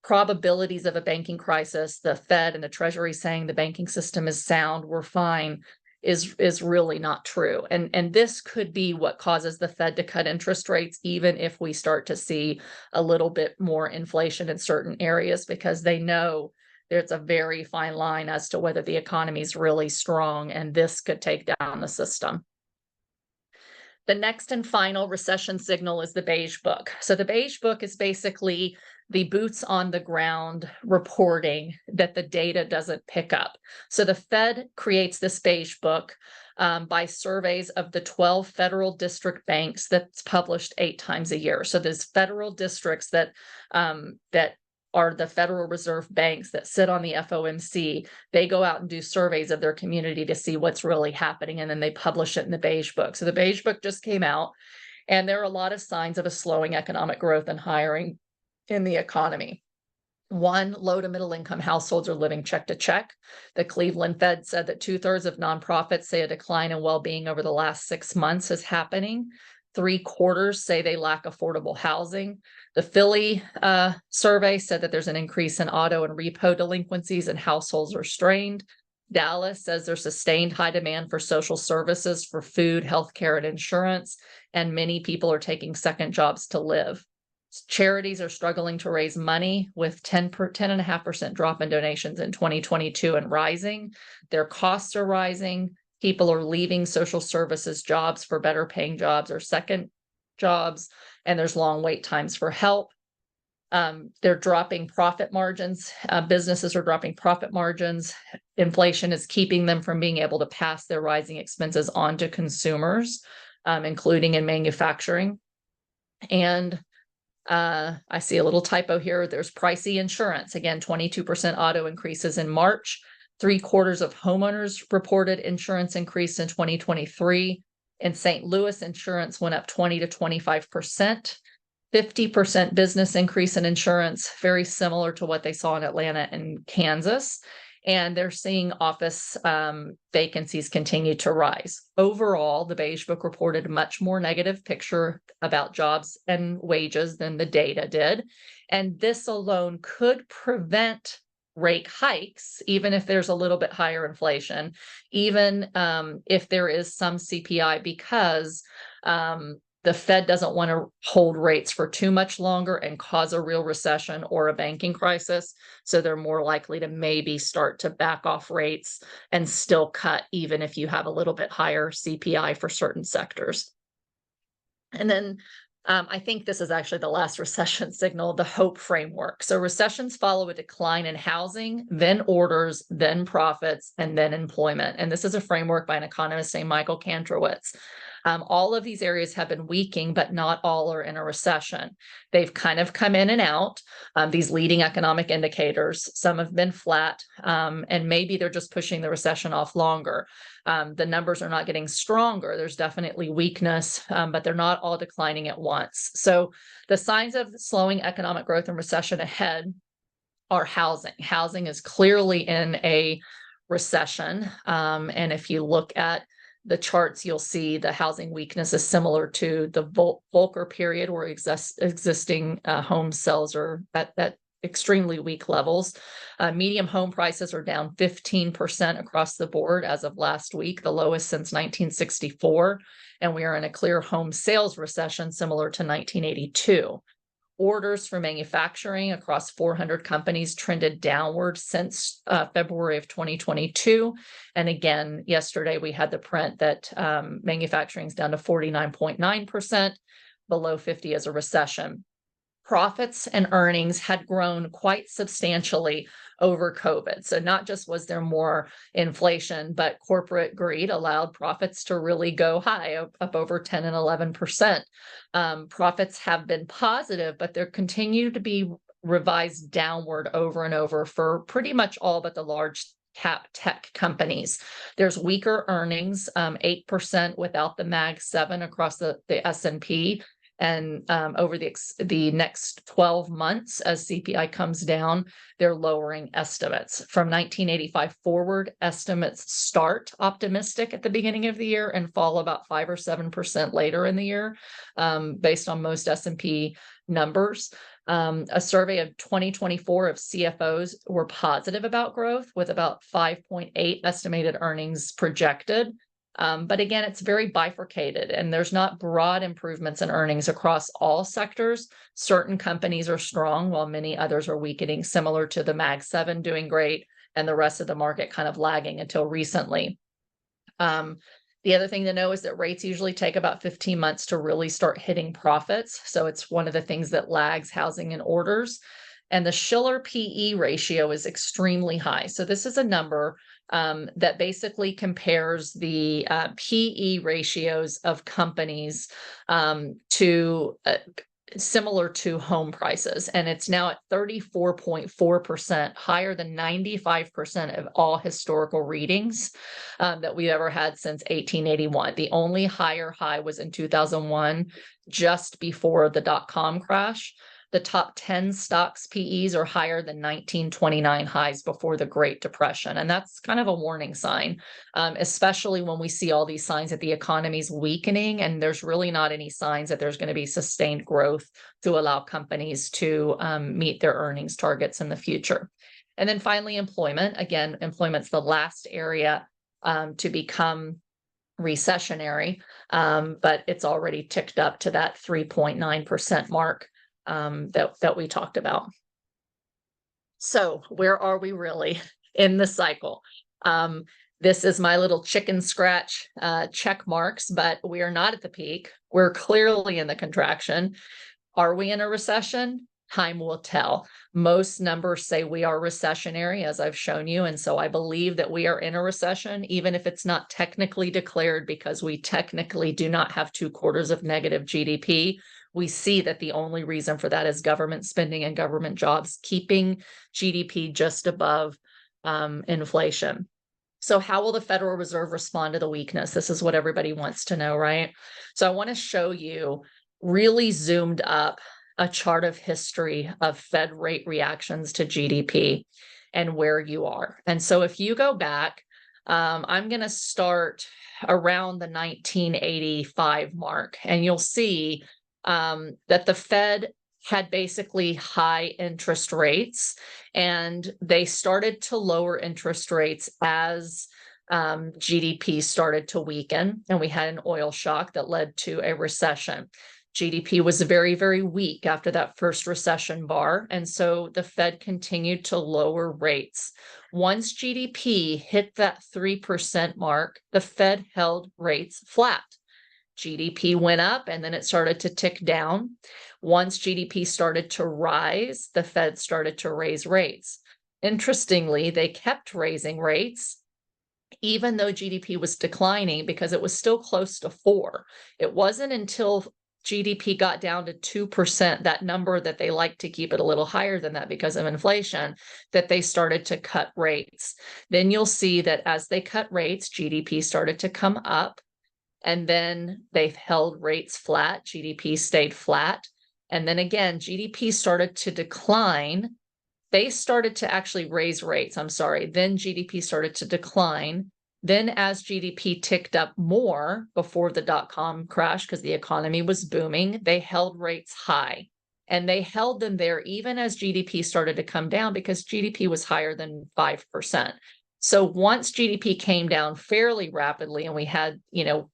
probabilities of a banking crisis, the Fed and the Treasury saying the banking system is sound, we're fine, is really not true. And this could be what causes the Fed to cut interest rates, even if we start to see a little bit more inflation in certain areas, because they know there's a very fine line as to whether the economy is really strong, and this could take down the system. The next and final recession signal is the Beige Book. So the Beige Book is basically the boots on the ground reporting that the data doesn't pick up. So the Fed creates this Beige Book by surveys of the 12 federal district banks that's published 8 times a year. So there's federal districts that are the Federal Reserve banks that sit on the FOMC. They go out and do surveys of their community to see what's really happening, and then they publish it in the Beige Book. So the Beige Book just came out, and there are a lot of signs of a slowing economic growth and hiring in the economy. One, low to middle income households are living check to check. The Cleveland Fed said that 2/3 of nonprofits say a decline in well-being over the last 6 months is happening. 3/4 say they lack affordable housing. The Philly survey said that there's an increase in auto and repo delinquencies and households are strained. Dallas says there's sustained high demand for social services, for food, healthcare, and insurance, and many people are taking second jobs to live. Charities are struggling to raise money with 10.5% drop in donations in 2022 and rising. Their costs are rising. People are leaving social services jobs for better paying jobs or second jobs, and there's long wait times for help. They're dropping profit margins. Businesses are dropping profit margins. Inflation is keeping them from being able to pass their rising expenses on to consumers, including in manufacturing. And I see a little typo here. There's pricey insurance. Again, 22% auto increases in March. 3/4 of homeowners reported insurance increase in 2023. In St. Louis, insurance went up 20 to 25%. 50% business increase in insurance, very similar to what they saw in Atlanta and Kansas. And they're seeing office vacancies continue to rise. Overall, the Beige Book reported a much more negative picture about jobs and wages than the data did. And this alone could prevent rate hikes, even if there's a little bit higher inflation, even if there is some CPI, because the Fed doesn't want to hold rates for too much longer and cause a real recession or a banking crisis. So they're more likely to maybe start to back off rates and still cut, even if you have a little bit higher CPI for certain sectors. And then I think this is actually the last recession signal, the HOPE framework. So recessions follow a decline in housing, then orders, then profits, and then employment. And this is a framework by an economist named Michael Kantrowitz. All of these areas have been weakening, but not all are in a recession. They've kind of come in and out, these leading economic indicators. Some have been flat, and maybe they're just pushing the recession off longer. The numbers are not getting stronger. There's definitely weakness, but they're not all declining at once. So the signs of slowing economic growth and recession ahead are housing. Housing is clearly in a recession. And if you look at the charts, you'll see the housing weakness is similar to the Volcker period, where existing home sales are at extremely weak levels. Medium home prices are down 15% across the board as of last week, the lowest since 1964. And we are in a clear home sales recession similar to 1982. Orders for manufacturing across 400 companies trended downward since February of 2022. And again, yesterday we had the print that manufacturing is down to 49.9%, below 50 as a recession. Profits and earnings had grown quite substantially over COVID. So not just was there more inflation, but corporate greed allowed profits to really go high, up over 10 and 11%. Profits have been positive, but there continue to be revised downward over and over for pretty much all but the large cap tech companies. There's weaker earnings, 8% without the Mag 7 across the S&P. And over the next 12 months, as CPI comes down, they're lowering estimates. From 1985 forward, estimates start optimistic at the beginning of the year and fall about 5 or 7% later in the year, based on most S&P numbers. A survey of 2024 of CFOs were positive about growth, with about 5.8 estimated earnings projected. But again, it's very bifurcated, and there's not broad improvements in earnings across all sectors. Certain companies are strong while many others are weakening, similar to the Mag 7 doing great and the rest of the market kind of lagging until recently. The other thing to know is that rates usually take about 15 months to really start hitting profits. So it's one of the things that lags housing and orders. And the Shiller PE ratio is extremely high. So this is a number that basically compares the PE ratios of companies to similar to home prices. And it's now at 34.4%, higher than 95% of all historical readings that we've ever had since 1881. The only higher high was in 2001, just before the dot-com crash. The top 10 stocks PEs are higher than 1929 highs before the Great Depression. And that's kind of a warning sign, especially when we see all these signs that the economy's weakening and there's really not any signs that there's going to be sustained growth to allow companies to meet their earnings targets in the future. And then finally, employment. Again, employment's the last area to become recessionary, but it's already ticked up to that 3.9% mark that we talked about. So where are we really in the cycle? This is my little chicken scratch check marks, but we are not at the peak. We're clearly in the contraction. Are we in a recession? Time will tell. Most numbers say we are recessionary, as I've shown you. And so I believe that we are in a recession, even if it's not technically declared, because we technically do not have 2 quarters of negative GDP. We see that the only reason for that is government spending and government jobs, keeping GDP just above inflation. So how will the Federal Reserve respond to the weakness? This is what everybody wants to know, right? So I want to show you really zoomed up a chart of history of Fed rate reactions to GDP and where you are. And so if you go back, I'm going to start around the 1985 mark, and you'll see that the Fed had basically high interest rates, and they started to lower interest rates as GDP started to weaken, and we had an oil shock that led to a recession. GDP was very, very weak after that first recession bar, and so the Fed continued to lower rates. Once GDP hit that 3% mark, the Fed held rates flat. GDP went up and then it started to tick down. Once GDP started to rise, the Fed started to raise rates. Interestingly, they kept raising rates even though GDP was declining because it was still close to 4. It wasn't until GDP got down to 2%, that number that they like to keep it a little higher than that because of inflation, that they started to cut rates. Then you'll see that as they cut rates, GDP started to come up. And then they held rates flat, GDP stayed flat. And then again, GDP started to decline. They started to actually raise rates, I'm sorry. Then GDP started to decline. Then as GDP ticked up more before the dot-com crash, because the economy was booming, they held rates high. And they held them there even as GDP started to come down because GDP was higher than 5%. So once GDP came down fairly rapidly and we had,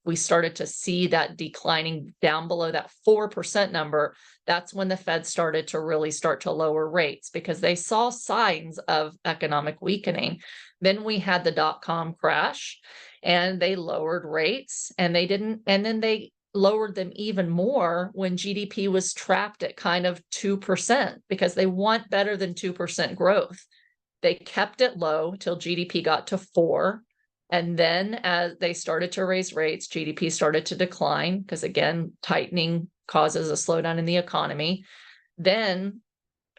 we started to see that declining down below that 4% number, that's when the Fed started to really start to lower rates because they saw signs of economic weakening. Then we had the dot-com crash and they lowered rates and then they lowered them even more when GDP was trapped at kind of 2% because they want better than 2% growth. They kept it low till GDP got to 4. And then as they started to raise rates, GDP started to decline because, again, tightening causes a slowdown in the economy. Then,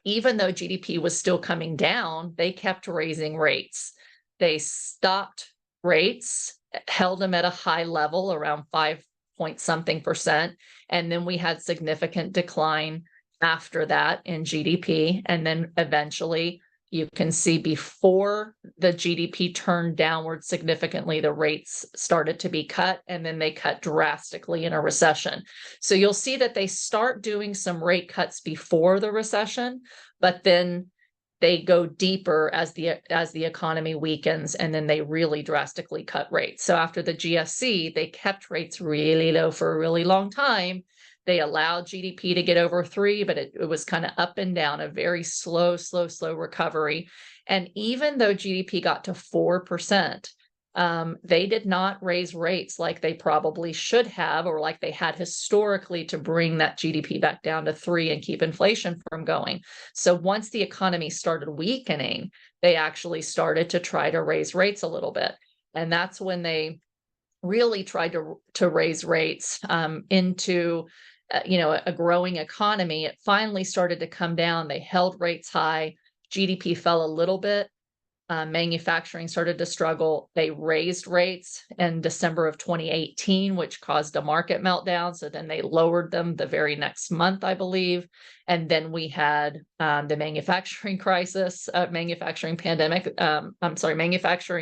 even though GDP was still coming down, they kept raising rates. They stopped rates, held them at a high level around 5 point something percent. And then we had significant decline after that in GDP. And then eventually, you can see before the GDP turned downward significantly, the rates started to be cut, and then they cut drastically in a recession. So you'll see that they start doing some rate cuts before the recession, but then they go deeper as the economy weakens, and then they really drastically cut rates. So after the GFC, they kept rates really low for a really long time. They allowed GDP to get over 3, but it was kind of up and down, a very slow recovery. And even though GDP got to 4%, they did not raise rates like they probably should have, or like they had historically, to bring that GDP back down to 3 and keep inflation from going. So once the economy started weakening, they actually started to try to raise rates a little bit. And that's when they really tried to raise rates into a growing economy. It finally started to come down. They held rates high. GDP fell a little bit. Manufacturing started to struggle. They raised rates in December of 2018, which caused a market meltdown. So then they lowered them the very next month, I believe. And then we had the manufacturing crisis, manufacturing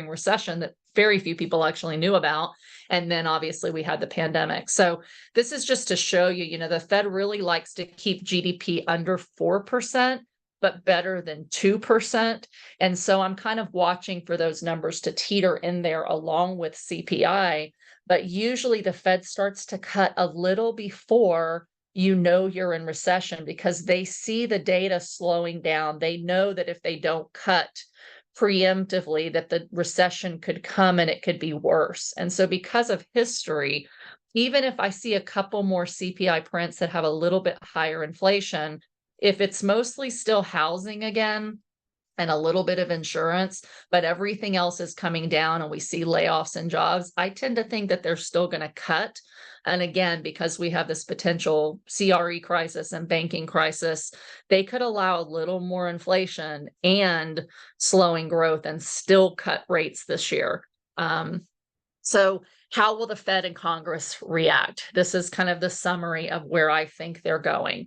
recession that very few people actually knew about. And then obviously we had the pandemic. So this is just to show you, the Fed really likes to keep GDP under 4%. But better than 2%. And so I'm kind of watching for those numbers to teeter in there along with CPI. But usually the Fed starts to cut a little before you're in recession, because they see the data slowing down. They know that if they don't cut preemptively, that the recession could come and it could be worse. And so because of history, even if I see a couple more CPI prints that have a little bit higher inflation, if it's mostly still housing again and a little bit of insurance, but everything else is coming down and we see layoffs and jobs, I tend to think that they're still going to cut. And again, because we have this potential CRE crisis and banking crisis, they could allow a little more inflation and slowing growth and still cut rates this year. So how will the Fed and Congress react? This is kind of the summary of where I think they're going.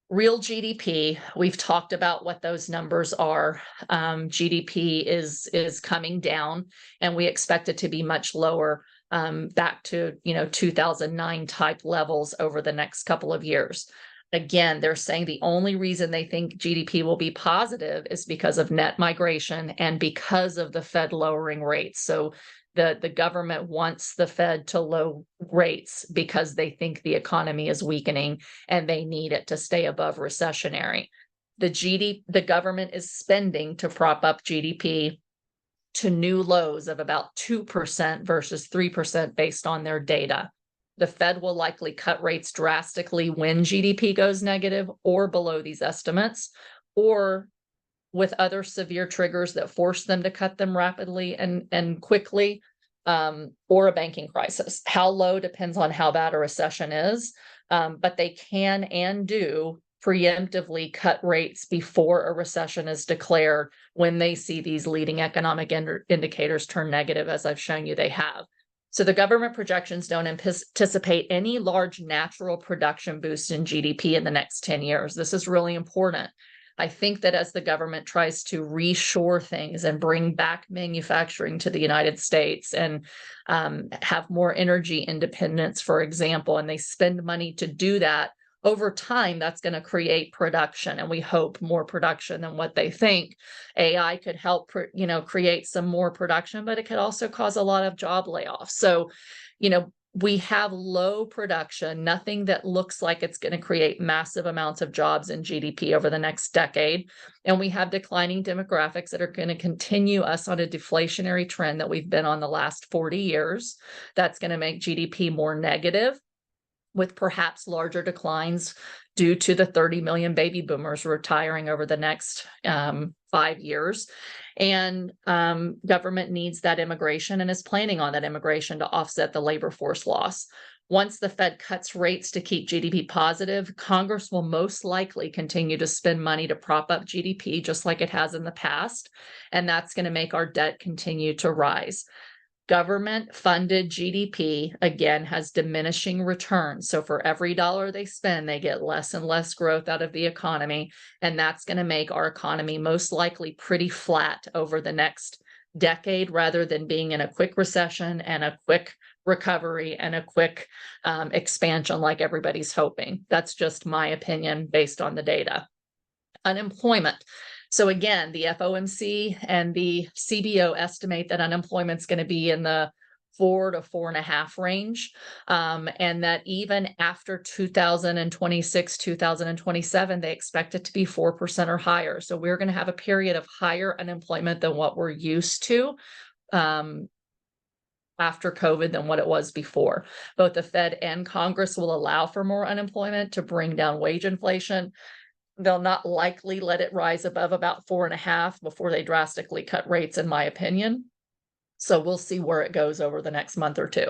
Real GDP, we've talked about what those numbers are. GDP is coming down, and we expect it to be much lower, back to 2009 type levels over the next couple of years. Again, they're saying the only reason they think GDP will be positive is because of net migration and because of the Fed lowering rates. So the government wants the Fed to lower rates because they think the economy is weakening and they need it to stay above recessionary. The government is spending to prop up GDP to new lows of about 2% versus 3% based on their data. The Fed will likely cut rates drastically when GDP goes negative or below these estimates, or with other severe triggers that force them to cut them rapidly and quickly, or a banking crisis. How low depends on how bad a recession is, but they can and do preemptively cut rates before a recession is declared when they see these leading economic indicators turn negative, as I've shown you they have. So the government projections don't anticipate any large natural production boost in GDP in the next 10 years. This is really important. I think that as the government tries to reshore things and bring back manufacturing to the United States and have more energy independence, for example, and they spend money to do that, over time, that's going to create production, and we hope more production than what they think. AI could help, create some more production, but it could also cause a lot of job layoffs. So, we have low production, nothing that looks like it's going to create massive amounts of jobs in GDP over the next decade. And we have declining demographics that are going to continue us on a deflationary trend that we've been on the last 40 years. That's going to make GDP more negative, with perhaps larger declines due to the 30 million baby boomers retiring over the next 5 years. And government needs that immigration and is planning on that immigration to offset the labor force loss. Once the Fed cuts rates to keep GDP positive, Congress will most likely continue to spend money to prop up GDP just like it has in the past. And that's going to make our debt continue to rise. Government funded GDP, again, has diminishing returns. So for every dollar they spend, they get less and less growth out of the economy. And that's going to make our economy most likely pretty flat over the next decade, rather than being in a quick recession and a quick recovery and a quick expansion like everybody's hoping. That's just my opinion based on the data. Unemployment. So again, the FOMC and the CBO estimate that unemployment's going to be in the 4 to 4.5 range, and that even after 2026, 2027, they expect it to be 4% or higher. So we're going to have a period of higher unemployment than what we're used to after COVID than what it was before. Both the Fed and Congress will allow for more unemployment to bring down wage inflation. They'll not likely let it rise above about 4.5 before they drastically cut rates, in my opinion. So we'll see where it goes over the next month or two.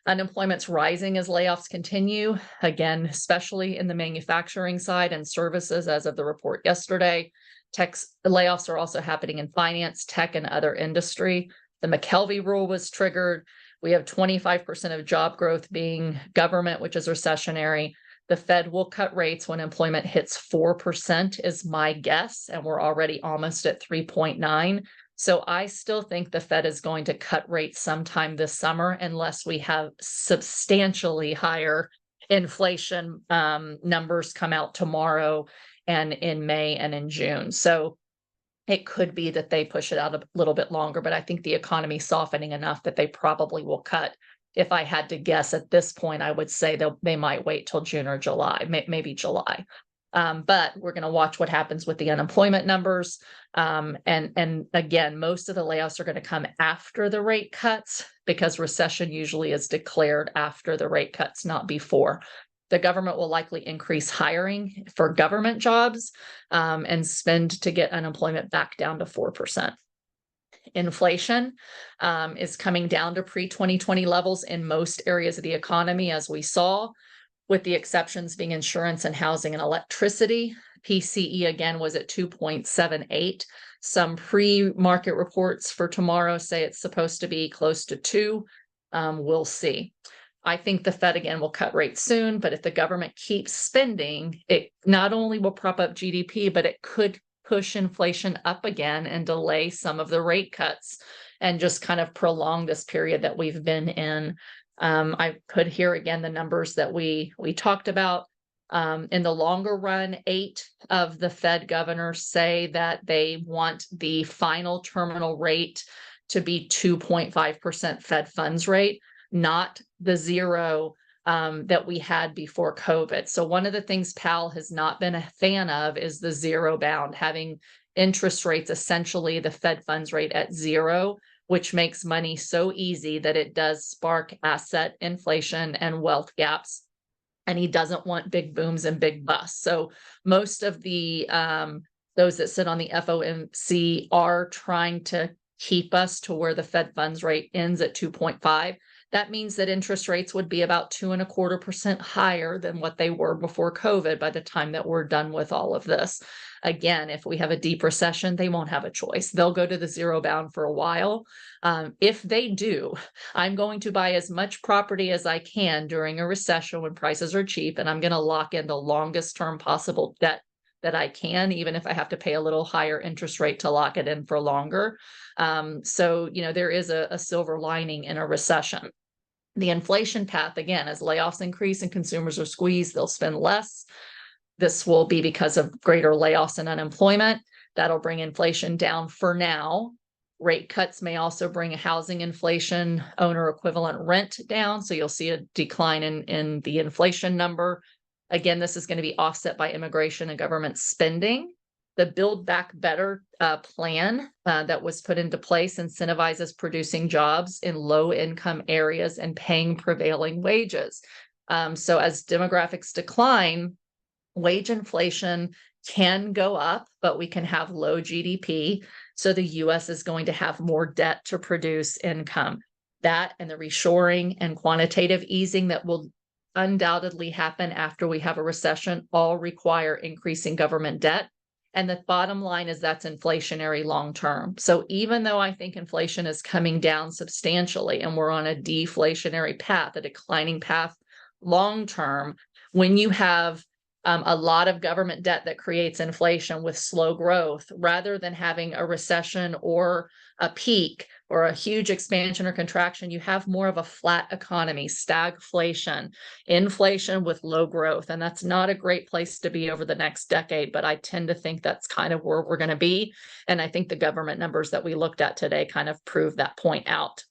Unemployment's rising as layoffs continue, again, especially in the manufacturing side and services as of the report yesterday. Tech layoffs are also happening in finance, tech, and other industry. The McKelvey rule was triggered. We have 25% of job growth being government, which is recessionary. The Fed will cut rates when employment hits 4% is my guess, and we're already almost at 3.9. So I still think the Fed is going to cut rates sometime this summer unless we have substantially higher inflation numbers come out tomorrow and in May and in June. So it could be that they push it out a little bit longer, but I think the economy is softening enough that they probably will cut. If I had to guess at this point, I would say they might wait till June or July, maybe July. But we're going to watch what happens with the unemployment numbers. And again, most of the layoffs are going to come after the rate cuts because recession usually is declared after the rate cuts, not before. The government will likely increase hiring for government jobs and spend to get unemployment back down to 4%. Inflation is coming down to pre-2020 levels in most areas of the economy, as we saw, with the exceptions being insurance and housing and electricity. PCE again was at 2.78. Some pre-market reports for tomorrow say it's supposed to be close to 2. We'll see. I think the Fed again will cut rates soon, but if the government keeps spending, it not only will prop up GDP, but it could push inflation up again and delay some of the rate cuts and just kind of prolong this period that we've been in. I could hear again the numbers that we talked about. In the longer run, 8 of the Fed governors say that they want the final terminal rate to be 2.5% Fed funds rate, not the 0 that we had before COVID. So one of the things Powell has not been a fan of is the 0 bound, having interest rates essentially the Fed funds rate at 0, which makes money so easy that it does spark asset inflation and wealth gaps. And he doesn't want big booms and big busts. So most of the those that sit on the FOMC are trying to keep us to where the Fed funds rate ends at 2.5. That means that interest rates would be about 2.25% higher than what they were before COVID by the time that we're done with all of this. Again, if we have a deep recession, they won't have a choice. They'll go to the 0 bound for a while. If they do, I'm going to buy as much property as I can during a recession when prices are cheap, and I'm going to lock in the longest term possible debt that I can, even if I have to pay a little higher interest rate to lock it in for longer. So, there is a silver lining in a recession. The inflation path, again, as layoffs increase and consumers are squeezed, they'll spend less. This will be because of greater layoffs and unemployment. That'll bring inflation down for now. Rate cuts may also bring housing inflation, owner equivalent rent down. So you'll see a decline in the inflation number. Again, this is going to be offset by immigration and government spending. The Build Back Better plan that was put into place incentivizes producing jobs in low-income areas and paying prevailing wages. So as demographics decline, wage inflation can go up, but we can have low GDP. So the US is going to have more debt to produce income. That and the reshoring and quantitative easing that will undoubtedly happen after we have a recession all require increasing government debt. And the bottom line is that's inflationary long term. So even though I think inflation is coming down substantially and we're on a deflationary path, a declining path long term, when you have a lot of government debt that creates inflation with slow growth, rather than having a recession or a peak or a huge expansion or contraction, you have more of a flat economy, stagflation, inflation with low growth. And that's not a great place to be over the next decade, but I tend to think that's kind of where we're going to be. And I think the government numbers that we looked at today kind of prove that point out.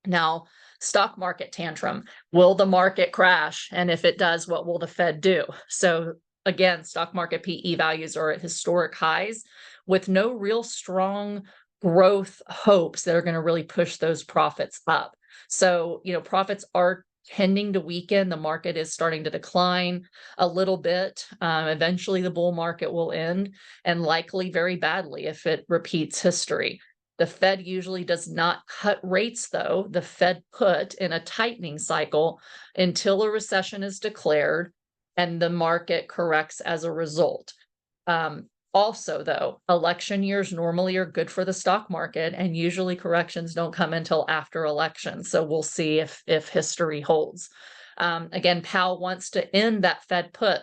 Now, stock market tantrum. Will the market crash? And if it does, what will the Fed do? So again, stock market PE values are at historic highs with no real strong growth hopes that are going to really push those profits up. So, profits are tending to weaken. The market is starting to decline a little bit. Eventually, the bull market will end, and likely very badly if it repeats history. The Fed usually does not cut rates, though. The Fed put in a tightening cycle until a recession is declared and the market corrects as a result. Also, though, election years normally are good for the stock market, and usually corrections don't come until after elections. So we'll see if history holds. Again, Powell wants to end that Fed put,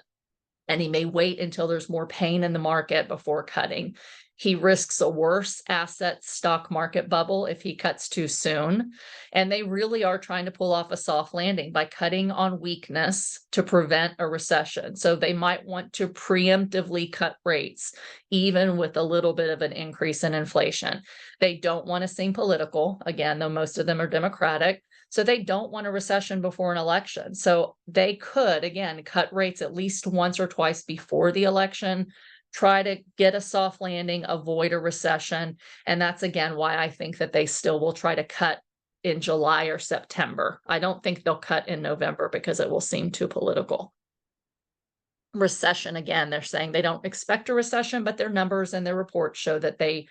and he may wait until there's more pain in the market before cutting. He risks a worse asset stock market bubble if he cuts too soon. And they really are trying to pull off a soft landing by cutting on weakness to prevent a recession. So they might want to preemptively cut rates, even with a little bit of an increase in inflation. They don't want to seem political, again, though most of them are Democratic. So they don't want a recession before an election. So they could, again, cut rates at least once or twice before the election, try to get a soft landing, avoid a recession. And that's, again, why I think that they still will try to cut in July or September. I don't think they'll cut in November because it will seem too political. Recession, again, they're saying they don't expect a recession, but their numbers and their reports show that they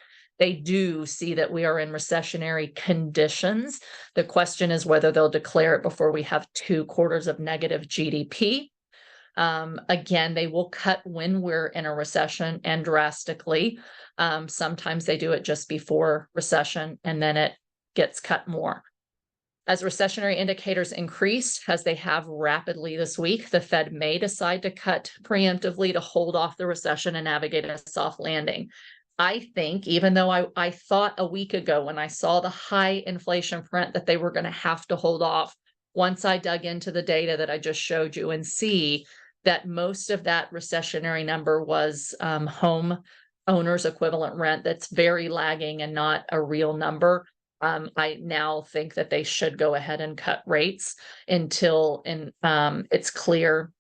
do see that we are in recessionary conditions. The question is whether they'll declare it before we have 2 quarters of negative GDP. Again, they will cut when we're in a recession and drastically. Sometimes they do it just before recession and then it gets cut more. As recessionary indicators increase, as they have rapidly this week, the Fed may decide to cut preemptively to hold off the recession and navigate a soft landing. I think, even though I thought a week ago when I saw the high inflation print that they were going to have to hold off, once I dug into the data that I just showed you and see that most of that recessionary number was home owners equivalent rent, that's very lagging and not a real number. I now think that they should go ahead and cut rates until it's clear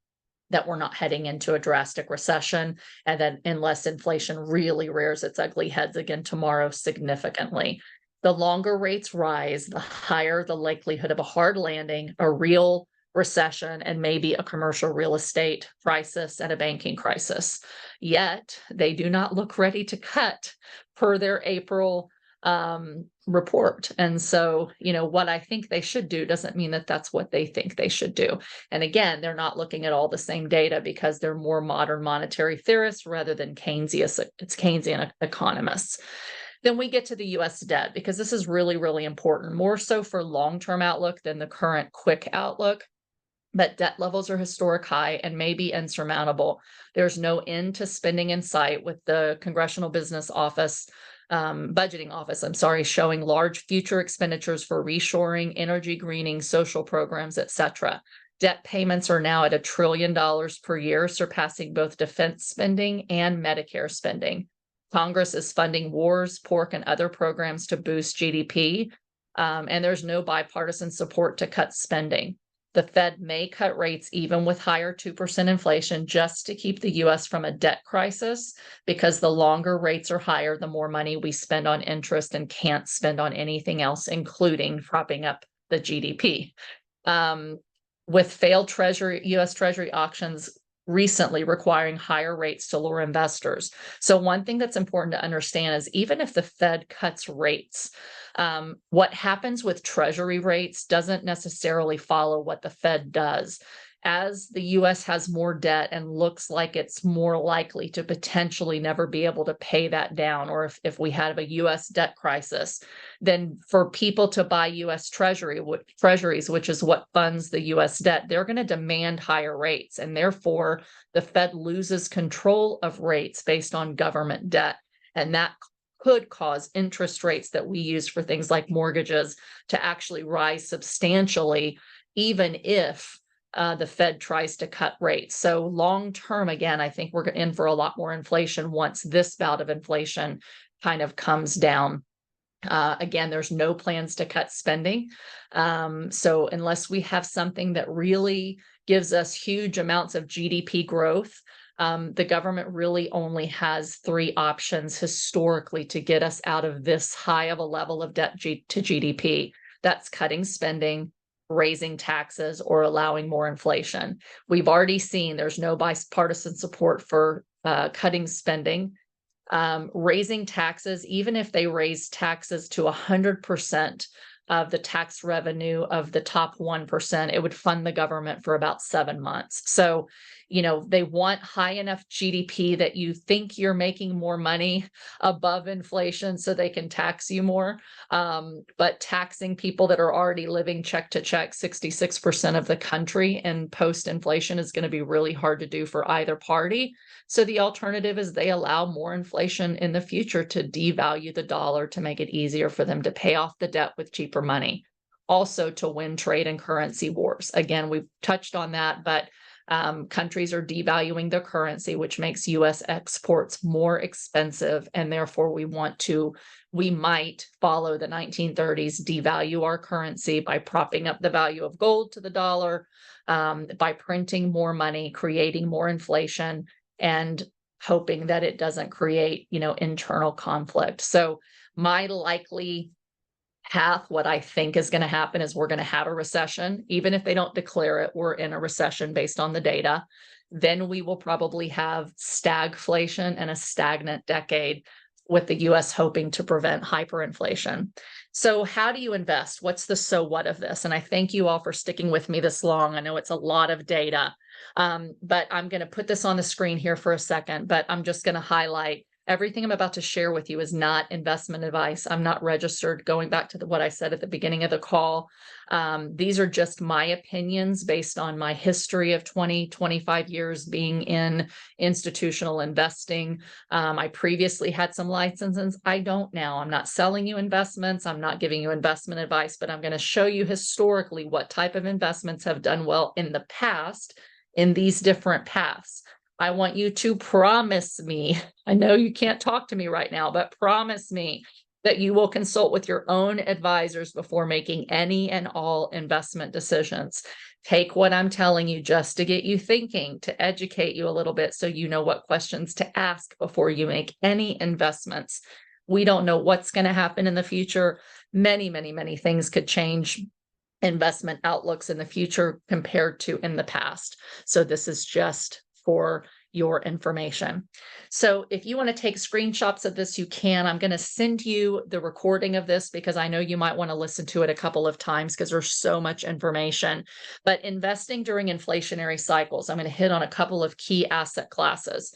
that we're not heading into a drastic recession, and then unless inflation really rears its ugly heads again tomorrow significantly. The longer rates rise, the higher the likelihood of a hard landing, a real recession, and maybe a commercial real estate crisis and a banking crisis. Yet they do not look ready to cut per their April report. And so, what I think they should do doesn't mean that that's what they think they should do. And again, they're not looking at all the same data because they're more modern monetary theorists rather than Keynesian economists. Then we get to the US debt, because this is really, really important, more so for long-term outlook than the current quick outlook. But debt levels are historic high and may be insurmountable. There's no end to spending in sight, with the Congressional Business Office, Budgeting Office, showing large future expenditures for reshoring, energy greening, social programs, etc. Debt payments are now at $1 trillion per year, surpassing both defense spending and Medicare spending. Congress is funding wars, pork, and other programs to boost GDP, and there's no bipartisan support to cut spending. The Fed may cut rates even with higher 2% inflation just to keep the U.S. from a debt crisis, because the longer rates are higher, the more money we spend on interest and can't spend on anything else, including propping up the GDP. With failed U.S. Treasury auctions recently requiring higher rates to lure investors. So one thing that's important to understand is even if the Fed cuts rates, what happens with Treasury rates doesn't necessarily follow what the Fed does. As the US has more debt and looks like it's more likely to potentially never be able to pay that down, or if we have a US debt crisis, then for people to buy US treasuries, which is what funds the US debt, they're going to demand higher rates. And therefore, the Fed loses control of rates based on government debt. And that could cause interest rates that we use for things like mortgages to actually rise substantially, even if the Fed tries to cut rates. So long term, again, I think we're in for a lot more inflation once this bout of inflation kind of comes down. Again, there's no plans to cut spending. So unless we have something that really gives us huge amounts of GDP growth, the government really only has three options historically to get us out of this high of a level of debt to GDP. That's cutting spending, raising taxes, or allowing more inflation. We've already seen there's no bipartisan support for cutting spending. Raising taxes, even if they raise taxes to 100% of the tax revenue of the top 1%, it would fund the government for about 7 months. So, they want high enough GDP that you think you're making more money above inflation so they can tax you more. But taxing people that are already living check to check, 66% of the country and post-inflation, is going to be really hard to do for either party. So the alternative is they allow more inflation in the future to devalue the dollar to make it easier for them to pay off the debt with cheaper money. Also to win trade and currency wars. Again, we've touched on that, but countries are devaluing their currency, which makes U.S. exports more expensive. And therefore we might follow the 1930s, devalue our currency by propping up the value of gold to the dollar, by printing more money, creating more inflation, and hoping that it doesn't create, internal conflict. So my likely path, what I think is going to happen is we're going to have a recession. Even if they don't declare it, we're in a recession based on the data. Then we will probably have stagflation and a stagnant decade, with the US hoping to prevent hyperinflation. So how do you invest? What's the so what of this? And I thank you all for sticking with me this long. I know it's a lot of data, but I'm going to put this on the screen here for a second, but I'm just going to highlight everything I'm about to share with you is not investment advice. I'm not registered, going back to what I said at the beginning of the call. These are just my opinions based on my history of 25 years being in institutional investing. I previously had some licenses. I don't now. I'm not selling you investments. I'm not giving you investment advice, but I'm going to show you historically what type of investments have done well in the past in these different paths. I want you to promise me, I know you can't talk to me right now, but promise me that you will consult with your own advisors before making any and all investment decisions. Take what I'm telling you just to get you thinking, to educate you a little bit so you know what questions to ask before you make any investments. We don't know what's going to happen in the future. Many, many, many things could change investment outlooks in the future compared to in the past. So this is just for your information. So if you want to take screenshots of this, you can. I'm going to send you the recording of this because I know you might want to listen to it a couple of times because there's so much information. But investing during inflationary cycles, I'm going to hit on a couple of key asset classes.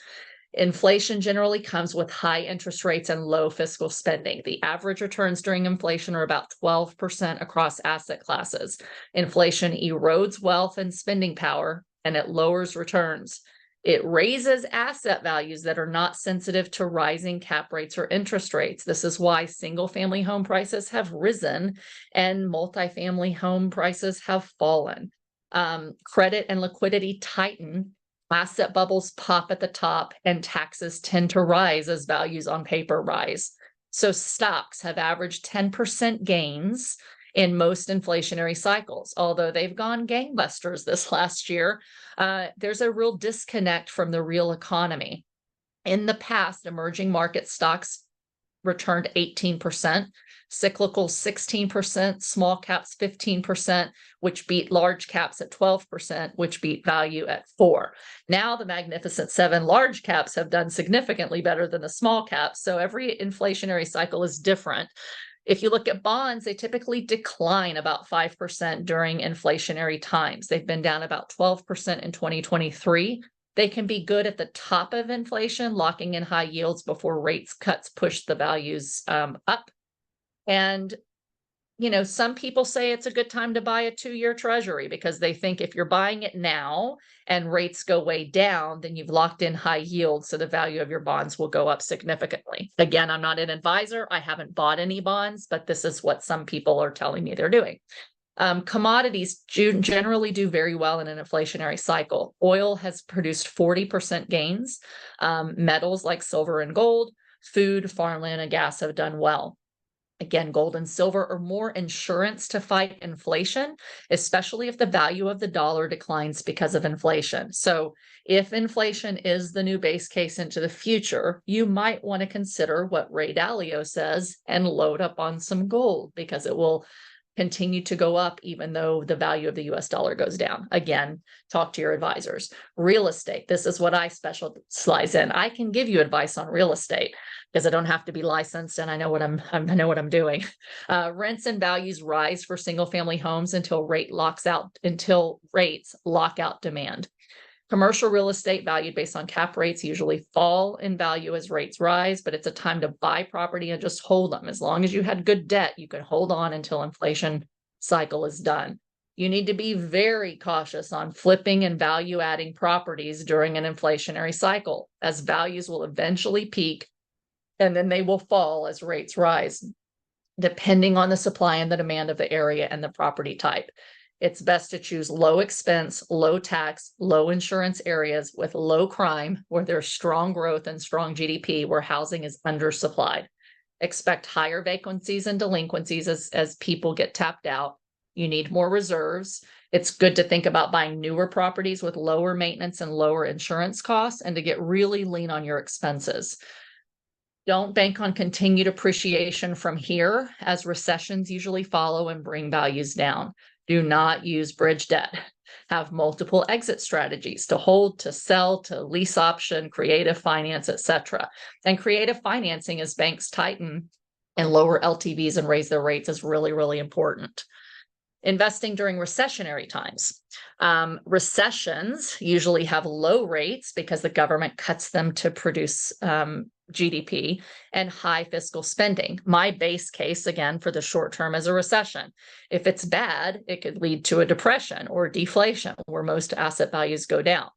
Inflation generally comes with high interest rates and low fiscal spending. The average returns during inflation are about 12% across asset classes. Inflation erodes wealth and spending power, and it lowers returns. It raises asset values that are not sensitive to rising cap rates or interest rates. This is why single-family home prices have risen and multifamily home prices have fallen. Credit and liquidity tighten, asset bubbles pop at the top, and taxes tend to rise as values on paper rise. So stocks have averaged 10% gains in most inflationary cycles. Although they've gone gangbusters this last year, there's a real disconnect from the real economy. In the past, emerging market stocks returned 18%, cyclical 16%, small caps 15%, which beat large caps at 12%, which beat value at 4%. Now the Magnificent Seven large caps have done significantly better than the small caps. So every inflationary cycle is different. If you look at bonds, they typically decline about 5% during inflationary times. They've been down about 12% in 2023. They can be good at the top of inflation, locking in high yields before rates cuts push the values up. And, some people say it's a good time to buy a 2-year treasury because they think if you're buying it now and rates go way down, then you've locked in high yields. So the value of your bonds will go up significantly. Again, I'm not an advisor. I haven't bought any bonds, but this is what some people are telling me they're doing. Commodities generally do very well in an inflationary cycle. Oil has produced 40% gains. Metals like silver and gold, food, farmland, and gas have done well. Again, gold and silver are more insurance to fight inflation, especially if the value of the dollar declines because of inflation. So if inflation is the new base case into the future, you might want to consider what Ray Dalio says and load up on some gold because it will continue to go up even though the value of the US dollar goes down. Again, talk to your advisors. Real estate, this is what I specialize in. I can give you advice on real estate because I don't have to be licensed and I know what I'm doing. Rents and values rise for single family homes until rates lock out demand. Commercial real estate valued based on cap rates usually fall in value as rates rise, but it's a time to buy property and just hold them. As long as you had good debt, you can hold on until inflation cycle is done. You need to be very cautious on flipping and value adding properties during an inflationary cycle, as values will eventually peak and then they will fall as rates rise, depending on the supply and the demand of the area and the property type. It's best to choose low expense, low tax, low insurance areas with low crime, where there's strong growth and strong GDP, where housing is undersupplied. Expect higher vacancies and delinquencies as people get tapped out. You need more reserves. It's good to think about buying newer properties with lower maintenance and lower insurance costs and to get really lean on your expenses. Don't bank on continued appreciation from here, as recessions usually follow and bring values down. Do not use bridge debt. Have multiple exit strategies to hold, to sell, to lease option, creative finance, etc. And creative financing as banks tighten and lower LTVs and raise their rates is really, really important. Investing during recessionary times. Recessions usually have low rates because the government cuts them to produce GDP and high fiscal spending. My base case, again, for the short term is a recession. If it's bad, it could lead to a depression or deflation where most asset values go down.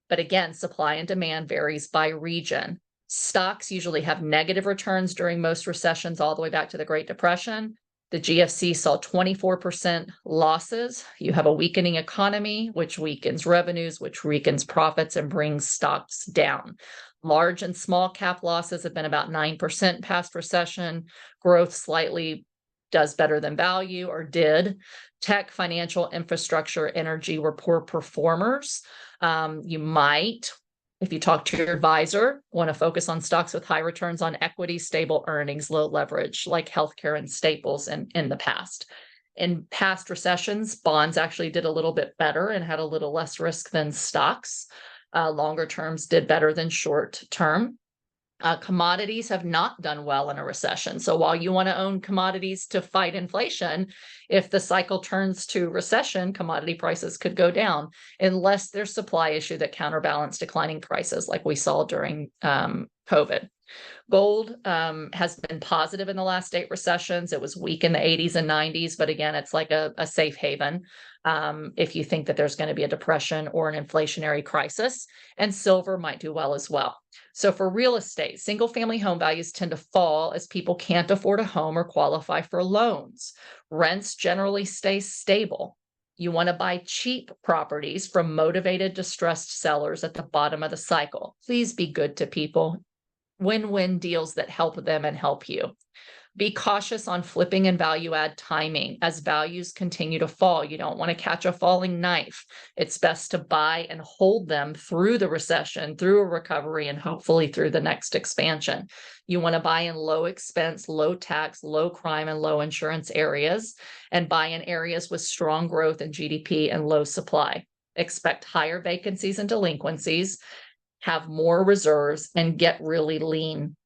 But again, supply and demand varies by region. Stocks usually have negative returns during most recessions all the way back to the Great Depression. The GFC saw 24% losses. You have a weakening economy, which weakens revenues, which weakens profits and brings stocks down. Large and small cap losses have been about 9% past recession. Growth slightly does better than value, or did. Tech, financial, infrastructure, energy were poor performers. You might, if you talk to your advisor, want to focus on stocks with high returns on equity, stable earnings, low leverage, like healthcare and staples in the past. In past recessions, bonds actually did a little bit better and had a little less risk than stocks. Longer terms did better than short term. Commodities have not done well in a recession. So while you want to own commodities to fight inflation, if the cycle turns to recession, commodity prices could go down unless there's supply issue that counterbalance declining prices like we saw during COVID. Gold has been positive in the last 8 recessions. It was weak in the 80s and 90s, but again, it's like a safe haven if you think that there's going to be a depression or an inflationary crisis. And silver might do well as well. So for real estate, single family home values tend to fall as people can't afford a home or qualify for loans. Rents generally stay stable. You want to buy cheap properties from motivated, distressed sellers at the bottom of the cycle. Please be good to people. Win-win deals that help them and help you. Be cautious on flipping and value add timing as values continue to fall. You don't want to catch a falling knife. It's best to buy and hold them through the recession, through a recovery, and hopefully through the next expansion. You want to buy in low expense, low tax, low crime, and low insurance areas, and buy in areas with strong growth in GDP and low supply. Expect higher vacancies and delinquencies, have more reserves, and get really lean.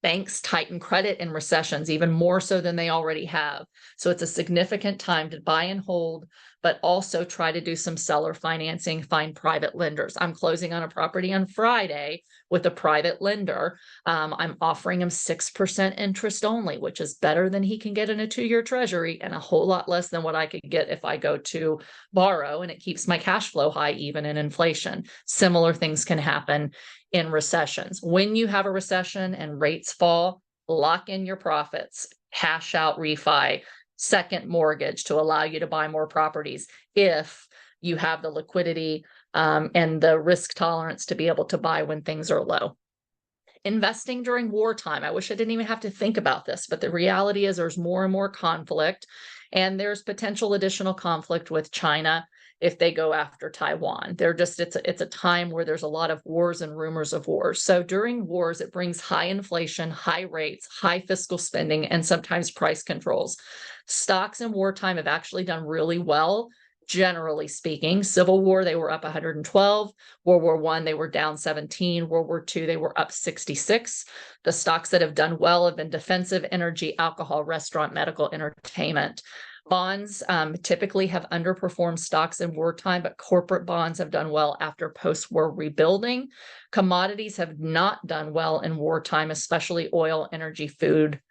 Banks tighten credit in recessions, even more so than they already have. So it's a significant time to buy and hold, but also try to do some seller financing, find private lenders. I'm closing on a property on Friday with a private lender. I'm offering him 6% interest only, which is better than he can get in a 2-year treasury and a whole lot less than what I could get if I go to borrow, and it keeps my cash flow high even in inflation. Similar things can happen in recessions. When you have a recession and rates fall, lock in your profits, cash out refi, second mortgage to allow you to buy more properties if you have the liquidity and the risk tolerance to be able to buy when things are low. Investing during wartime. I wish I didn't even have to think about this, but the reality is there's more and more conflict, and there's potential additional conflict with China if they go after Taiwan. It's a time where there's a lot of wars and rumors of wars. So during wars, it brings high inflation, high rates, high fiscal spending, and sometimes price controls. Stocks in wartime have actually done really well, generally speaking. Civil War, they were up 112. World War I, they were down 17. World War II, they were up 66. The stocks that have done well have been defensive, energy, alcohol, restaurant, medical, entertainment. Bonds typically have underperformed stocks in wartime, but corporate bonds have done well after post-war rebuilding. Commodities have not done well in wartime, especially oil, energy, food.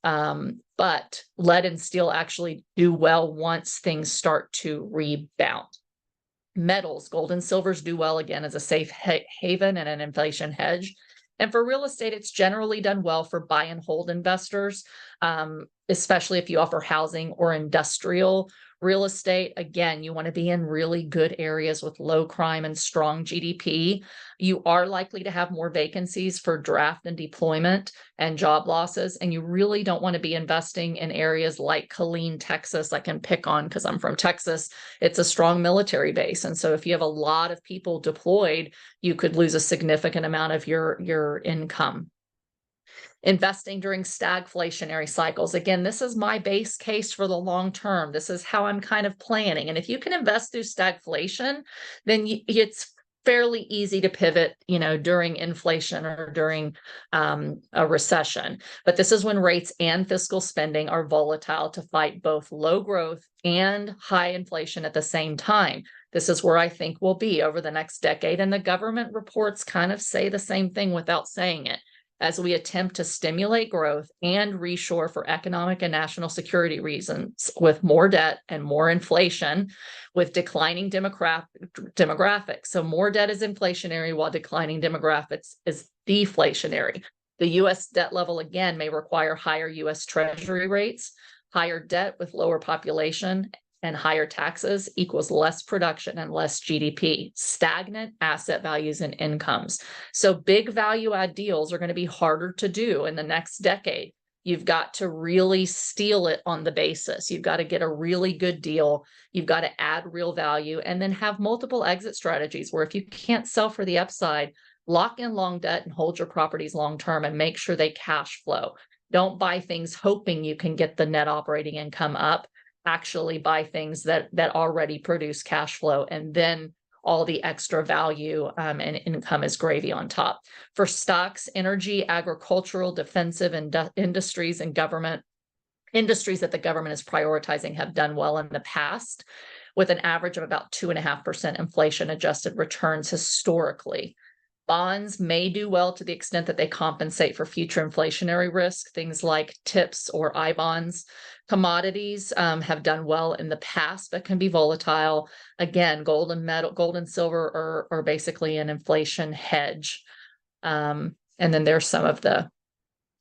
But lead and steel actually do well once things start to rebound. Metals, gold and silvers do well again as a safe haven and an inflation hedge. And for real estate, it's generally done well for buy and hold investors, especially if you offer housing or industrial real estate. Again, you want to be in really good areas with low crime and strong GDP. You are likely to have more vacancies for draft and deployment and job losses. And you really don't want to be investing in areas like Killeen, Texas. I can pick on because I'm from Texas. It's a strong military base. And so if you have a lot of people deployed, you could lose a significant amount of your income. Investing during stagflationary cycles. Again, this is my base case for the long term. This is how I'm kind of planning. And if you can invest through stagflation, then it's fairly easy to pivot, during inflation or during a recession. But this is when rates and fiscal spending are volatile to fight both low growth and high inflation at the same time. This is where I think we'll be over the next decade. And the government reports kind of say the same thing without saying it, as we attempt to stimulate growth and reshore for economic and national security reasons with more debt and more inflation with declining demographics. So more debt is inflationary while declining demographics is deflationary. The U.S. debt level, again, may require higher U.S. Treasury rates. Higher debt with lower population and higher taxes equals less production and less GDP, stagnant asset values and incomes. So big value add deals are going to be harder to do in the next decade. You've got to really steal it on the basis. You've got to get a really good deal. You've got to add real value and then have multiple exit strategies where if you can't sell for the upside, lock in long debt and hold your properties long term and make sure they cash flow. Don't buy things hoping you can get the net operating income up. Actually buy things that already produce cash flow, and then all the extra value and income is gravy on top. For stocks, energy, agricultural, defensive industries, and government industries that the government is prioritizing have done well in the past, with an average of about 2.5% inflation adjusted returns historically. Bonds may do well to the extent that they compensate for future inflationary risk, things like TIPS or I bonds. Commodities have done well in the past, but can be volatile. Again, gold and silver are basically an inflation hedge. And then there's some of the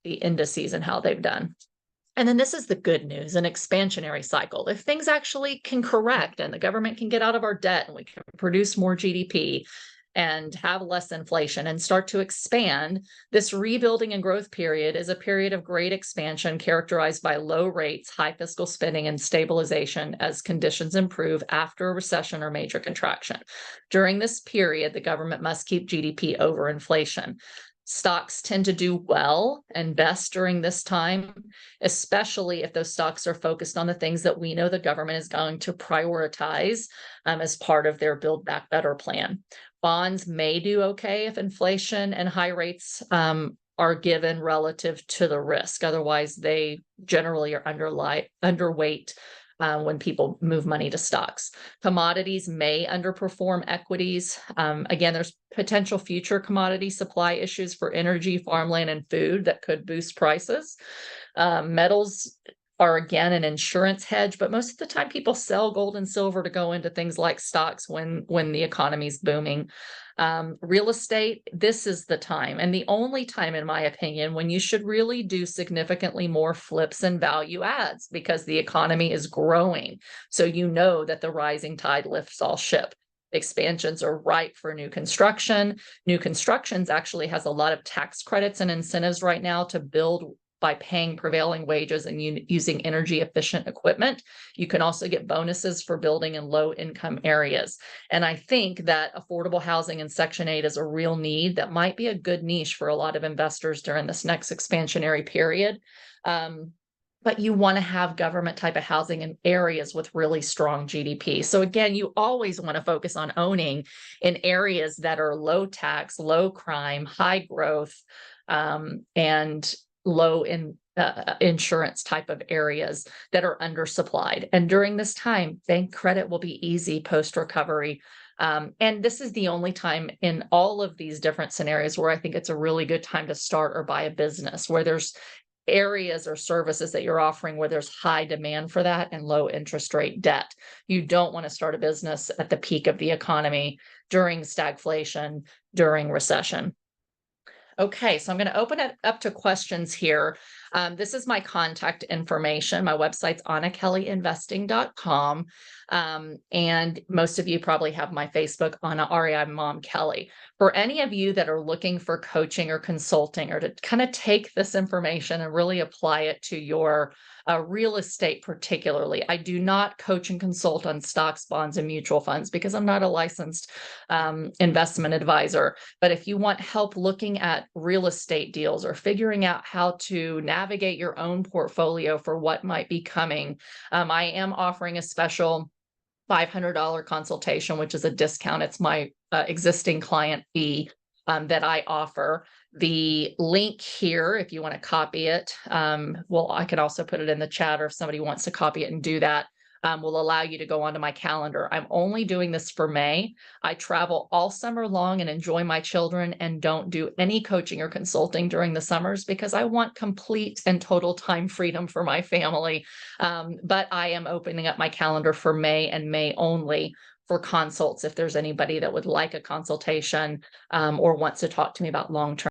indices and how they've done. And then this is the good news, an expansionary cycle. If things actually can correct and the government can get out of our debt and we can produce more GDP, and have less inflation and start to expand. This rebuilding and growth period is a period of great expansion characterized by low rates, high fiscal spending, and stabilization as conditions improve after a recession or major contraction. During this period, the government must keep GDP over inflation. Stocks tend to do well and best during this time, especially if those stocks are focused on the things that we know the government is going to prioritize as part of their Build Back Better plan. Bonds may do okay if inflation and high rates are given relative to the risk. Otherwise, they generally are underweight when people move money to stocks. Commodities may underperform equities. Again, there's potential future commodity supply issues for energy, farmland, and food that could boost prices. Metals are again an insurance hedge, but most of the time people sell gold and silver to go into things like stocks when the economy's booming. Real estate, this is the time, and the only time, in my opinion, when you should really do significantly more flips and value adds because the economy is growing. So you know that the rising tide lifts all ship. Expansions are ripe for new construction. New constructions actually has a lot of tax credits and incentives right now to build by paying prevailing wages and using energy efficient equipment. You can also get bonuses for building in low income areas. And I think that affordable housing in Section 8 is a real need that might be a good niche for a lot of investors during this next expansionary period. But you want to have government type of housing in areas with really strong GDP. So again, you always want to focus on owning in areas that are low tax, low crime, high growth, and low in insurance type of areas that are undersupplied. And during this time, bank credit will be easy post recovery. And this is the only time in all of these different scenarios where I think it's a really good time to start or buy a business where there's areas or services that you're offering where there's high demand for that and low interest rate debt. You don't want to start a business at the peak of the economy, during stagflation, during recession. Okay, so I'm going to open it up to questions here. This is my contact information. My website's AnnaKelleyInvesting.com. And most of you probably have my Facebook, Anna REI Mom Kelley. For any of you that are looking for coaching or consulting or to kind of take this information and really apply it to your real estate particularly, I do not coach and consult on stocks, bonds, and mutual funds because I'm not a licensed investment advisor. But if you want help looking at real estate deals or figuring out how to navigate your own portfolio for what might be coming, I am offering a special $500 consultation, which is a discount. It's my existing client fee that I offer. The link here, if you want to copy it, well, I can also put it in the chat, or if somebody wants to copy it and do that, will allow you to go onto my calendar. I'm only doing this for May. I travel all summer long and enjoy my children and don't do any coaching or consulting during the summers because I want complete and total time freedom for my family. But I am opening up my calendar for May and May only for consults if there's anybody that would like a consultation or wants to talk to me about long-term